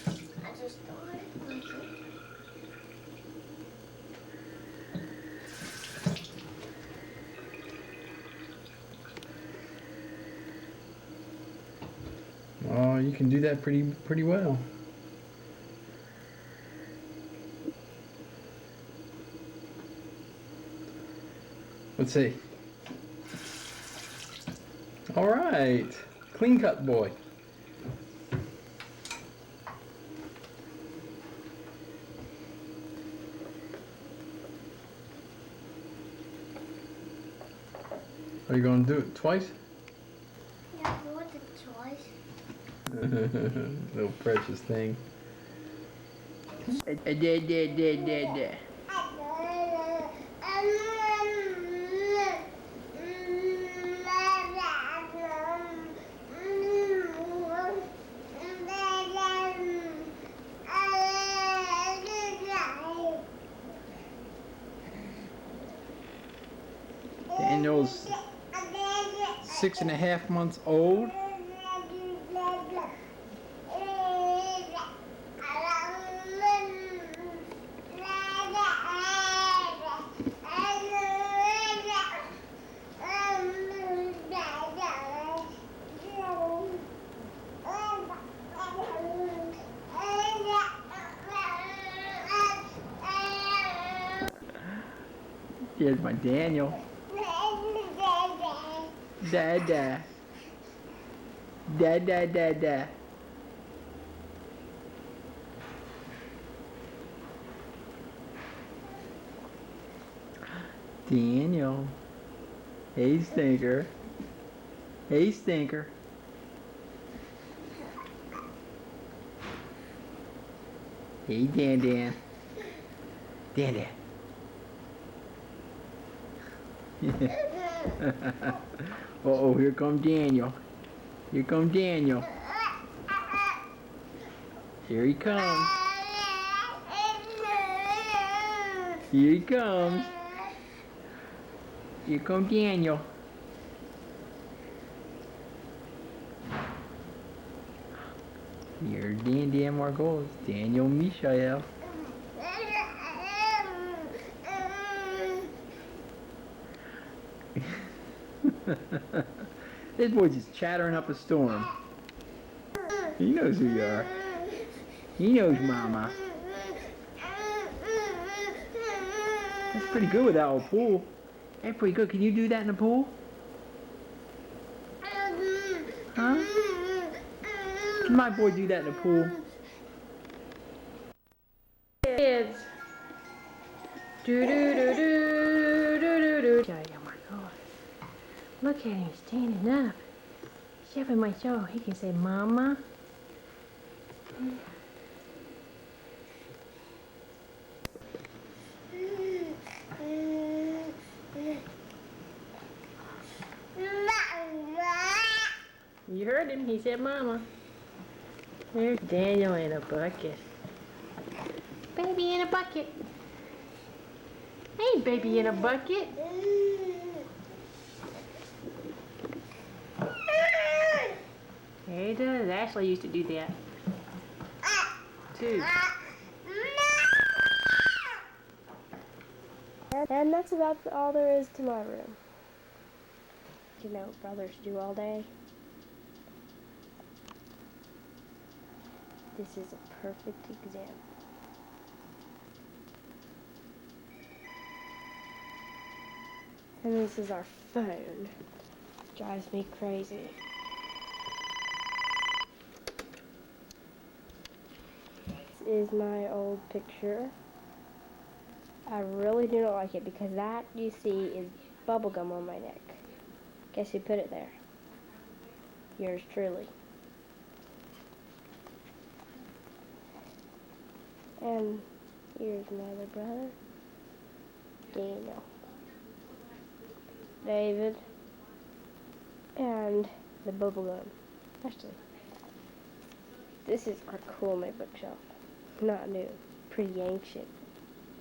I just thought it was it. Oh, you can do that pretty well. Let's see. All right, clean cut boy. Are you going to do it twice? Yeah, I want it twice. Little precious thing. Daniel's 6.5 months old. Here's my Daniel. Dada. Dada, dada. Daniel. Hey, stinker. Hey, stinker. Hey, Dan Dan. Dan Dan. Uh-oh, here comes Daniel. Here comes Daniel. Here he comes. Here he comes. Here comes Daniel. Here's Dan Margulis. Daniel Michael. This boy's just chattering up a storm. He knows who you are. He knows Mama. That's pretty good with that old pool. That's pretty good. Can you do that in the pool? Huh? Can my boy do that in the pool? Kids. Do do do do do do do. Oh my God. Look at him standing up. Chefing my show. He can say Mama. You heard him. He said Mama. There's Daniel in a bucket. Baby in a bucket. Hey, baby in a bucket. There he does. Ashley used to do that. Too. And that's about all there is to my room. You know what brothers do all day? This is a perfect example. And this is our phone. Drives me crazy. This is my old picture. I really do not like it because that you see is bubble gum on my neck. Guess who put it there? Yours truly. And here's my other brother, Daniel, David, and the bubble gum. Actually, this is our cool new bookshelf. Not new, pretty ancient.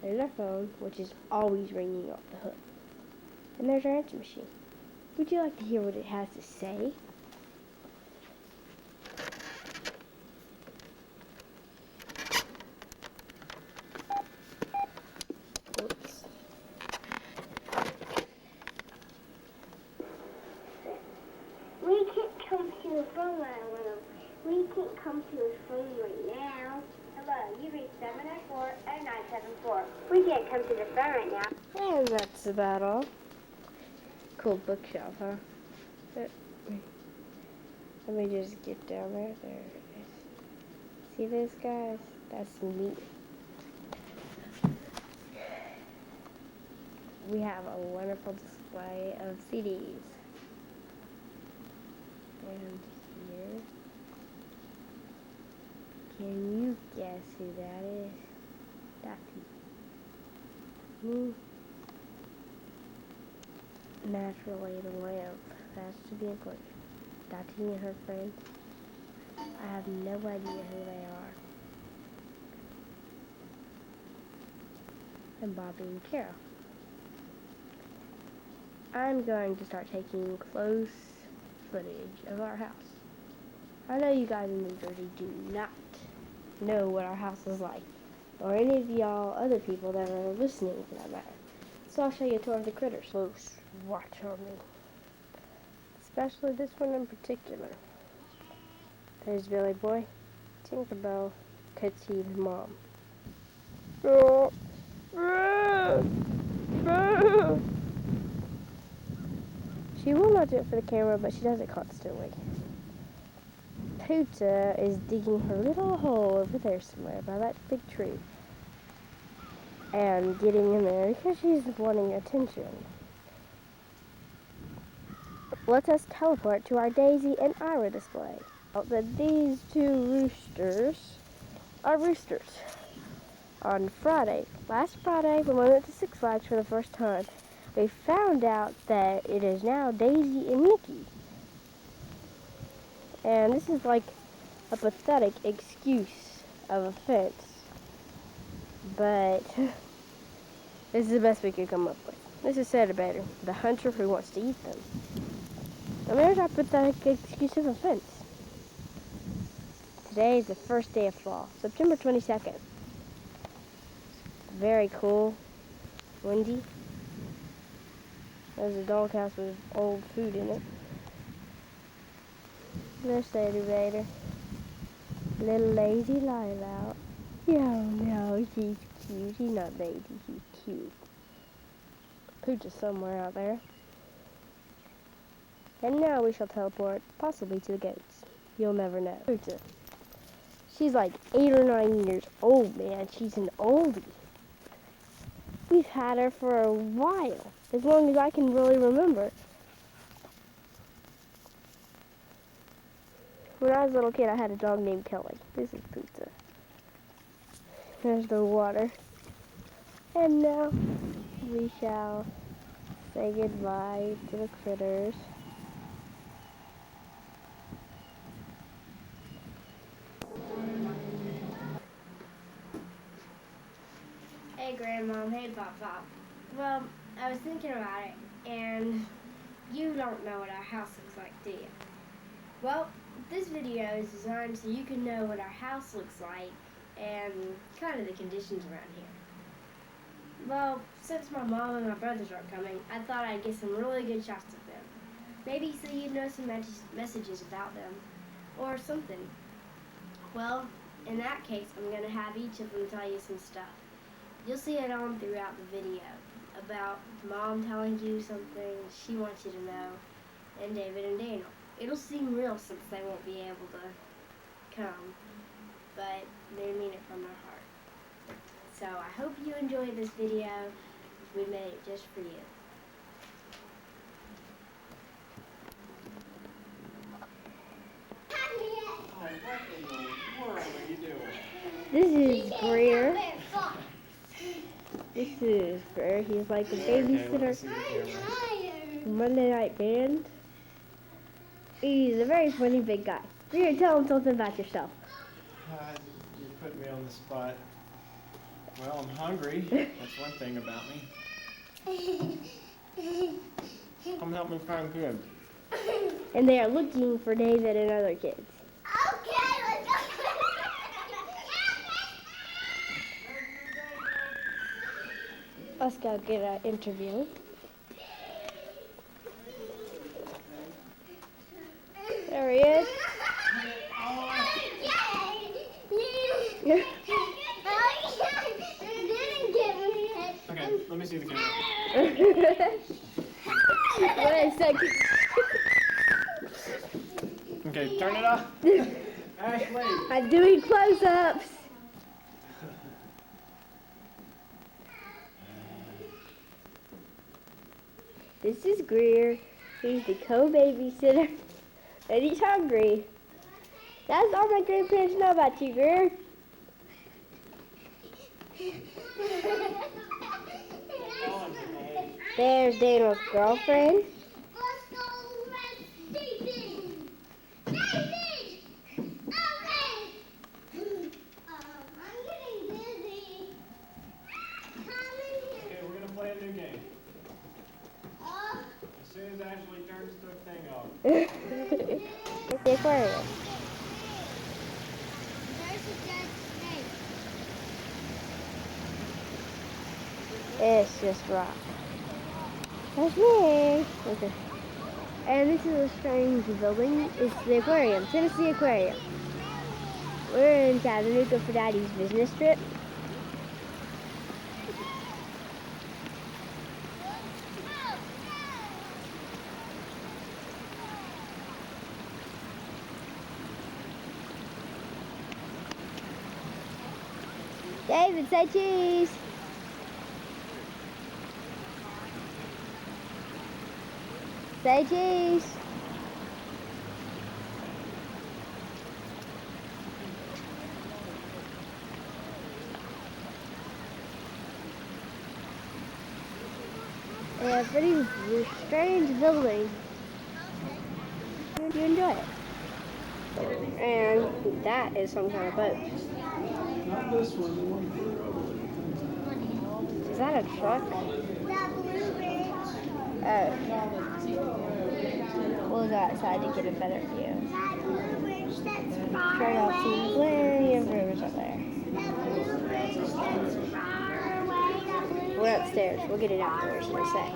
There's our phone, which is always ringing off the hook. And there's our answer machine. Would you like to hear what it has to say? Oops. We can't come to the phone right now. We can't come to his phone right now. Hello, you reached 704-0974. We can't come to the phone right now. And that's about all. Cool bookshelf, huh? Let me just get down there. There it is. See this, guys? That's neat. We have a wonderful display of CDs. And here, can you guess who that is? Daphne. Naturally, the lamp. That's to be included. Daphne and her friends. I have no idea who they are. And Bobby and Carol. I'm going to start taking close footage of our house. I know you guys in New Jersey do not know what our house is like, or any of y'all other people that are listening for that matter. So I'll show you a tour of the critters. Close watch on me. Especially this one in particular. There's Billy Boy, Tinkerbell, Katie's mom. She will not do it for the camera, but she does it constantly. Poota is digging her little hole over there somewhere by that big tree. And getting in there because she's wanting attention. Let us teleport to our Daisy and Ira display. That these two roosters are roosters. On Friday, last Friday, when we went to Six Flags for the first time, we found out that it is now Daisy and Mickey. And this is like a pathetic excuse of offense. But this is the best we could come up with. This is Centimeter, the hunter who wants to eat them. And there's our pathetic excuse of offense. Today is the first day of fall, September 22nd. Very cool, windy. There's a doghouse with old food in it. There's the elevator. Little lazy Lila. No, she's cute. She's not lazy, she's cute. Pooch is somewhere out there. And now we shall teleport, possibly to the goats. You'll never know. Pooch. She's like 8 or 9 years old, man. She's an oldie. We've had her for a while, as long as I can really remember. When I was a little kid, I had a dog named Kelly. This is Pizza. There's the water. And now we shall say goodbye to the critters. Hey Grandmom, hey Pop. Well, I was thinking about it, and you don't know what our house looks like, do you? Well, this video is designed so you can know what our house looks like and kind of the conditions around here. Well, since my mom and my brothers aren't coming, I thought I'd get some really good shots of them. Maybe so you'd know some messages about them, or something. Well, in that case, I'm going to have each of them tell you some stuff. You'll see it on throughout the video. about Mom telling you something she wants you to know, and David and Daniel. It'll seem real since they won't be able to come, but they mean it from their heart. So I hope you enjoyed this video. We made it just for you. This is Greer. This is Greer. He's like a babysitter. Monday Night Band. He's a very funny big guy. Greer, tell him something about yourself. You put me on the spot. Well, I'm hungry. That's one thing about me. Come help me find kids. And they are looking for David and other kids. Okay, let's go. Let's go get an interview. There he is. Okay, let me see the camera. Wait a second. Okay, turn it off. Ashley. I'm doing close-ups. This is Greer. He's the co-babysitter, and he's hungry. That's all my grandparents know about you, Greer. There's Daniel's girlfriend. Okay, we're gonna play a new game. As soon as Ashley turns the thing off. It's the aquarium. It's just rock. That's me. Okay. And this is a strange building. It's the aquarium, Tennessee Aquarium. We're in Chattanooga for Daddy's business trip. David, say cheese. Say cheese. Yeah, pretty strange building. You enjoy it. And that is some kind of boat. Not this one, the one Is that a truck? Oh. We'll go outside to get a better view. Try out some plenty of rivers up there. We're upstairs. We'll get it afterwards in a sec.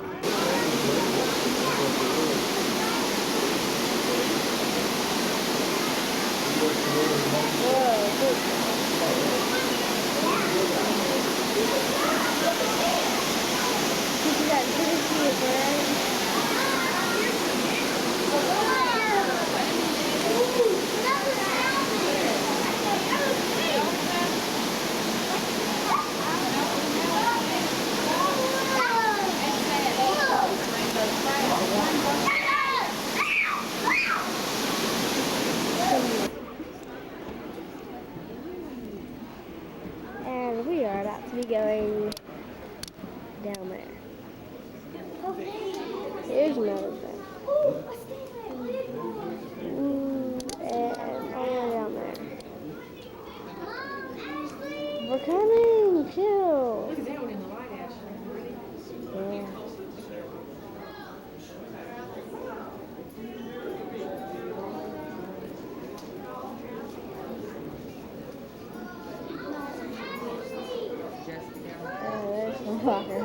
And we are about to be going down there. Here's another thing. And all down there. We're coming, chill. Look at that one in the light, Ashley. Yeah. Oh, there's the water.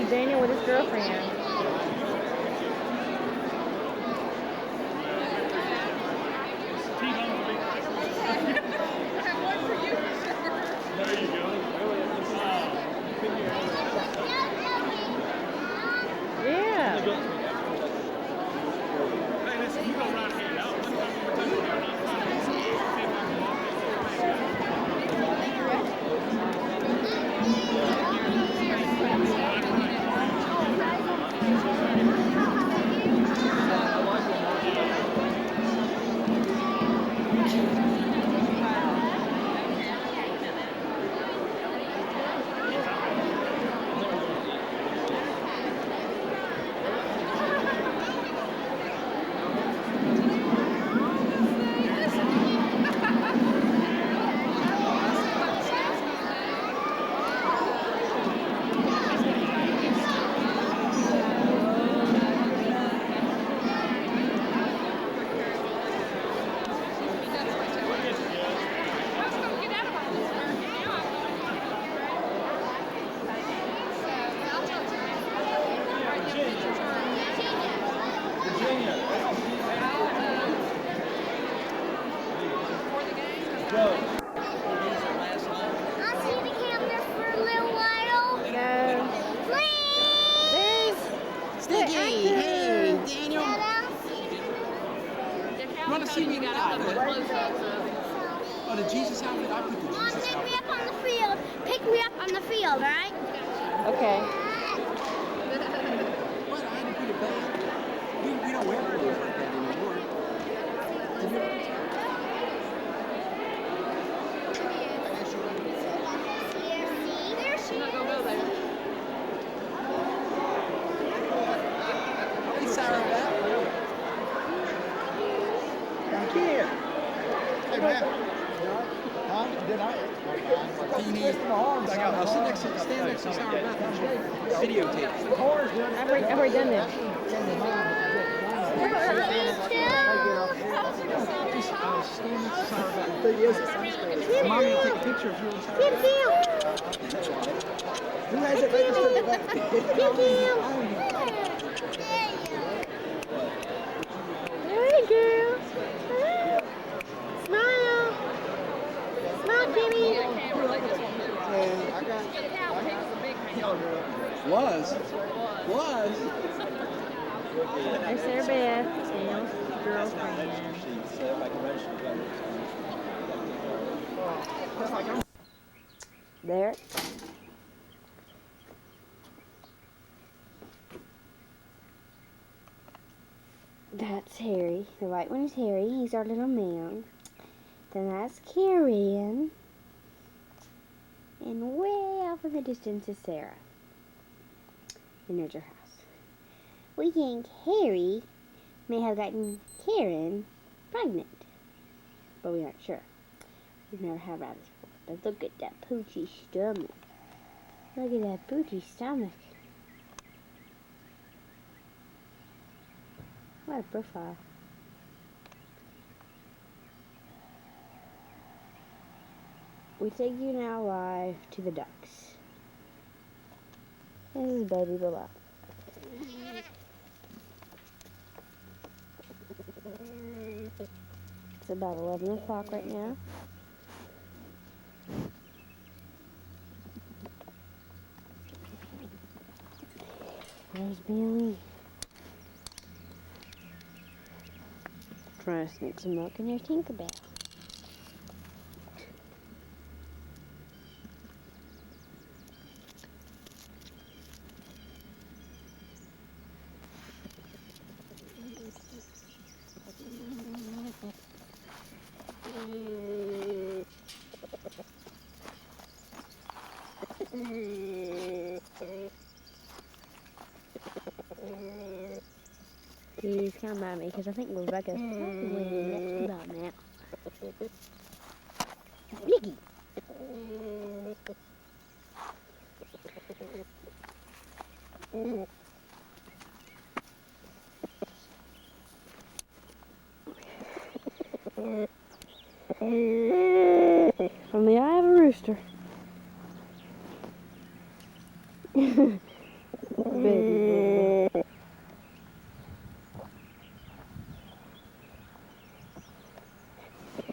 Daniel with his girlfriend. There you go. Yeah. Hey, listen, you go right ahead. I'll see the camera for a little while. No. There's Sticky, hey, Daniel. You Want to see me live? Oh, the Jesus outfit? I put the Mom, Jesus pick me outfit. up on the field. Pick me up on the field, all right? okay. What? I had to put it back. We don't wear clothes like that anymore. Did you ever Hey, Sarah, Come here. Hey, man. Huh? Did I? Twisting the arms. I got I'll stand next to Sarah Beth and show videotape. I've already done this. Stand next to Sarah Beth. Mommy will take a picture of you and Sarah Beth. Who has it registered? There you go. Smile. Smile, Kimmy. Was. There's Sarah Beth, Daniel's girlfriend. There. That's Harry. The white one is Harry. He's our little man. Then that's Karen. And way off in the distance is Sarah. And there's her house. We think Harry may have gotten Karen pregnant. But we aren't sure. We've never had rabbits before. But look at that poochy stomach. Look at that poochy stomach. What a profile. We take you now live to the ducks. This is baby below. It's about 11 o'clock right now. There's Billy. Trying to sneak some milk in their Tinkerbell. Please come by me, because I think Rebecca's probably next about now. Nicky! From the eye of a rooster. Baby.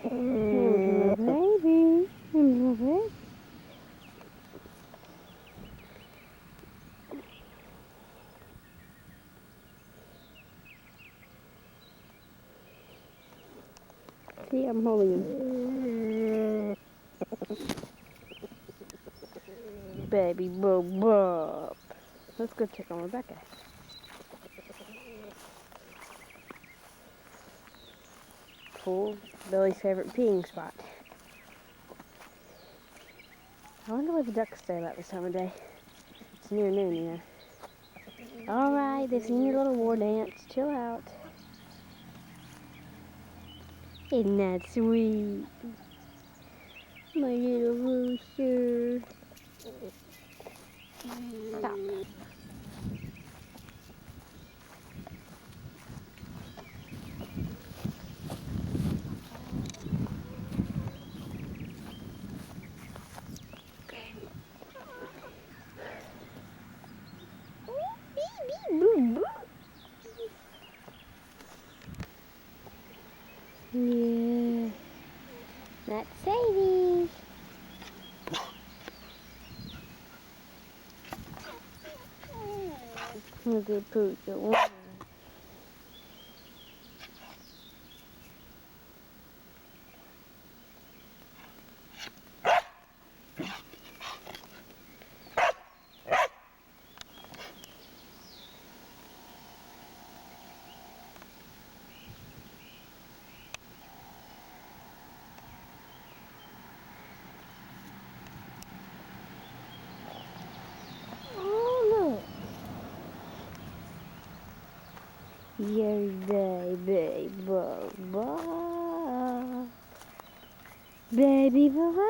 Here's my baby. Here's my baby. See, I'm holding him. Baby Bob. Let's go check on Rebecca. Cool. Billy's favorite peeing spot. I wonder where the ducks stay at this time of day. It's near noon, you know. Alright, they've seen your little war dance. Chill out. Isn't that sweet? My little rooster. Stop. Yeah, that's Sadie. Look at Pooh. Your baby Bubba. Baby Bubba.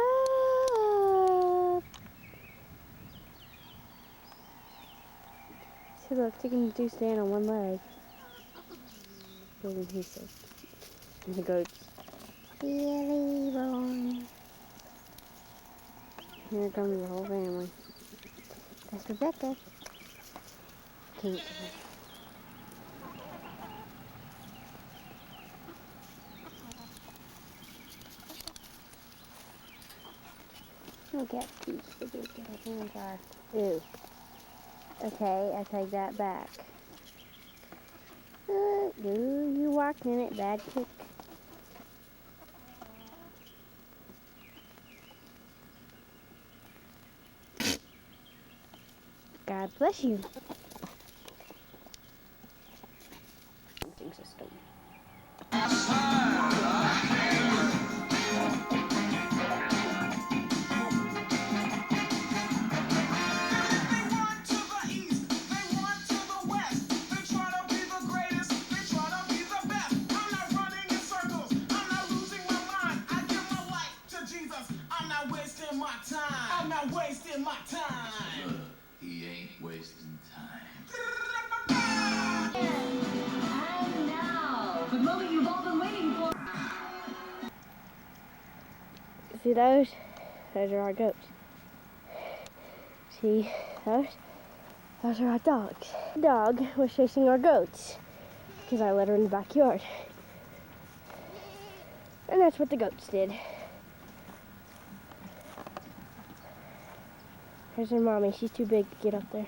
See, look, chickens do stand on one leg. What did he say? And the goats. Billy boy. Here comes the whole family. That's Rebecca. Can't. Look at these hands are. Ew. Okay, I take that back. You walked in it, bad kick. God bless you. System. See those? Those are our goats. See those? Those are our dogs. The dog was chasing our goats because I let her in the backyard. And that's what the goats did. There's her mommy. She's too big to get up there.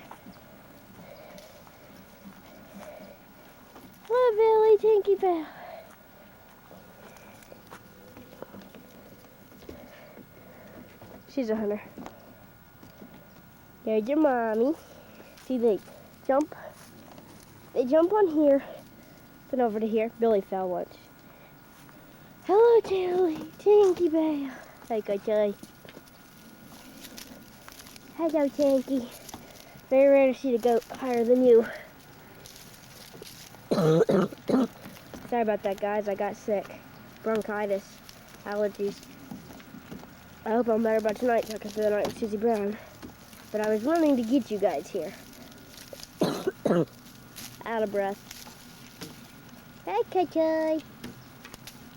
What, Billy Tinky Bell? She's a hunter. There's your mommy. See, they jump on here, then over to here. Billy fell once. Hello, Tinky Bell. Like I tell you. Hello, Tinky. Very rare to see the goat higher than you. Sorry about that, guys. I got sick. Bronchitis. Allergies. I hope I'm better by tonight so I can spend the night with Susie Brown. But I was running to get you guys here. Out of breath. Hey, Kachai.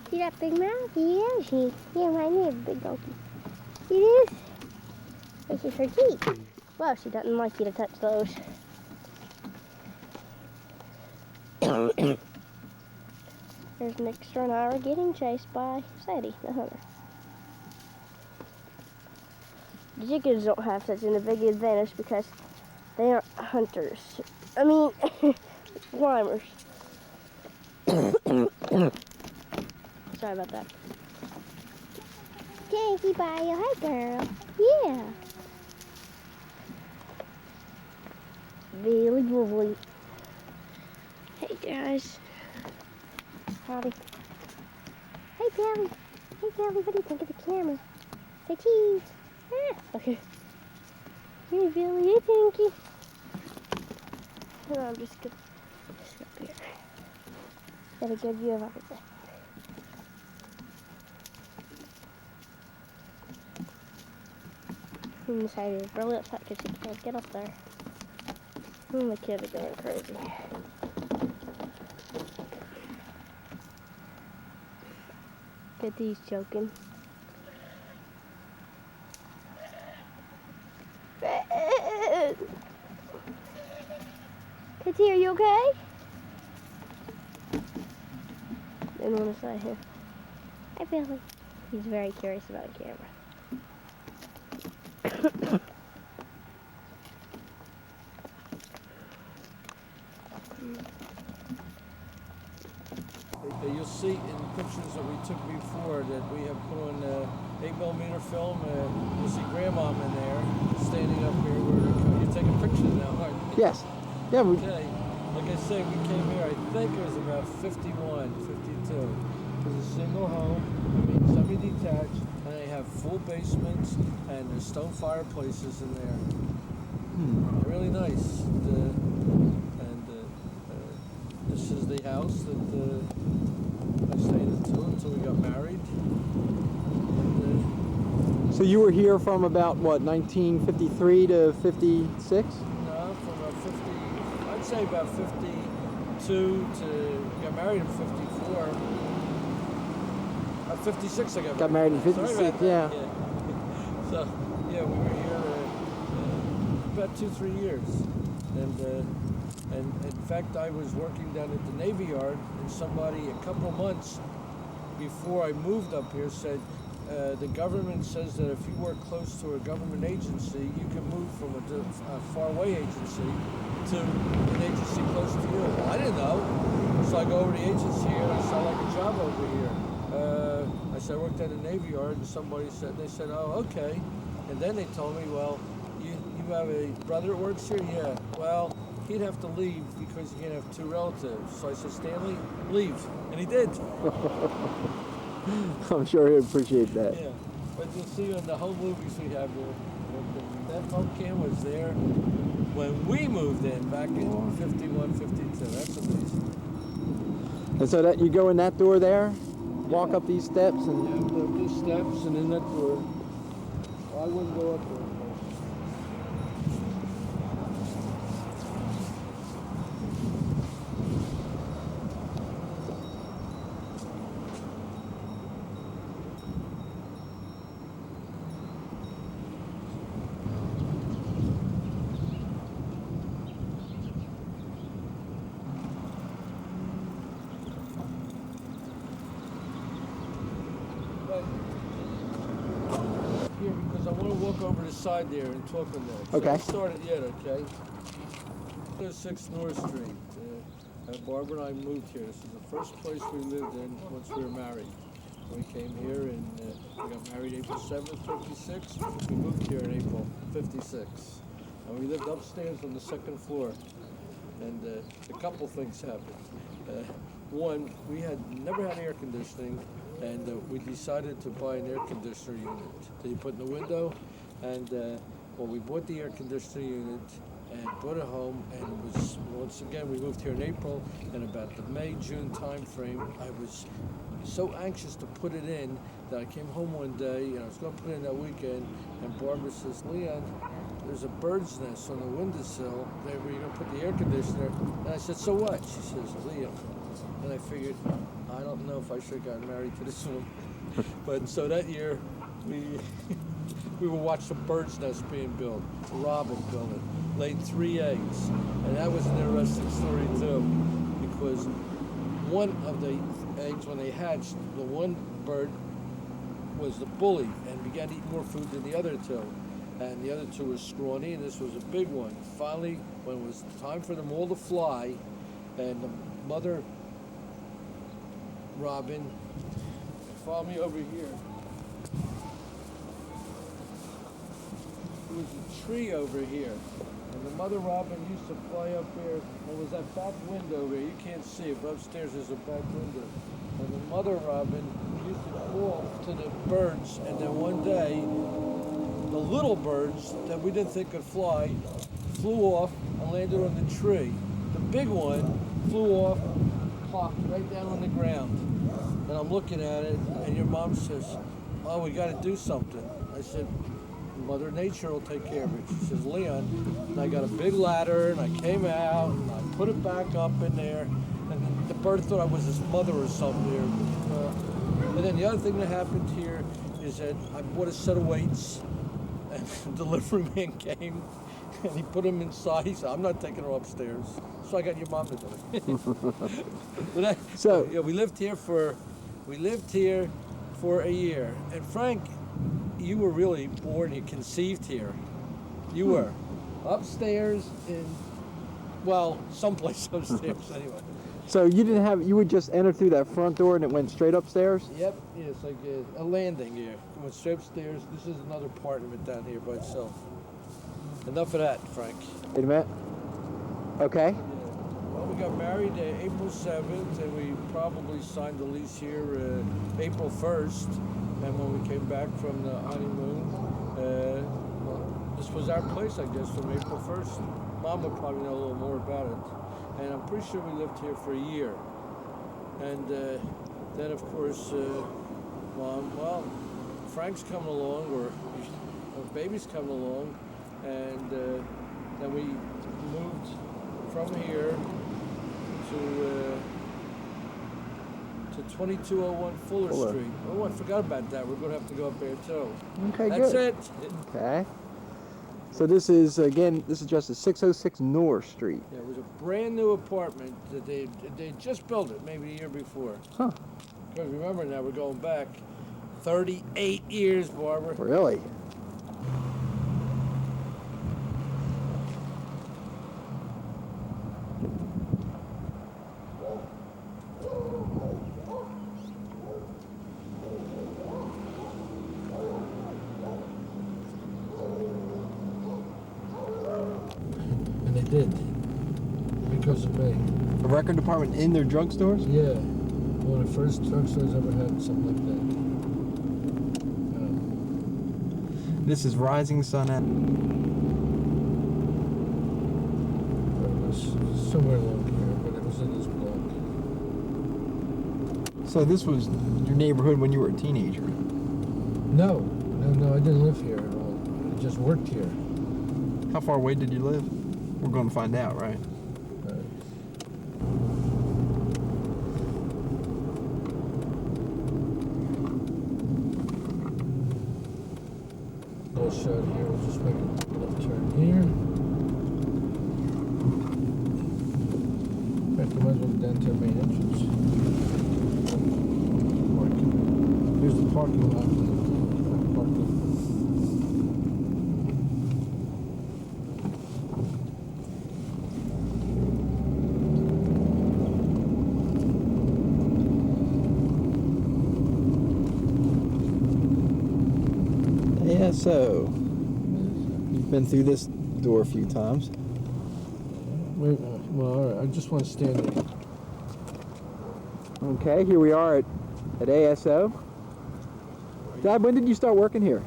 See that big mouth? Yeah, she. Yeah, my name, big donkey. See this? This is her teeth. Well, she doesn't like you to touch those. There's Nixter and I are getting chased by Sadie, the hunter. The chickens don't have such a big advantage because they aren't hunters. I mean, climbers. Sorry about that. Thank you, Bio. Hi, girl. Yeah. Really lovely. Hey, guys. Howdy. Hey, Billy. Hey, Billy. What do you think of the camera? Say cheese. Ah, okay. Hey, Billy. Hey, Pinky. I'm just good. Just up here. Got a good view of everything. I'm excited. It's really upset because she can't get up there. The kids are going crazy. Get these choking. Kitty, are you okay? Didn't want to say here. Hi, Billy. He's very curious about a camera. You'll see in pictures that we took before that we have put on 8mm film. You'll see Grandma in there standing up here where you're taking pictures now, aren't you? Yes. Yeah. Okay. Like I say, we came here, I think it was about 51, 52. It was a single home, I mean semi-detached, and they have full basements and there's stone fireplaces in there. They're really nice. This is the house that I stayed until we got married. So you were here from about what, 1953 to 56? No, from about 50. I'd say about 52 to we got married in 54. 56 I Got married in 56. Sorry about that. Yeah. So yeah, we were here about 2-3 years, and in fact I was working down at the Navy Yard, and somebody a couple months before I moved up here said the government says that if you work close to a government agency, you can move from a faraway agency to an agency close to you. Well, I didn't know, so I go over to the agency here and I saw like a job over here. I said I worked at a Navy Yard, and they said, oh, okay. And then they told me, well, you have a brother that works here? Yeah. Well, he'd have to leave because you can't have two relatives. So I said, Stanley, leave. And he did. I'm sure he'd appreciate that. Yeah. But you'll see in the home movies we have here, that home cam was there when we moved in back in 51, 52. That's amazing. And so that you go in that door there, walk up these steps, and yeah, up these steps and in that door. Well, I wouldn't go up there. Here, because I want to walk over the side there and talk on that. Okay. So let's start it yet, okay? 6 North Street. Barbara and I moved here. This is the first place we lived in once we were married. We came here and we got married April 7th, 56. We moved here in April 56. And we lived upstairs on the 2nd floor. And a couple things happened. One, we had never had air conditioning, and we decided to buy an air conditioner unit that you put in the window. And well, we bought the air conditioner unit and brought it home, and it was, once again, we moved here in April, and about the May, June time frame, I was so anxious to put it in that I came home one day, and I was going to put it in that weekend, and Barbara says, Leon, there's a bird's nest on the windowsill there where you're going to put the air conditioner. And I said, so what? She says, Leon. And I figured, I don't know if I should have gotten married to this woman. But so that year, we would watch the bird's nest being built. Robin built it, laid 3 eggs. And that was an interesting story too, because one of the eggs, when they hatched, the one bird was the bully and began eating more food than the other two. And the other two was scrawny, and this was a big one. Finally, when it was time for them all to fly, and the mother robin, follow me over here. There was a tree over here, and the mother robin used to fly up there. There was that back window there. You can't see it, but upstairs there's a back window. And the mother robin used to call to the birds, and then one day, the little birds that we didn't think could fly flew off and landed on the tree. The big one flew off, plopped right down on the ground. And I'm looking at it, and your mom says, "Oh, we got to do something." I said, "Mother Nature will take care of it." She says, "Leon," and I got a big ladder, and I came out, and I put it back up in there, and the bird thought I was his mother or something there. And then the other thing that happened here is that I bought a set of weights, and the delivery man came, and he put them inside. He said, "I'm not taking her upstairs." So I got your mom to do it. So yeah, we lived here for a year. And Frank, you were really born, you conceived here. You were upstairs in, well, someplace upstairs anyway. So you would just enter through that front door and it went straight upstairs? Yep, it's like a landing here. Went straight upstairs. This is another apartment down here by itself. Enough of that, Frank. Wait a minute. Okay. Well, we got married April 7th, and we probably signed the lease here April 1st. And when we came back from the honeymoon, well, this was our place, I guess, from April 1st. Mom would probably know a little more about it. And I'm pretty sure we lived here for a year. And then, of course, Mom, well, Frank's coming along, or baby's coming along, and then we moved from here to 2201 Fuller Street. Oh, I forgot about that. We're going to have to go up there too. Okay, That's good. it. Okay. So this is just a 606 North Street. Yeah, it was a brand new apartment that they just built it, maybe a year before. Huh. Because remember now, we're going back 38 years, Barbara. Really? And they did, because of me. A record department in their drugstores? Yeah, one of the first drugstores ever had something like that. This is Rising Sun at... It was somewhere along here, but it was in this block. So this was your neighborhood when you were a teenager? No, I didn't live here at all. I just worked here. How far away did you live? We're going to find out, right? Little shot here. We'll just make a left turn here. In fact, we might as well go down to the main entrance. Here's the parking lot. Yeah, so you've been through this door a few times. Wait, well, all right. I just want to stand there. Okay, here we are at ASO. Dad, when did you start working here?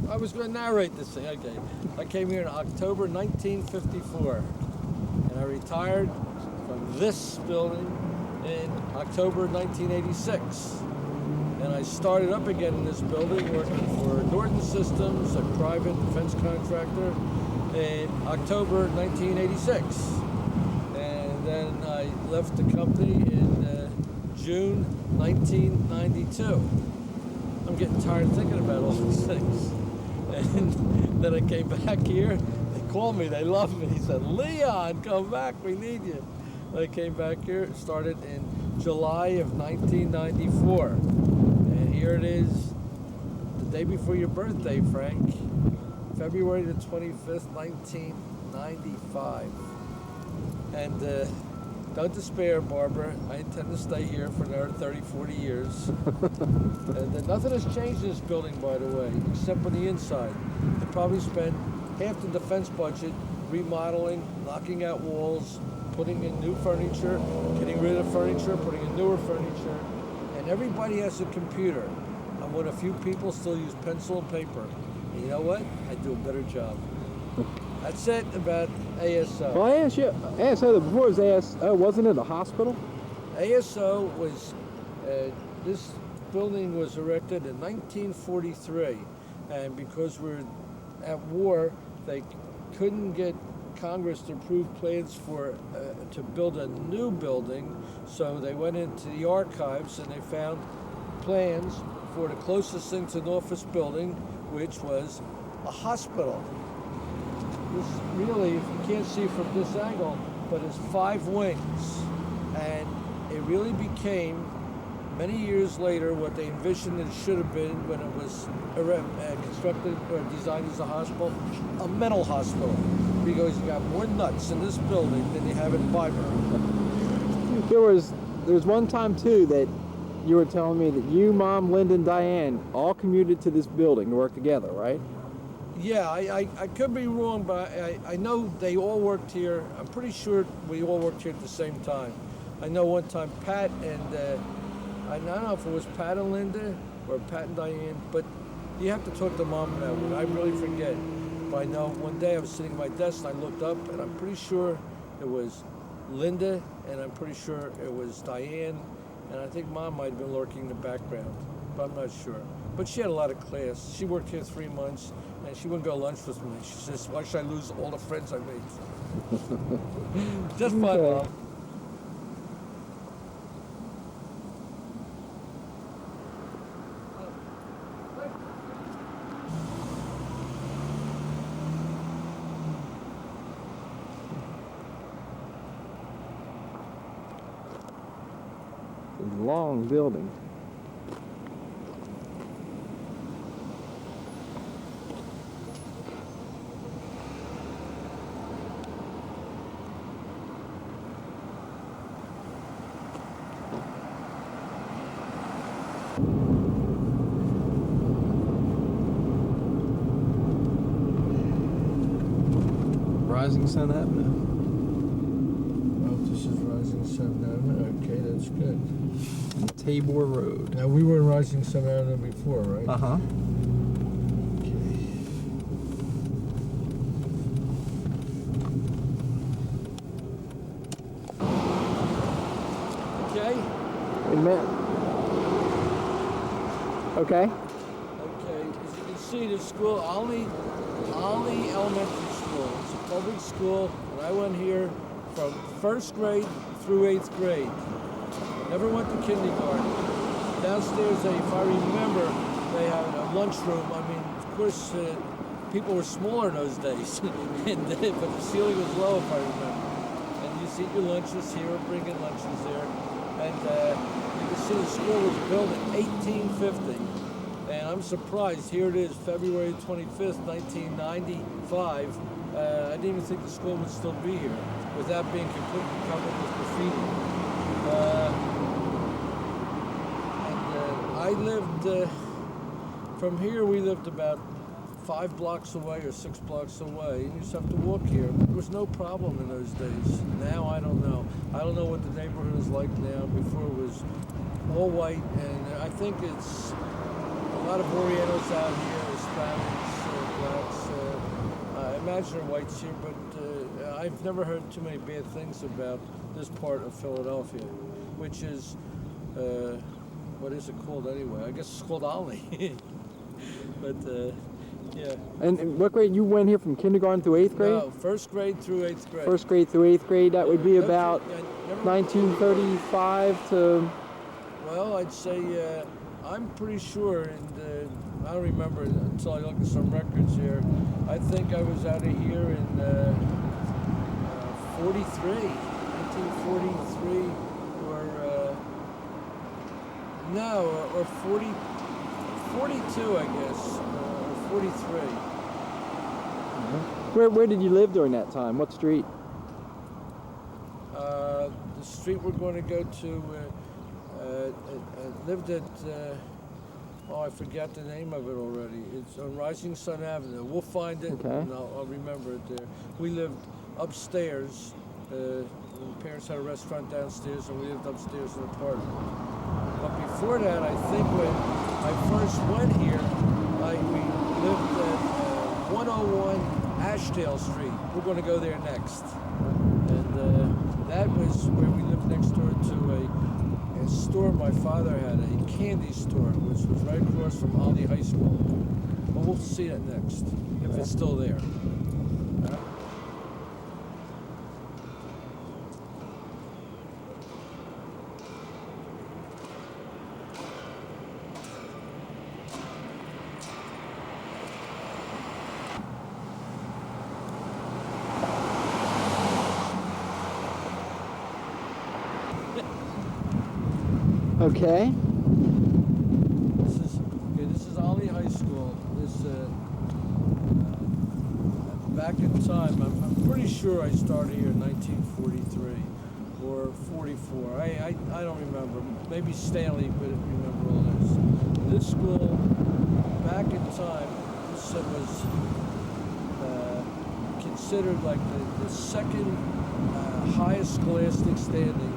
I was going to narrate this thing. Okay. I came here in October 1954, and I retired from this building in October 1986. And I started up again in this building working for Norton Systems, a private defense contractor, in October 1986. And then I left the company in June 1992. I'm getting tired thinking about all these things. And then I came back here. They called me. They loved me. He said, "Leon, come back. We need you." I came back here. It started in July of 1994. And here it is, the day before your birthday, Frank. February the 25th, 1995. And don't despair, Barbara. I intend to stay here for another 30, 40 years. And nothing has changed in this building, by the way, except for the inside. They probably spent half the defense budget remodeling, knocking out walls, putting in new furniture, getting rid of furniture, putting in newer furniture. And everybody has a computer. And when a few people still use pencil and paper. And you know what? I do a better job. That's it about ASO. Well, I asked ASO before it was ASO, wasn't it a hospital? ASO was, this building was erected in 1943, and because we're at war, they couldn't get Congress to approve plans for to build a new building, so they went into the archives and they found plans for the closest thing to an office building, which was a hospital. This really, if you can't see from this angle, but it's 5 wings. And it really became, many years later, what they envisioned it should have been when it was constructed or designed as a hospital, a mental hospital. Because you got more nuts in this building than you have in Piper. There was one time too that you were telling me that you, Mom, Linda, and Diane all commuted to this building to work together, right? Yeah, I could be wrong, but I know they all worked here. I'm pretty sure we all worked here at the same time. I know one time Pat and, I don't know if it was Pat and Linda or Pat and Diane, but you have to talk to Mom about it. I really forget. But I know one day I was sitting at my desk and I looked up and I'm pretty sure it was Linda and I'm pretty sure it was Diane, and I think Mom might have been lurking in the background, but I'm not sure. But she had a lot of class. She worked here 3 months. And she wouldn't go to lunch with me. She says, why should I lose all the friends I made? Just fun, Mom. It's a long building. Rising Sun Avenue. Oh, this is Rising Sun Avenue. Okay, that's good. And Tabor Road. Now, we were in Rising Sun Avenue before, right? Uh-huh. Okay. Amen. Okay. Okay, as you can see, the school, Olney Elementary School. It's a public school, and I went here from 1st grade through 8th grade. Never went to kindergarten. Downstairs, if I remember, they had a lunchroom. I mean, of course, people were smaller in those days, but the ceiling was low, if I remember. And you see your lunches here, bringing lunches there. And you can see the school was built in 1850. And I'm surprised, here it is, February 25th, 1995. I didn't even think the school would still be here without being completely covered with graffiti. I lived, from here we lived about 5 blocks away or 6 blocks away. You used to have to walk here. There was no problem in those days. Now I don't know. I don't know what the neighborhood is like now. Before it was all white, and I think it's a lot of Orientals out here, Hispanics, blacks. I imagine they're whites here, but I've never heard too many bad things about this part of Philadelphia, which is, what is it called anyway? I guess it's called Olney. But, yeah. And what grade? You went here from kindergarten through 8th grade? No, 1st grade through 8th grade. 1st grade through 8th grade, that would be about 1935 to... Well, I'd say, I'm pretty sure, and I don't remember until I look at some records here. I think I was out of here in 43, 1943 or no, or 40, 42, I guess, or 43. Where did you live during that time? What street? The street we're going to go to, lived at, I forgot the name of it already. It's on Rising Sun Avenue. We'll find it, and I'll remember it there. We lived upstairs. My parents had a restaurant downstairs, and we lived upstairs in an apartment. But before that, I think when I first went here, we lived at 101 Ashdale Street. We're going to go there next. And that was where we lived next door to a store my father had, a candy store, which was right across from Aldi High School. But we'll see that next, if it's still there. Okay. This is Aldi High School. This back in time, I'm pretty sure I started here in 1943 or 44. I don't remember. Maybe Stanley would remember all this. This school, back in time, this was considered like the second highest scholastic standing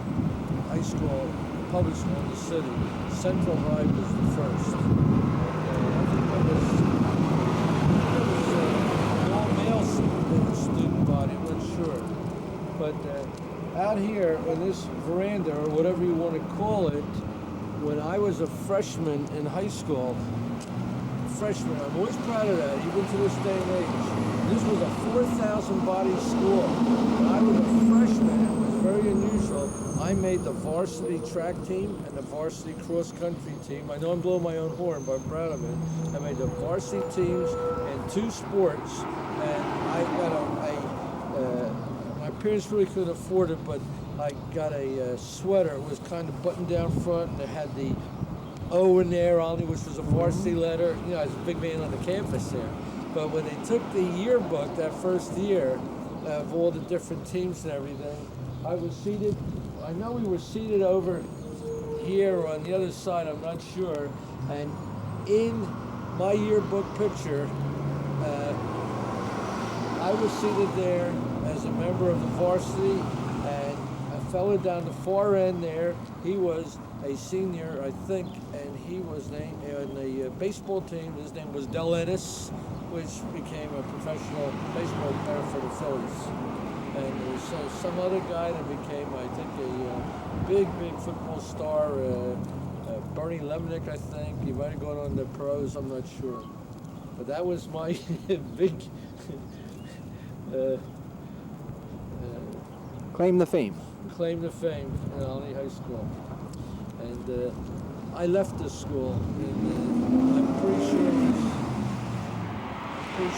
high school, public school in the city. Central High was the first. I think that was an all-male student body, I'm not sure. But out here on this veranda, or whatever you want to call it, when I was a freshman in high school, I'm always proud of that, even to this day and age. This was a 4,000 body school. When I was a freshman, it was very unusual. I made the varsity track team and the varsity cross country team. I know I'm blowing my own horn, but I'm proud of it. I made the varsity teams in 2 sports, and I got my parents really couldn't afford it, but I got a sweater. It was kind of buttoned down front, and it had the O in there, which was a varsity letter. You know, I was a big man on the campus there. But when they took the yearbook that first year of all the different teams and everything, I was seated. I know we were seated over here or on the other side, I'm not sure. And in my yearbook picture, I was seated there as a member of the varsity, and a fellow down the far end there, he was a senior, I think, and he was named on the baseball team. His name was Del Ennis, which became a professional baseball player for the Phillies. And there was some other guy that became, I think, a big football star, Bernie Lemnick, I think. He might have gone on the pros, I'm not sure. But that was my big claim to fame. Claim to fame in Aldi High School. And I left this school, and I'm pretty sure it was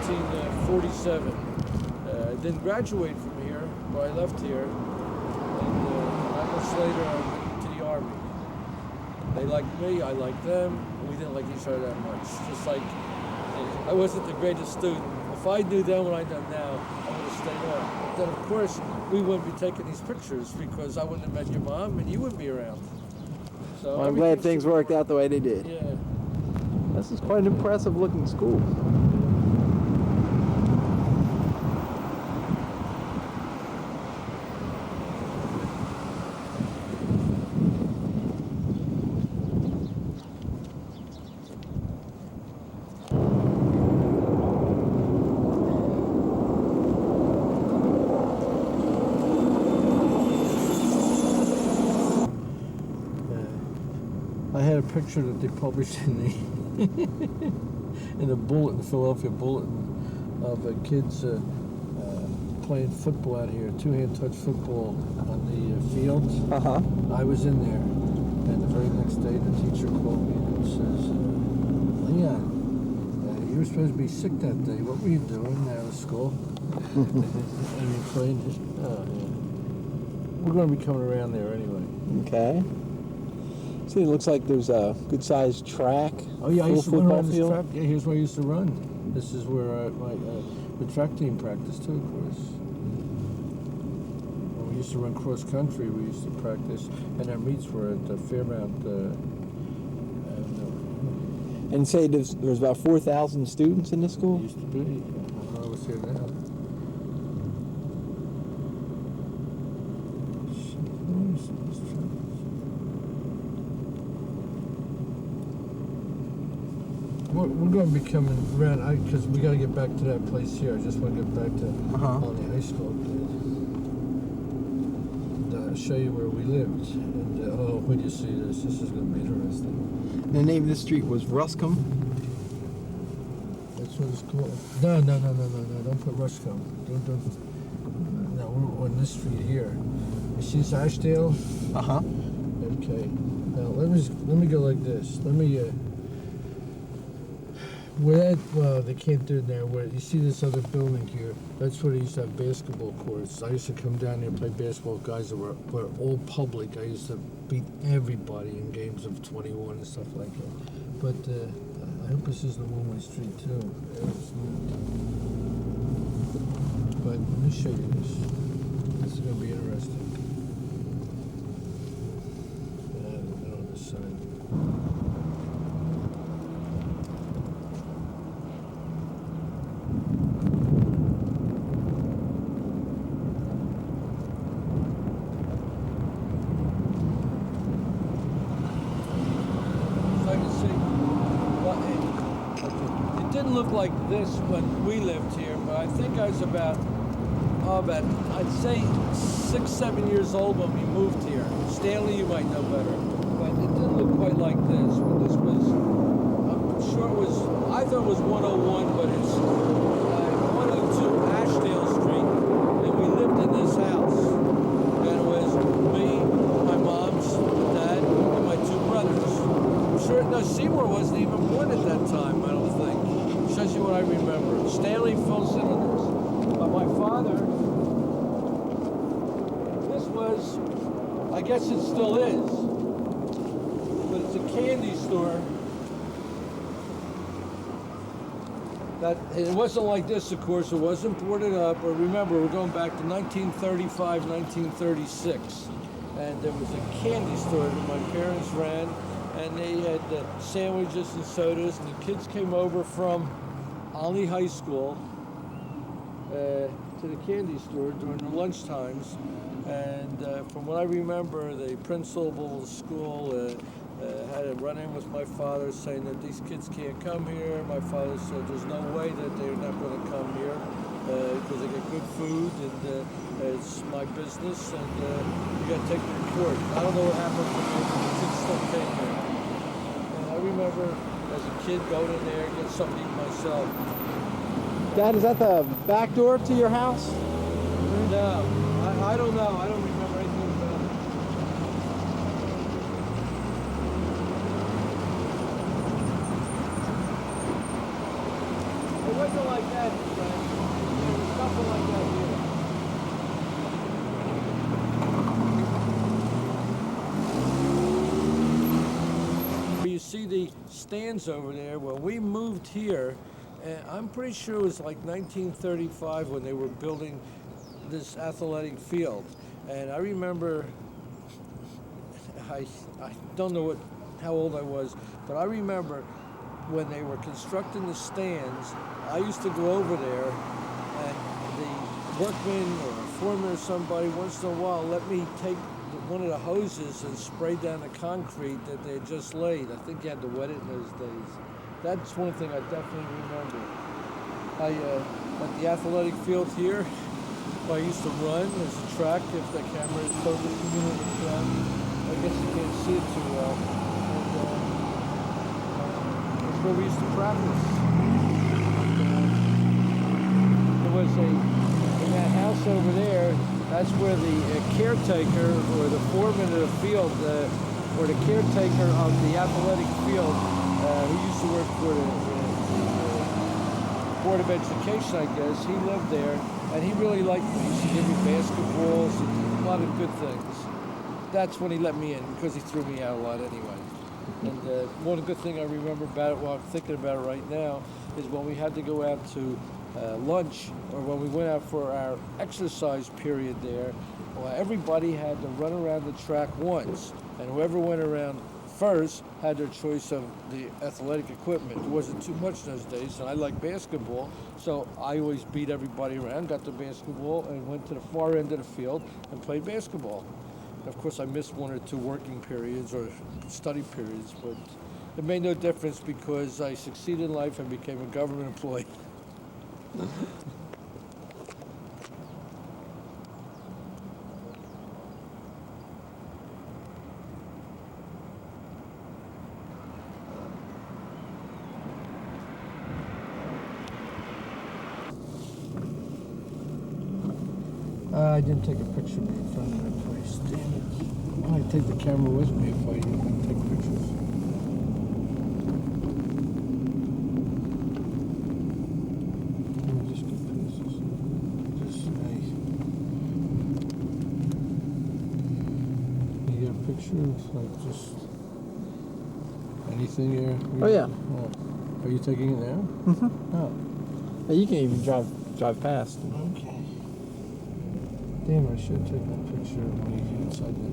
1947. I didn't graduate from here, but I left here, and 9 months later I went to the Army. They liked me, I liked them. We didn't like each other that much. Just like I wasn't the greatest student. If I knew then what I know now, I would have stayed on. But then, of course, we wouldn't be taking these pictures because I wouldn't have met your mom and you wouldn't be around. So well, I'm glad things worked out the way they did. Yeah. This is quite an impressive looking school. I had a picture that they published in the Bulletin, the Philadelphia Bulletin, of kids playing football out here, two-hand touch football on the field. I was in there, and the very next day the teacher called me and says, Leon, you were supposed to be sick that day. What were you doing out of school? And he played. Oh, yeah. we're going to be coming around there anyway. Okay. See, it looks like there's a good-sized track. Oh yeah, I used to run football around this field. track. Yeah, here's where I used to run. This is where the track team practiced too, of course. When we used to run cross country, we used to practice, and our meets were at Fairmount. And say there's about 4,000 students in this school? Used to be. I don't know what's here now. We're going to be coming around because we got to get back to that place here. I just want to get back to Olney High School and show you where we lived. And when you see this is going to be interesting. The name of the street was Ruscombe. That's what it's called. No, don't put Ruscombe. Don't. No, we're on this street here. You see this Ashdale? Okay. Now let me go like this. Well, they can't do it now. Where you see this other building here? That's where they used to have basketball courts. I used to come down there and play basketball with guys that were all public. I used to beat everybody in games of 21 and stuff like that. But I hope this isn't a one-way street too. But let me show you this. This is going to be interesting. On this side. Look like this when we lived here, but I think I was about I'd say 6-7 years old when we moved here. Stanley, you might know better, but it didn't look quite like this. This was, I'm sure it was, I thought it was 101, but it's 102 Ashdale Street, and we lived in this house. And it was me, my mom's dad, and my two brothers. I'm sure, no, Seymour wasn't even born at that time, I don't think. Shows you what I remember. Stanley fills in on this. But my father, this was, I guess it still is, but it's a candy store. That it wasn't like this, of course. It wasn't boarded up. But remember, we're going back to 1935, 1936, and there was a candy store that my parents ran. And they had sandwiches and sodas, and the kids came over from Olney High School to the candy store during the lunch times. And from what I remember, the principal of the school had a run-in with my father saying that these kids can't come here. My father said there's no way that they're not going to come here because they get good food and it's my business and you got to take them to court. I don't know what happened to them, but the kids still came here. I remember as a kid going in there and get something to eat myself. Dad, is that the back door to your house? No, I don't know. I don't remember anything about it. It wasn't like that, Frank. There was nothing like that here. You see the stands over there. When we moved here, I'm pretty sure it was like 1935 when they were building this athletic field. And I remember, I don't know how old I was, but I remember when they were constructing the stands, I used to go over there and the workman or a foreman or somebody once in a while let me take one of the hoses and spray down the concrete that they had just laid. I think you had to wet it in those days. That's one thing I definitely remember. At the athletic field here, I used to run. There's a track if the camera is focusing in on the track. I guess you can't see it too well. And, that's where we used to practice. There was in that house over there, that's where the caretaker or the foreman of the field or the caretaker of the athletic field who used to work for the Board of Education, I guess. He lived there, and he really liked me. He used to give me basketballs and a lot of good things. That's when he let me in, because he threw me out a lot anyway. And one good thing I remember about it, while I'm thinking about it right now, is when we had to go out to lunch, or when we went out for our exercise period there, well, everybody had to run around the track once, and whoever went around first had their choice of the athletic equipment. There wasn't too much those days, and I liked basketball, so I always beat everybody around, got the basketball, and went to the far end of the field and played basketball. Of course, I missed 1 or 2 working periods or study periods, but it made no difference because I succeeded in life and became a government employee. I didn't take a picture in front of that place. Damn it. I'd take the camera with me if I didn't take pictures. Let me just get pieces. Just hey. You get a picture of like just anything here? Oh yeah. Oh. Are you taking it now? Mm-hmm. Oh. Hey, you can even drive past. Okay. Damn, I should take that picture of me inside the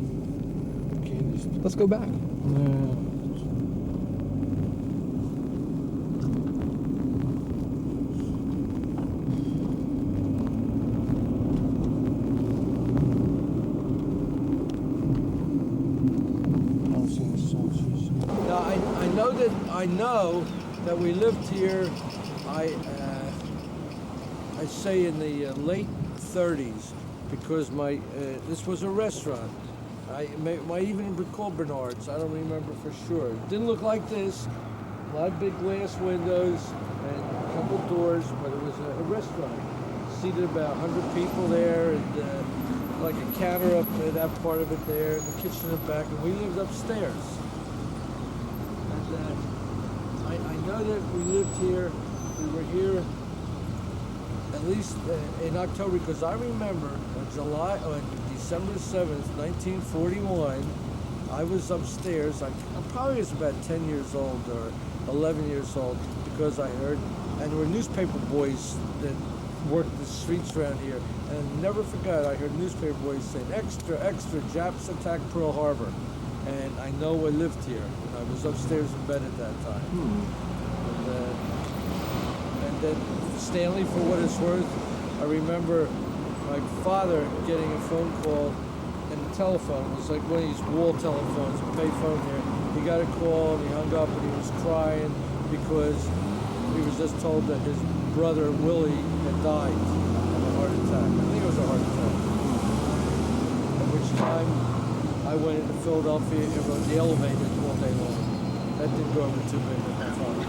candy store. Let's go back. Yeah. Now, I know that we lived here, I say in the late 30s, because this was a restaurant. It might even be called Bernard's. I don't remember for sure. It didn't look like this. A lot of big glass windows and a couple doors, but it was a restaurant. Seated about 100 people there, and like a counter up that part of it there, and the kitchen in the back, and we lived upstairs. And I know that we lived here. We were here at least in October, because I remember on December 7th, 1941, I was upstairs. I probably was about 10 years old or 11 years old, because I heard, and there were newspaper boys that worked the streets around here, and I never forgot, I heard newspaper boys saying, "Extra, extra, Japs attack Pearl Harbor." And I know I lived here. I was upstairs in bed at that time. And then Stanley, for what it's worth, I remember my father getting a phone call, and the telephone was like one of these wall telephones, a pay phone here. He got a call and he hung up and he was crying because he was just told that his brother Willie had died of a heart attack. I think it was a heart attack. At which time I went into Philadelphia and rode the elevator all day long. That didn't go over too big with my father.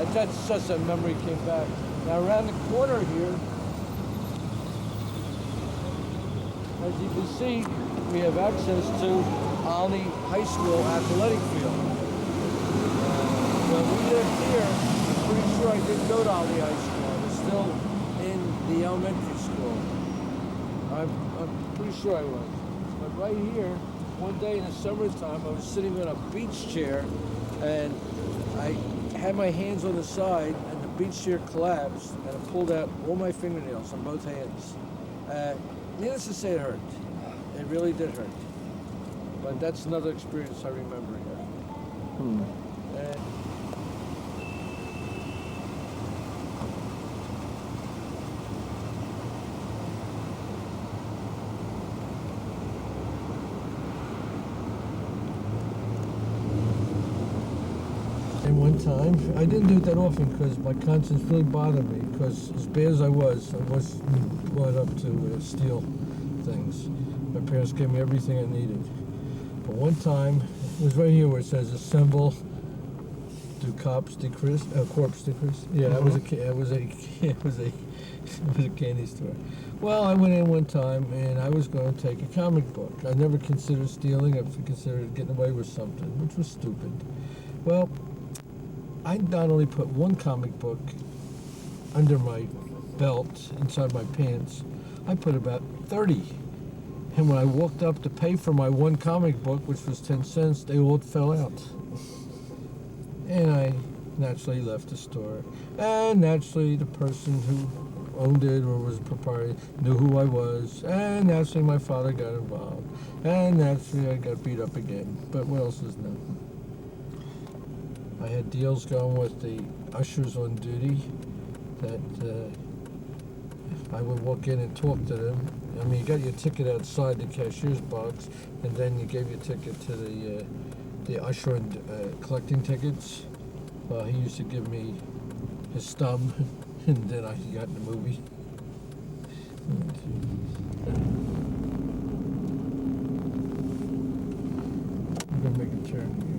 That's just a memory came back. Now around the corner here, as you can see, we have access to Olney High School athletic field. When we lived here, I'm pretty sure I didn't go to Olney High School. I was still in the elementary school. I'm pretty sure I was. But right here, one day in the summertime, I was sitting on a beach chair, and I had my hands on the side, and the beach chair collapsed, and I pulled out all my fingernails on both hands. Needless to say, it hurt. It really did hurt. But that's another experience I remember here. And one time, I didn't do it that often because my conscience really bothered me, because as bad as I was brought up to steal things. My parents gave me everything I needed. But one time, it was right here where it says assemble, do corpse decrease. Yeah, it was a candy store. Well, I went in one time and I was going to take a comic book. I never considered stealing. I considered getting away with something, which was stupid. Well, I not only put one comic book under my belt, inside my pants, I put about 30. And when I walked up to pay for my one comic book, which was 10 cents, they all fell out. And I naturally left the store. And naturally, the person who owned it or was a proprietor knew who I was. And naturally, my father got involved. And naturally, I got beat up again. But what else is new? I had deals going with the ushers on duty that I would walk in and talk to them. I mean, you got your ticket outside the cashier's box, and then you gave your ticket to the usher and collecting tickets. Well, he used to give me his thumb, and then I got in the movie. I'm gonna make a turn here.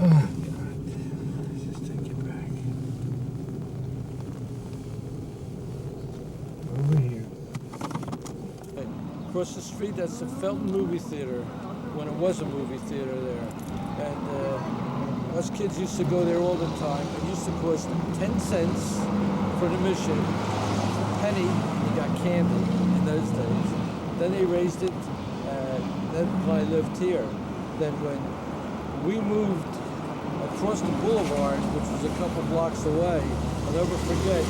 Oh, God. Let's just take it back. Over here. Hey, across the street, that's the Felton movie theater, when it was a movie theater there. And us kids used to go there all the time. It used to cost 10 cents for admission, a penny, you got candy in those days. Then they raised it, then when I lived here. Then when we moved across the boulevard, which was a couple blocks away, I'll never forget,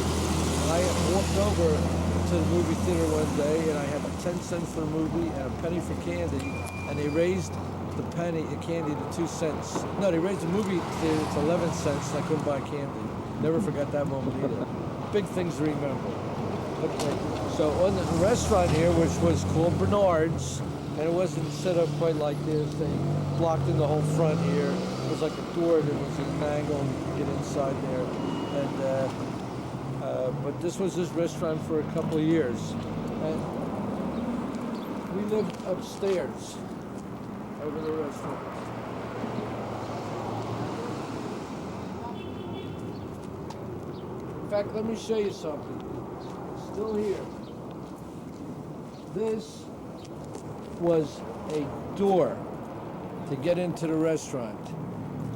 I walked over to the movie theater one day and I had 10 cents for the movie and a penny for candy, and they raised the penny and candy to 2 cents. No, they raised the movie theater to 11 cents and I couldn't buy candy. Never forgot that moment either. Big things to remember. Okay. So on the restaurant here, which was called Bernard's, and it wasn't set up quite like this, they blocked in the whole front here. It was like a door that was an angle and you could get inside there. And but this was his restaurant for a couple of years. And we lived upstairs over the restaurant. In fact, let me show you something. It's still here. This was a door to get into the restaurant.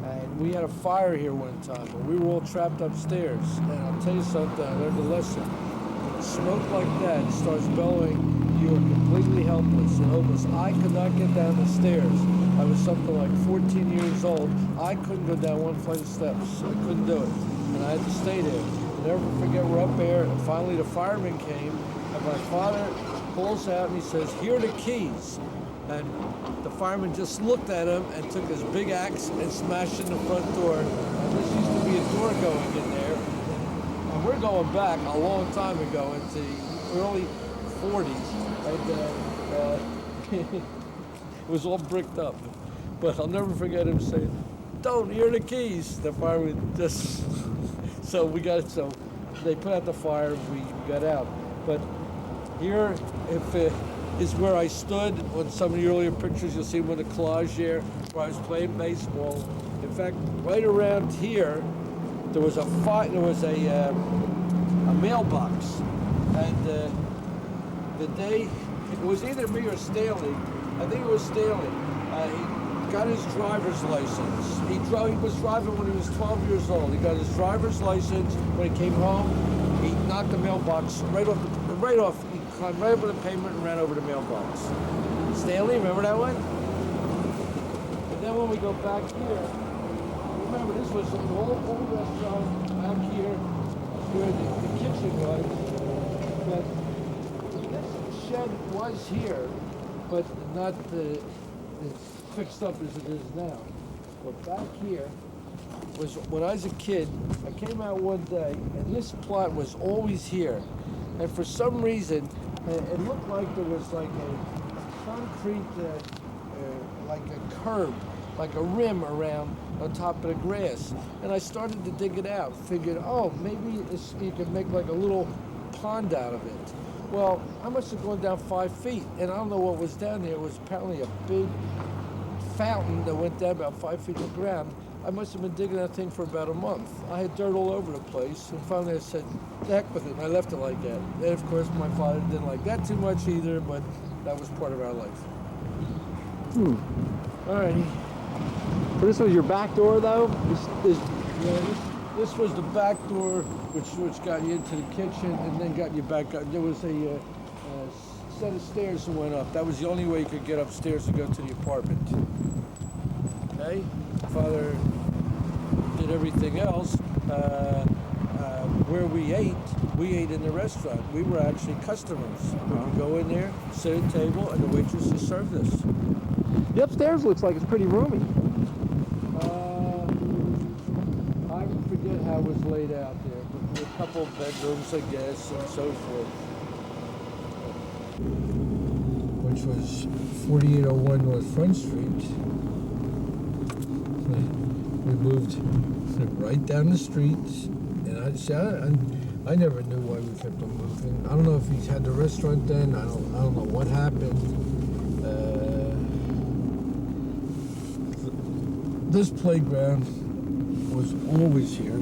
And we had a fire here one time, and we were all trapped upstairs. And I'll tell you something, I learned a lesson. Smoke like that starts bellowing, you are completely helpless and hopeless. I could not get down the stairs. I was something like 14 years old. I couldn't go down one flight of steps. I couldn't do it. And I had to stay there. I'll never forget, we're up there, and finally the fireman came, and my father pulls out and he says, "Here are the keys." And the fireman just looked at him and took his big axe and smashed in the front door. And this used to be a door going in there. And we're going back a long time ago into the early 40s. And it was all bricked up. But I'll never forget him saying, "Don't, here are the keys." The fireman just, so they put out the fire, we got out. But here, is where I stood on some of the earlier pictures. You'll see with the collage here, where I was playing baseball. In fact, right around here, there was a mailbox, and the day it was either me or Stanley. I think it was Stanley. He got his driver's license. He was driving when he was 12 years old. He got his driver's license. When he came home, he knocked the mailbox right off. He climbed right over the pavement and ran over the mailbox. Stanley, remember that one? And then when we go back here, remember this was an old restaurant back here where the kitchen was. But this shed was here, but not as fixed up as it is now. But back here was when I was a kid. I came out one day, and this plot was always here. And for some reason, it looked like there was like a concrete, like a curb, like a rim around on top of the grass. And I started to dig it out, figured, oh, maybe you could make like a little pond out of it. Well, I must have gone down 5 feet, and I don't know what was down there. It was apparently a big fountain that went down about 5 feet to the ground. I must have been digging that thing for about a month. I had dirt all over the place, and finally I said, the heck with it, and I left it like that. And of course my father didn't like that too much either, but that was part of our life. All righty. So this was your back door, though? This was the back door, which got you into the kitchen and then got you back up. There was a set of stairs that went up. That was the only way you could get upstairs to go to the apartment. Okay? Father did everything else. Where we ate in the restaurant. We were actually customers. We could go in there, sit at a table, and the waitress just served us. The upstairs looks like it's pretty roomy. I forget how it was laid out there, but there were a couple of bedrooms, I guess, and so forth. Which was 4801 North Front Street. We moved right down the street, and I never knew why we kept on moving. I don't know if he had the restaurant then. I don't know what happened. This playground was always here.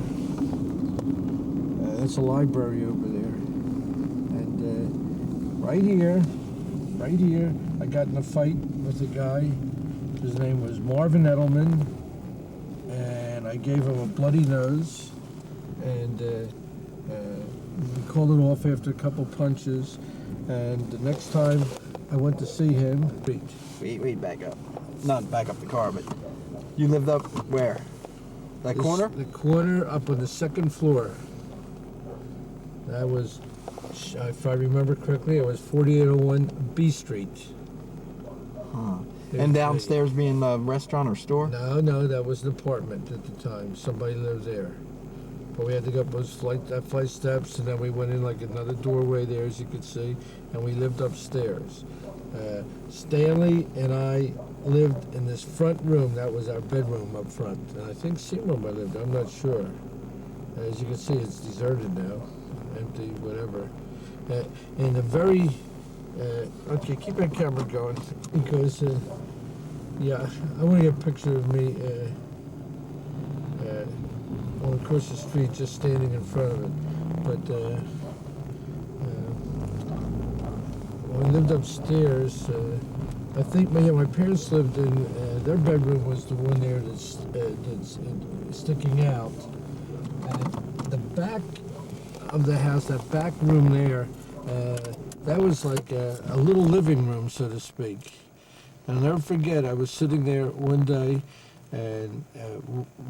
That's a library over there, and right here, I got in a fight with a guy. His name was Marvin Edelman, and I gave him a bloody nose, and we called it off after a couple punches. And the next time I went to see him, Wait, back up. Not back up the car, but you lived up where? That corner? The corner up on the second floor. That was, if I remember correctly, it was 4801 B Street. Huh. And downstairs being a restaurant or store? No, that was an apartment at the time. Somebody lived there. But we had to go up those flight steps, and then we went in like another doorway there, as you could see, and we lived upstairs. Stanley and I lived in this front room. That was our bedroom up front. And I think Seymour might live there. I'm not sure. As you can see, it's deserted now. Empty, whatever. In a very... okay, keep that camera going, because, yeah, I want to get a picture of me across the street, just standing in front of it. But when I lived upstairs, I think my parents lived in, their bedroom was the one there that's sticking out. And the back of the house, that back room there, that was like a little living room, so to speak. And I'll never forget, I was sitting there one day and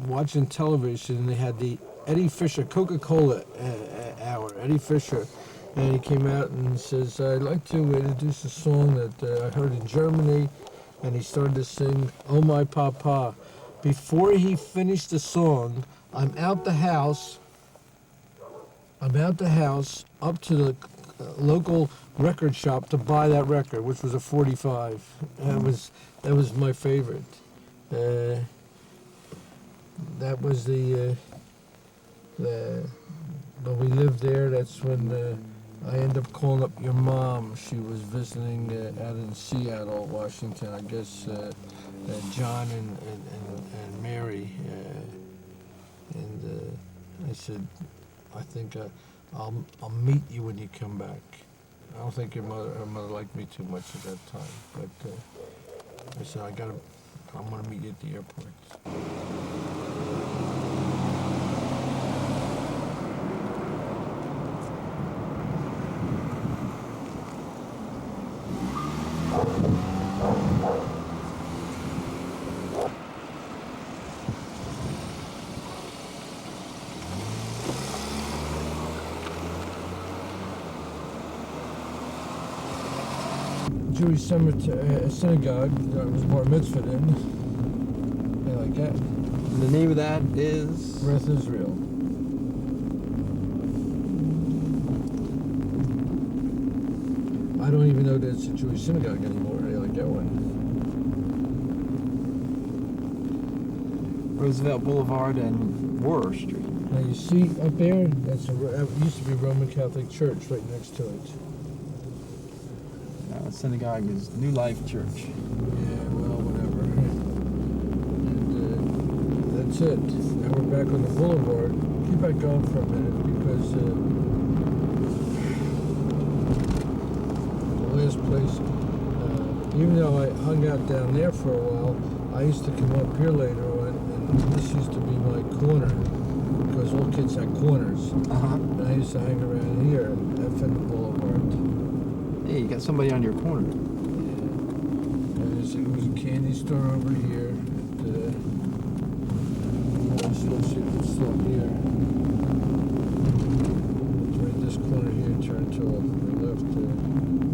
watching television, and they had the Eddie Fisher Coca-Cola hour, Eddie Fisher. And he came out and says, I'd like to introduce a song that I heard in Germany. And he started to sing, Oh My Papa. Before he finished the song, I'm out the house up to the local record shop to buy that record, which was a 45. That was my favorite. That was when we lived there. That's when I ended up calling up your mom. She was visiting out in Seattle, Washington. I guess John and Mary. And I said, I think I'll meet you when you come back. I don't think her mother liked me too much at that time, but I said I'm gonna meet you at the airport. Jewish synagogue that I was bar mitzvahed in. Yeah, like that. And the name of that is? Beth Israel. I don't even know that it's a Jewish synagogue anymore. Yeah, like that one. Roosevelt Boulevard and Warrer Street. Now you see up there, that used to be Roman Catholic Church right next to it. Synagogue is New Life Church. Yeah, well, whatever. And that's it. Now we're back on the boulevard. Keep that going for a minute, because the last place, even though I hung out down there for a while, I used to come up here later on This used to be my corner, because all kids had corners. Uh-huh. And I used to hang around here at Fender Boulevard. Hey, you got somebody on your corner. Yeah. And it was a candy store over here. And, still here. Right this corner here, turn to the left there.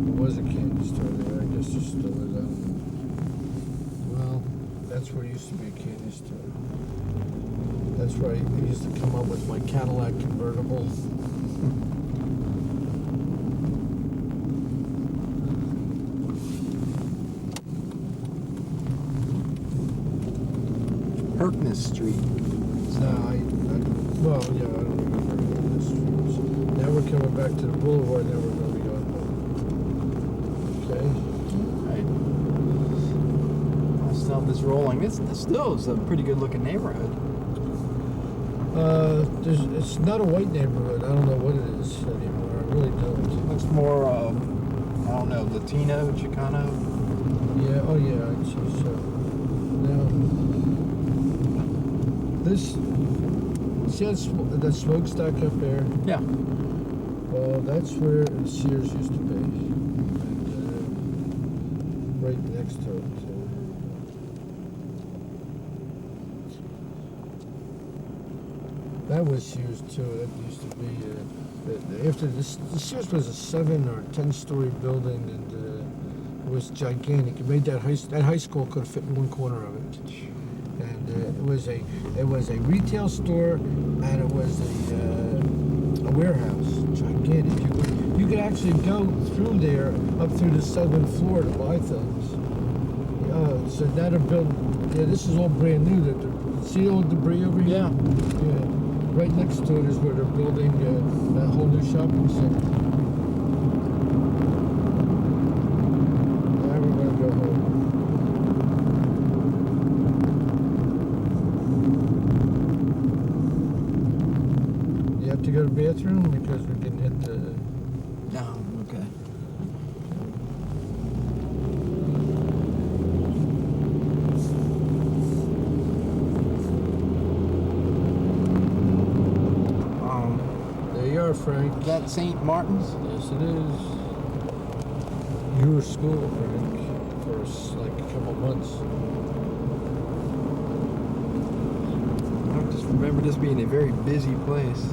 There was a candy store there. I guess there still is. I don't know. Well, that's where it used to be a candy store. That's where I used to come up with my Cadillac convertible. Harkness Street. No, well, yeah, I don't remember any of the streets. Now we're coming back to the boulevard, now we're going to be on home. Okay. I'll stop this rolling. This still is a pretty good looking neighborhood. It's not a white neighborhood. I don't know what it is anymore. I really don't. Looks more, I don't know, Latino, Chicano. Yeah, oh yeah, I'd say so. Now, see that smokestack up there? Yeah. Well, that's where Sears used to be. And, right next to it. That was Sears too. That used to be after this. The Sears was a 7 or 10-story building, and it was gigantic. It made that high school could fit in one corner of it. And it was a retail store, and it was a warehouse, gigantic. You could actually go through there up through the 7th floor to buy things. So that building. Yeah, this is all brand new. See all the debris over here? Yeah. Yeah. Right next to it is where they're building that whole new shopping center. Now we're going to go home. You have to go to the bathroom because we can hit the... No, okay. There you are, Frank. Is that St. Martin's? Yes, it is. Your school, Frank, for like a couple months. I just remember this being a very busy place.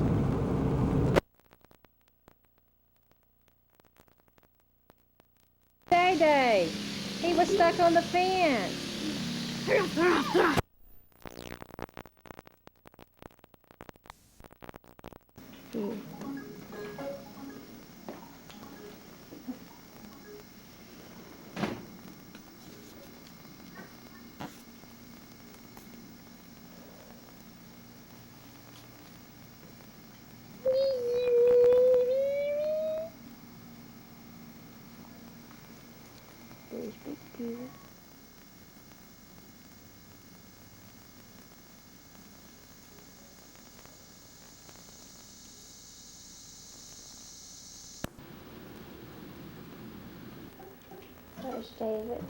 Day. He was stuck on the fence. There's Big Peter. There's David.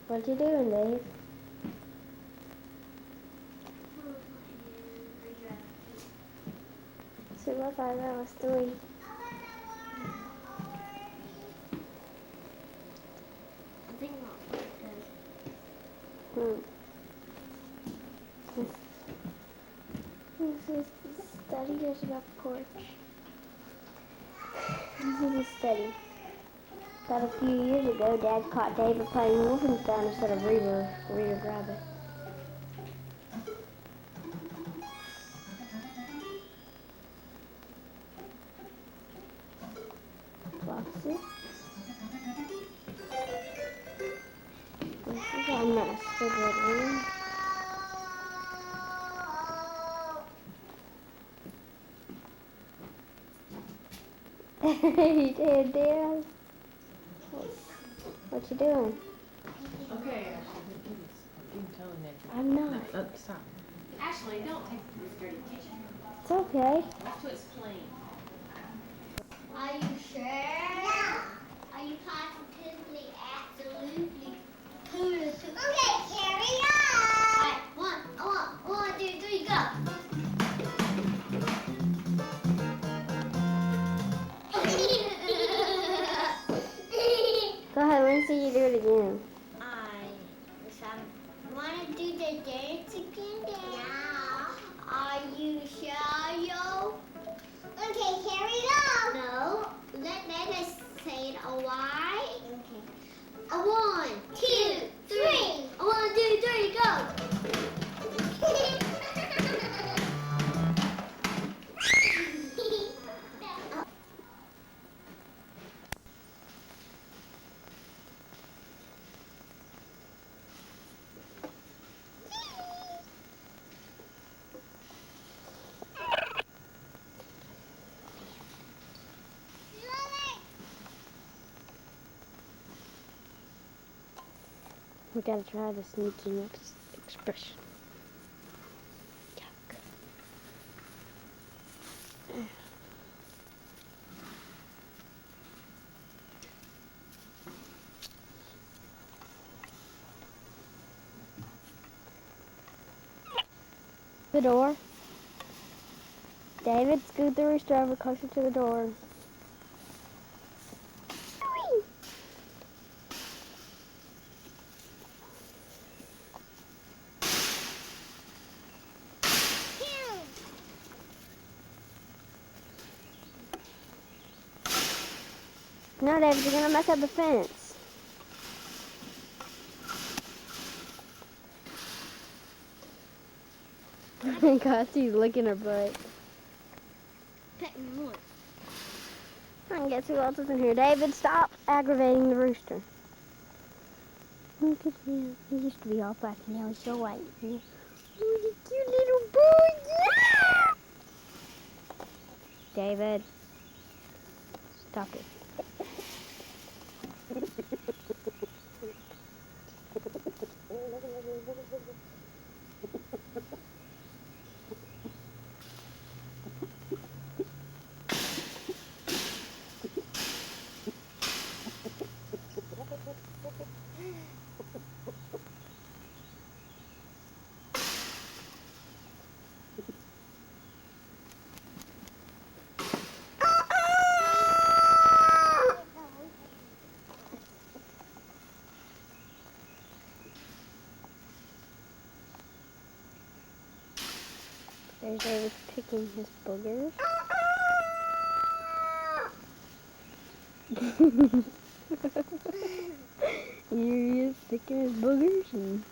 What you doing, Dave? So I thought that was 3. This is the study. There's a porch. This is the study. About a few years ago, Dad caught David playing Wolfenstein instead of Reader Rabbit. Foxy. This is our master bedroom. You did, Dad. What you doing? Okay, Ashley, you can tell him that. I'm not. Stop. Ashley, don't take this dirty kitchen. It's okay. I have to explain. Are you sure? Yeah. Are you positively, absolutely carry on. One, two, three, go. Go ahead, let me see you do it again. I want to do the dance again? Yeah. Are you sure, yo? Okay, carry on. No, let us say it a while. Okay. 1, 2, 3. 1, 2, 3, go. We gotta try the sneaking expression. Yuck. The door. David, scoot the rooster over closer to the door. No, David, you're gonna mess up the fence. Oh my gosh, she's licking her butt. And guess who else is in here? David, stop aggravating the rooster. Look at him. He used to be all black and now he's so white. Oh, you cute little boy. Yeah! David, stop it. There's David picking his boogers. Here he is picking his boogers and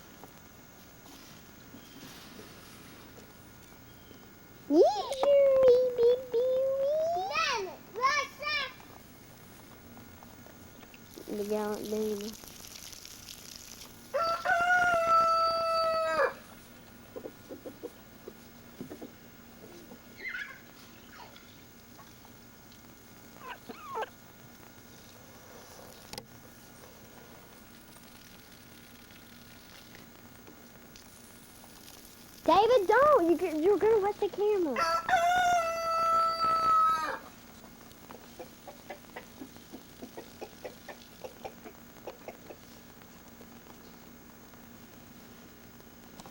the gallant baby. David, don't! You're gonna wet the camera.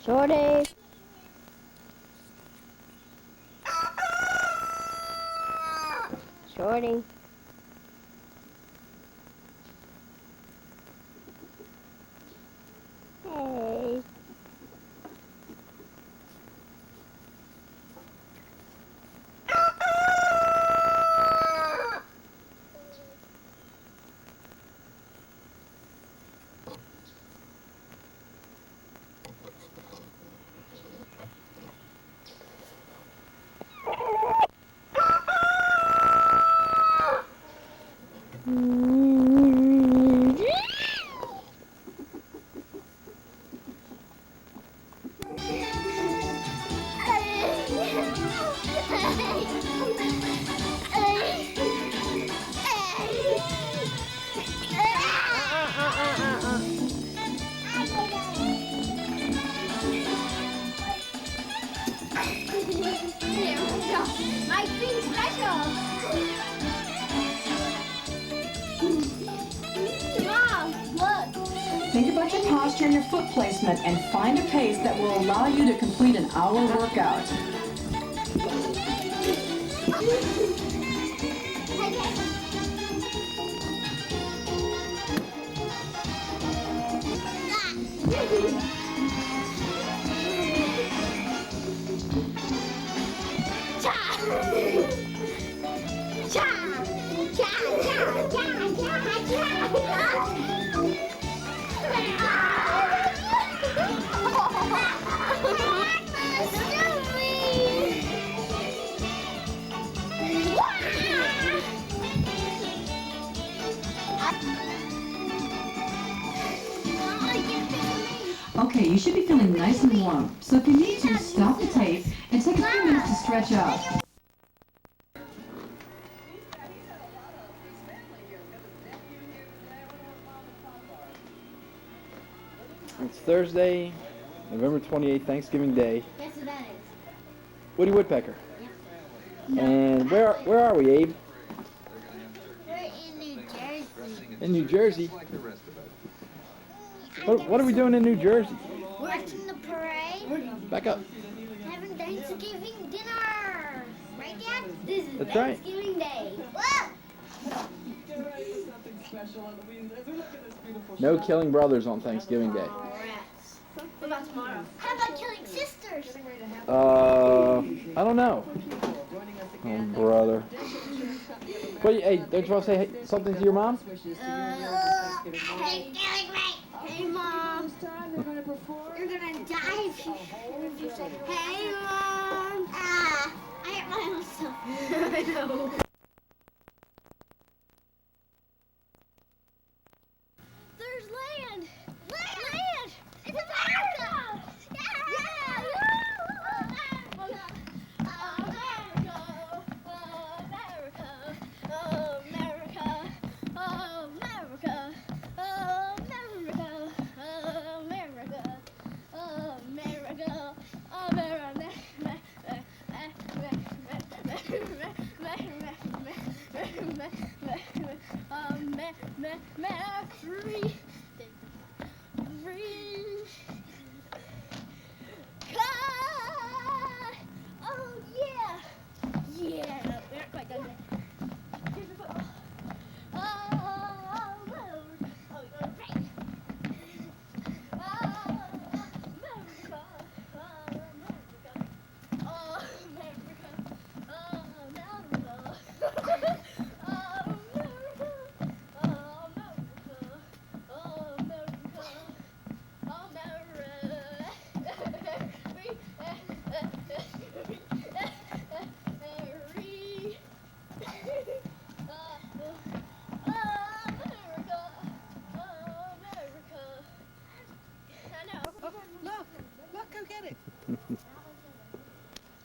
Shorty. Shorty. Hey. My thing special. Mom, look. Think about your posture. adjust your foot placement and find a pace that will allow you to complete an hour workout. Okay, you should be feeling nice and warm. So if you need to, stop the tape and take a few minutes to stretch out. It's Thursday, November 28th, Thanksgiving Day. Guess what that is? Woody Woodpecker. No. And where are we, Abe? We're in New Jersey. In New Jersey. What are we doing in New Jersey? Watching the parade. Back up. Having Thanksgiving dinner. Right, Dad? This is That's right. Thanksgiving Day. Whoa! No killing brothers on Thanksgiving Day. Rats. What about tomorrow? How about killing sisters? I don't know. Oh, brother. Wait, hey, don't you want to say something to your mom? Hey, Mom. You're gonna die if you say, hey, Mom. I hit my own self. I know. There's land. Land. It's America. Yeah. Free. Oh yeah. Yeah. Right down there. Here's the football. Oh, right.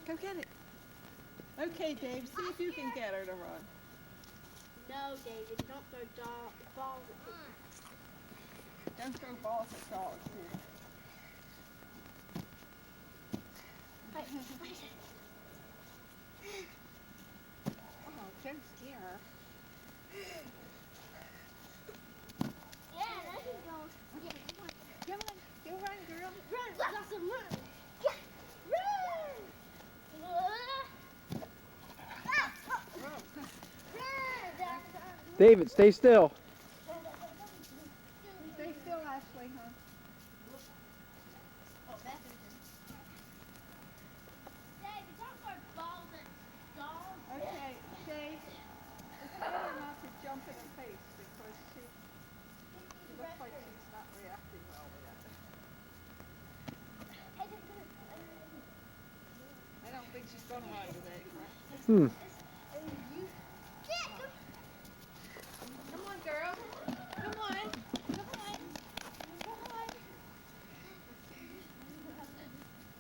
Go get it. Okay, Dave, see if you can get her to run. No, David, don't throw balls at people. Don't throw balls at dogs. Oh, don't scare her. Yeah, that can go. Yeah, come on. Come on, go run, girl. Run, Blossom, run. Yeah, run. David, stay still. Stay still, Ashley, huh? Okay, Dave, it's better not to jump in her face because she looks like she's not reacting well with it. I don't think she's going to run today. Come on, girl. Come on. Come on. Come on.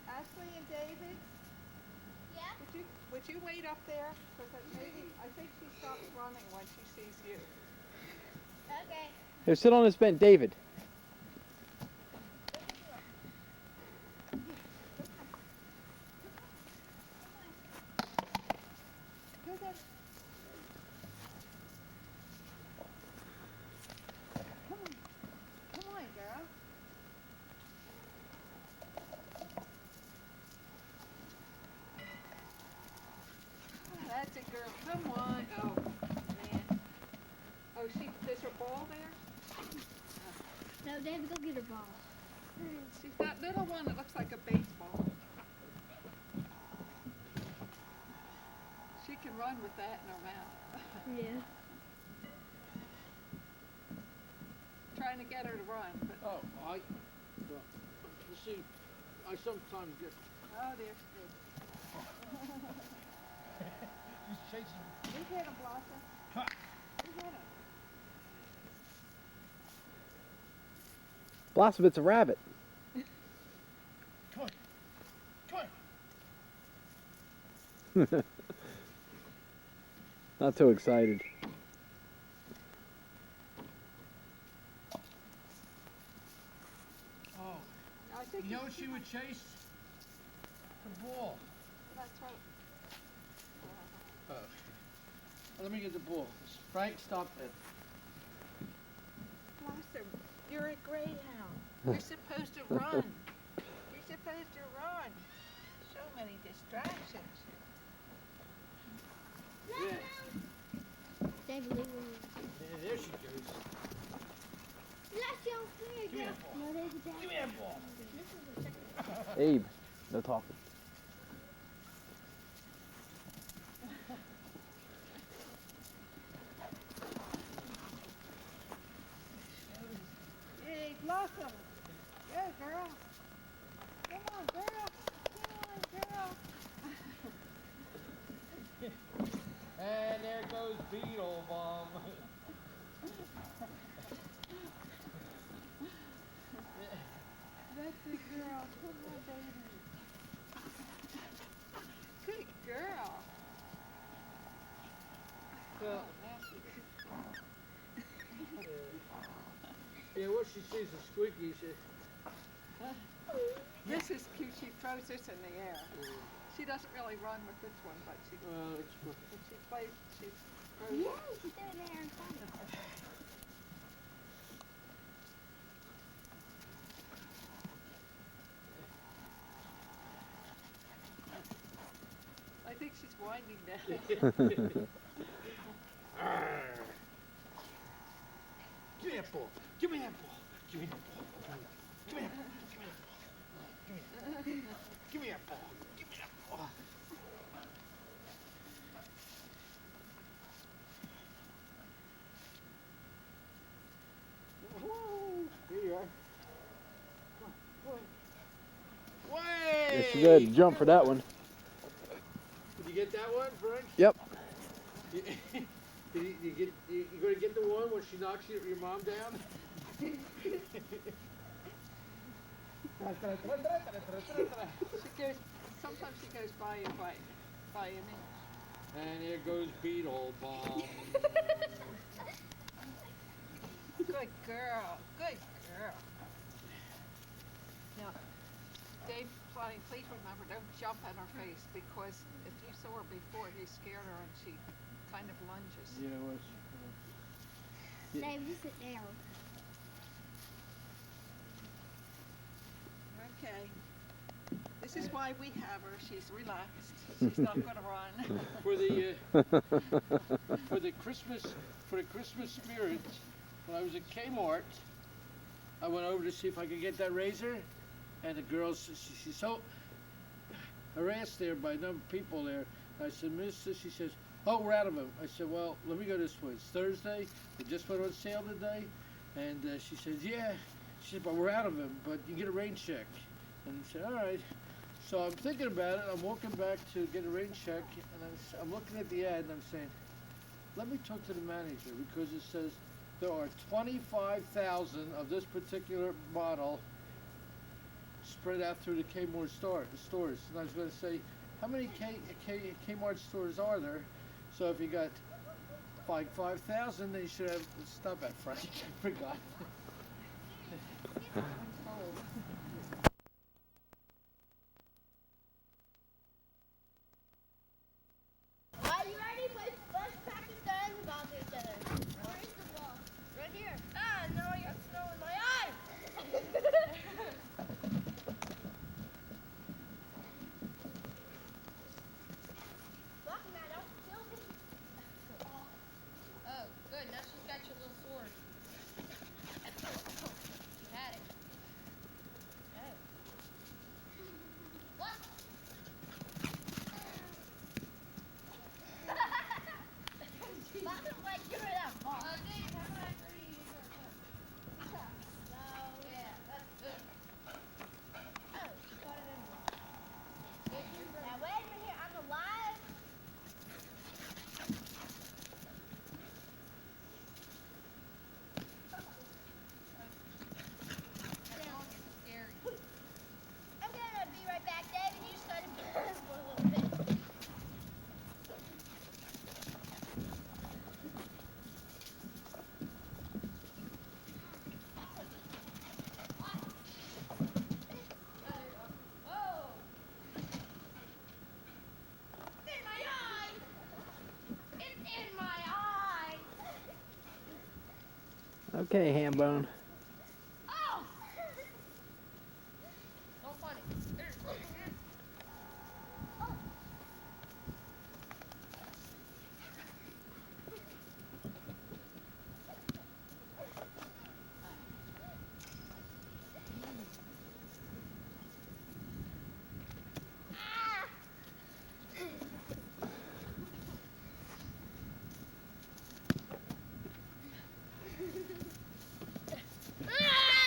Ashley and David? Yeah? Would you wait up there? Because I think she stops running when she sees you. Okay. Here, sit on this bench, David. Go there. Come on. Come on, girl. ball there? No, they have to go get her ball. She's that little one that looks like a baseball. She can run with that in her mouth. Yeah. Trying to get her to run, but Oh, well, you see, I sometimes get. oh, there's good. She's chasing. We hit him, Blossom. We hit him. Blossom, it's a rabbit. Come on. Come on. Not too excited. Oh, I think you know what she would chase? The ball. That's right. Oh. Let me get the ball. Frank, stop that. Blossom, you're a greyhound. You're supposed to run. You're supposed to run. So many distractions. Yeah. David, leave her. Yeah, there she goes. That's your fair. Give me that ball. No, there's a dad. Give me that ball. This is the second. Abe, no talking. Hey, Blossom. Yeah, girl. Come on, girl. Come on, girl. And there goes Beetle Bomb. That's the girl. Come on, baby. Good girl. Well, Nasty. yeah, what she sees is squeaky. This is cute. She throws this in the air. She doesn't really run with this one, but she when she plays, she throws Yeah, it. she's doing there in front of her. I think she's winding down. Give me that ball. Give me that ball. Give me that ball. Give me that ball. Give me that ball. Give me that ball. Give me that ball. Here you are. Way! Yes, you did. Jump for that one. Did you get that one, Frank? Yep. You gonna get the one when she knocks your mom down? Sometimes she goes by you by an inch. And here goes Beetle Bomb. Good girl. Good girl. Now, Dave, please remember, don't jump in her face, because if you saw her before, you scared her and she kind of lunges. Yeah, well, Dave, you sit down. Okay. This is why we have her. She's relaxed. She's not going to run. for the Christmas spirit, when I was at Kmart, I went over to see if I could get that razor, and the girl, she's so harassed there by a number of people there. I said, Miss, she says, oh, we're out of them. I said, well, let me go this way. It's Thursday. They just went on sale today. And she says, yeah. She said, but we're out of them, but you get a rain check. And I said, all right. So I'm thinking about it. I'm walking back to get a rain check, and I'm looking at the ad, and I'm saying, let me talk to the manager, because it says there are 25,000 of this particular model spread out through the Kmart stores. And I was going to say, how many Kmart stores are there? So if you got 5,000, then you should have, stop at Frank, I forgot. Are you ready? Let's practice the ball to each other. Where's the ball? Right here. Ah, no, I got snow in my eye. Look, Matt, don't kill me. Oh, good. Now she's got your little sword. Okay, Hambone. Don't find it. There.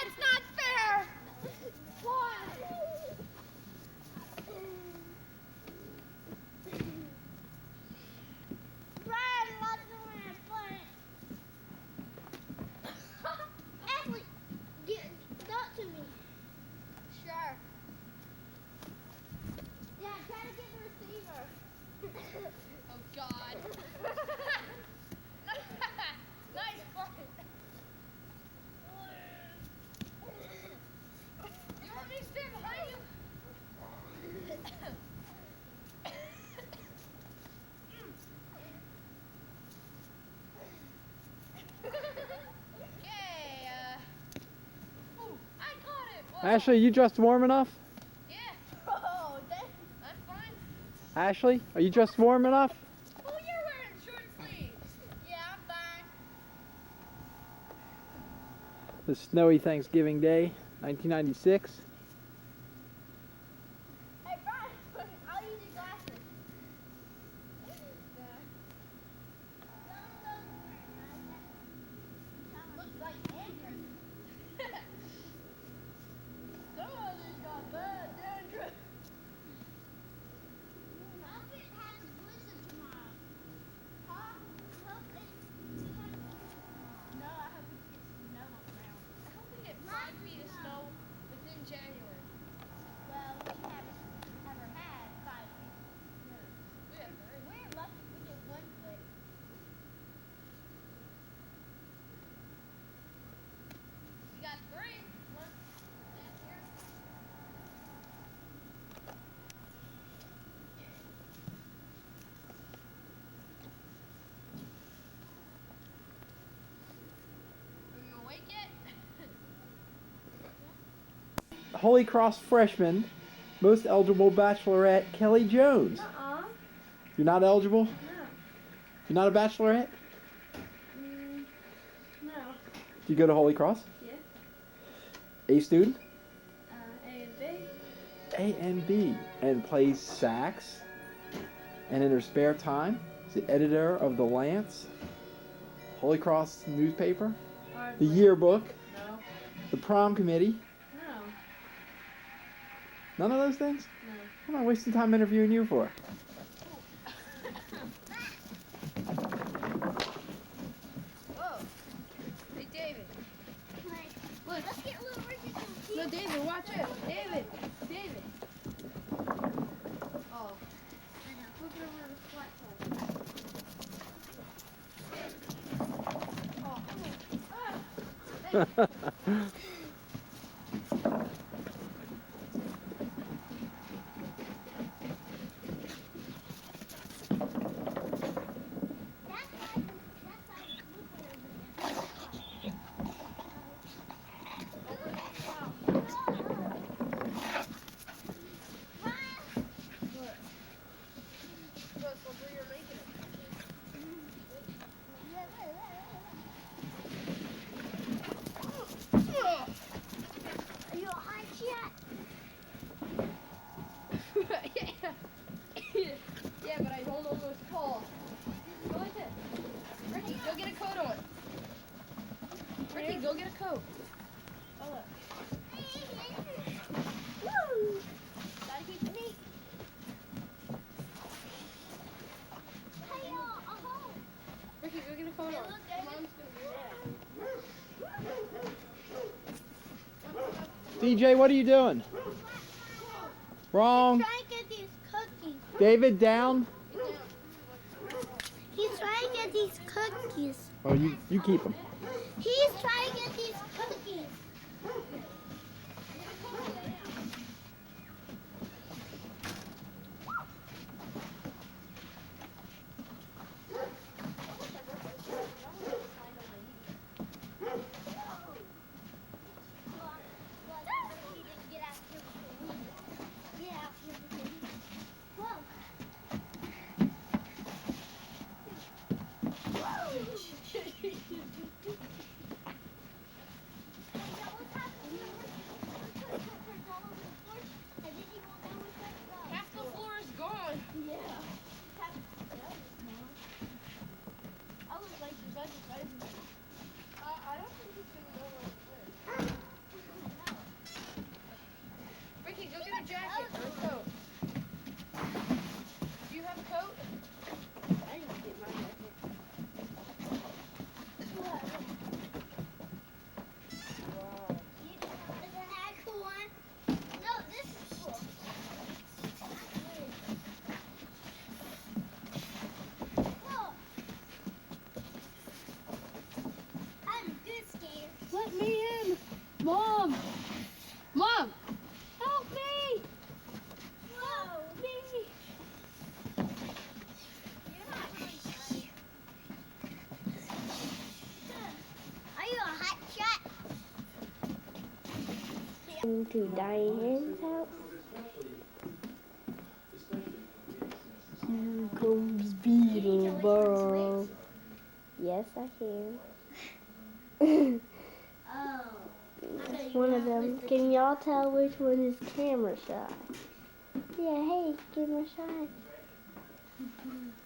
It's not fair! Why? Brad, what's going on? Ashley, give that to me. Sure. Yeah, try to get the receiver. Oh, God. Nice fun. You want me to stand behind you? Okay, ooh, I caught it. Whoa. Ashley, you dressed warm enough? Yeah. Oh, I'm fine. Ashley, are you dressed warm enough? Oh, you're wearing short sleeves. Yeah, I'm fine. The snowy Thanksgiving Day, 1996. Hey, Brian, I'll use your glasses. Looks like Andrew. Somebody's got bad dandruff. I hope it has a blizzard tomorrow. Huh? I hope it has... No, I hope it gets snow on the ground. I hope we get 5 feet of snow within January. Well, we haven't ever had 5 feet. No. We're lucky if we get 1 foot. We got 3. One last year. Are you awake yet? Holy Cross freshman, most eligible bachelorette, Kelly Jones. You're not eligible? No. You're not a bachelorette? No. Do you go to Holy Cross? Yeah. A student? A and B. A and B. And plays sax. And in her spare time, is the editor of the Lance, Holy Cross newspaper, the yearbook, No. the prom committee. No. None of those things? No. What am I wasting time interviewing you for? Whoa. Hey, David. Look. Let's get a little Ricky. No, David, watch it. David. David. Oh. Look over the flat side. Oh, come on. Are you a hunch yet? Yeah, but I hold on to his paw. Go like this. Ricky, go get a coat on. Ricky, go get a coat. Oh, look. Woo! Gotta keep it neat. Hey, a home. Ricky, go get a coat on. Look, David. Mom's gonna be mad. DJ, what are you doing? Wrong. He's trying to get these cookies. David, down. He's trying to get these cookies. Oh, you keep them. He's trying to get these cookies. jacket or a coat? Do you have a coat? I need to get my jacket. Wow. Is that a cool one? No, this is cool. Whoa. I'm good skater. Let me in! Mom! Mom! Help me! Whoa. Me! You're not really funny. Are you a hot shot? To Diane's house. Here comes Beetleborg. Yes, I can. Oh. It's one of them. Can y'all tell which one is camera shy? Yeah, hey, camera shy.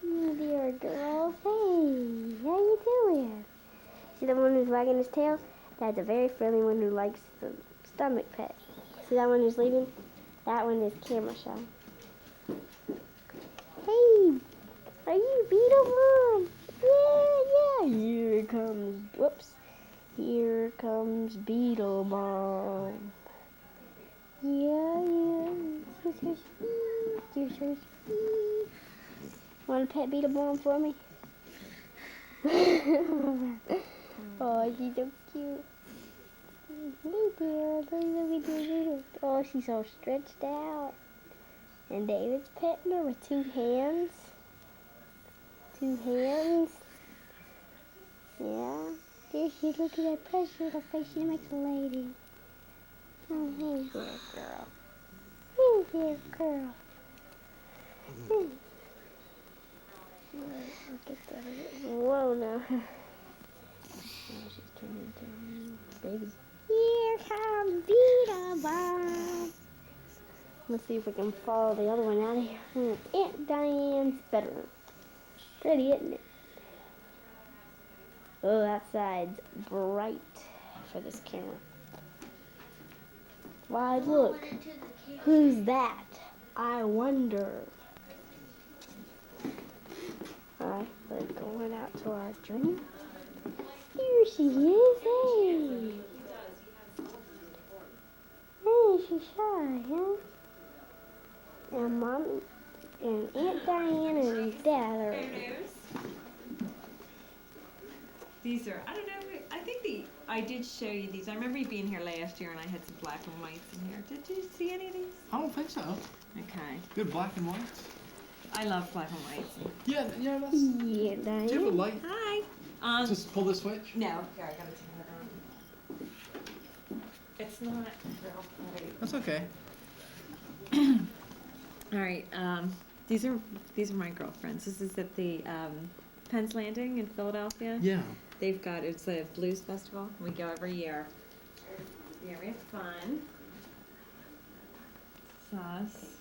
You dear girls. Hey, how you doing? See the one who's wagging his tail? That's a very friendly one who likes the stomach pet. See that one who's leaving? That one is camera shy. Hey, are you Beetleborg? Yeah, yeah. Here comes, whoops. Here comes Beetleborg. Yeah, yeah. You're so sweet. You're so sweet. Want to pet Beetleborg for me? Oh, she's so cute. Hey dear, look at you. Oh, she's all stretched out. And David's petting her with two hands. Two hands. Yeah. There she is. Look at that precious little face. She makes a lady. Oh, hey there, girl. Hey there, girl. Hey. Look at that. Whoa, now. Oh, she's turning into David. Here comes Beetleborg. Let's see if we can follow the other one out of here. Aunt Diane's bedroom. Pretty, isn't it? Oh, that side's bright for this camera. Why, look. Who's that? I wonder. Alright, we're going out to our dream. Here she is. Hey. Hey, she's shy, huh? And Mommy and Aunt Diane and Dad are. These are, I don't know, I think I did show you these. I remember you being here last year and I had some black and whites in here. Did you see any of these? I don't think so. Okay. Good black and whites. I love black and whites. Yeah, yeah, that's. Yeah, Diane. Do you have a light? Hi. Just pull the switch? No, here, I gotta turn it on. It's not real pretty. That's okay. All right, these are my girlfriends. This is at the Penn's Landing in Philadelphia. Yeah. They've got, it's a blues festival. We go every year. Yeah, we have fun. Sauce.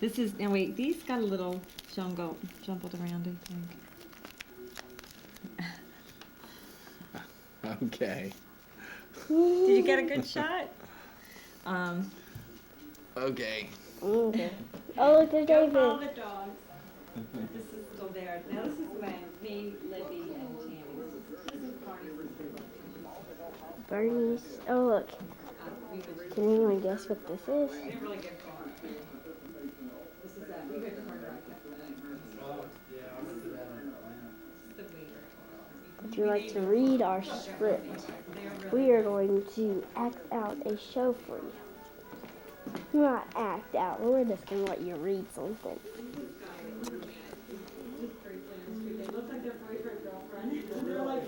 This is, now wait, these got a little jumbled around, I think. Okay. Did you get a good shot? Okay. Okay. Oh, look, there's Go David. follow the dogs. This is still there. Now this is when me, Libby, and Tammy. This is Bernie's. Oh, look. Can anyone guess what this is? We didn't really get far. This is that. We went to Hard Rock yesterday. Would you like to read our script? We are going to act out a show for you. Not act out, we're just going to let you read something. They look like their boyfriend, girlfriend. They're like,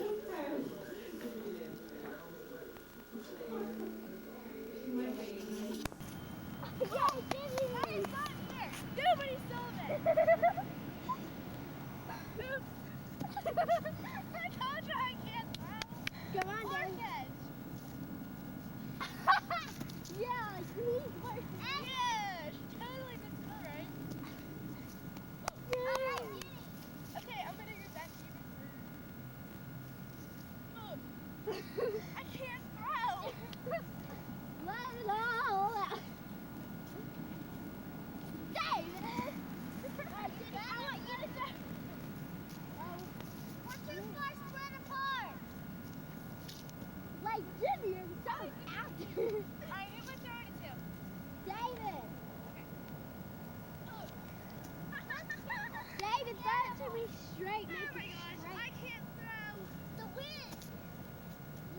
Nobody saw it. I told you I can't throw. Come on, Dad. Yeah, please work. Yeah, totally good, right? straight. Make it straight. I can't throw. The wind.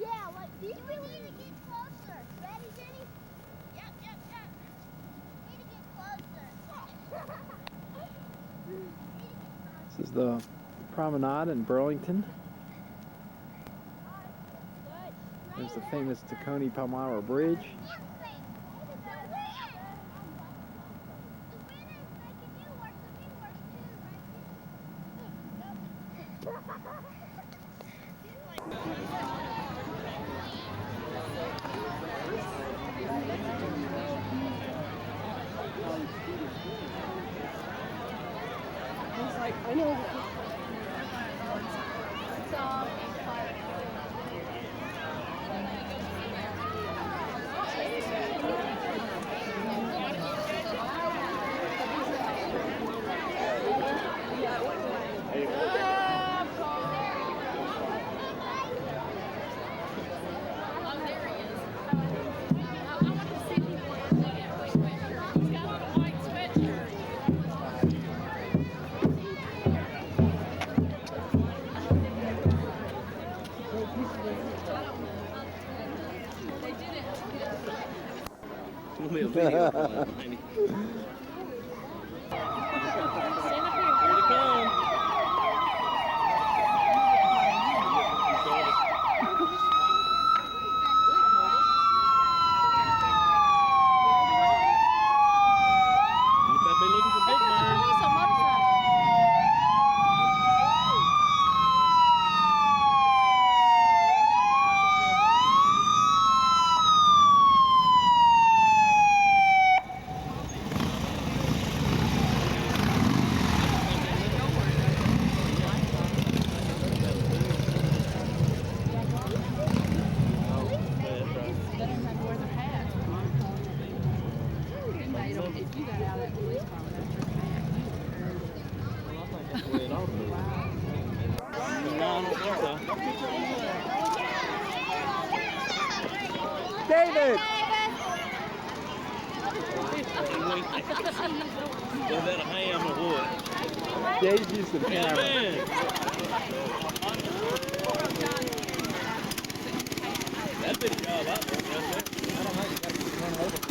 Yeah, like these. We need to get closer. Ready, Jenny? Yep. Need to get closer. This is the promenade in Burlington. There's the famous Tacony Palmyra Bridge. I know. David! Was that a ham or what? Dave used the camera. That'd be a job, I think. I don't know, you gotta keep running over.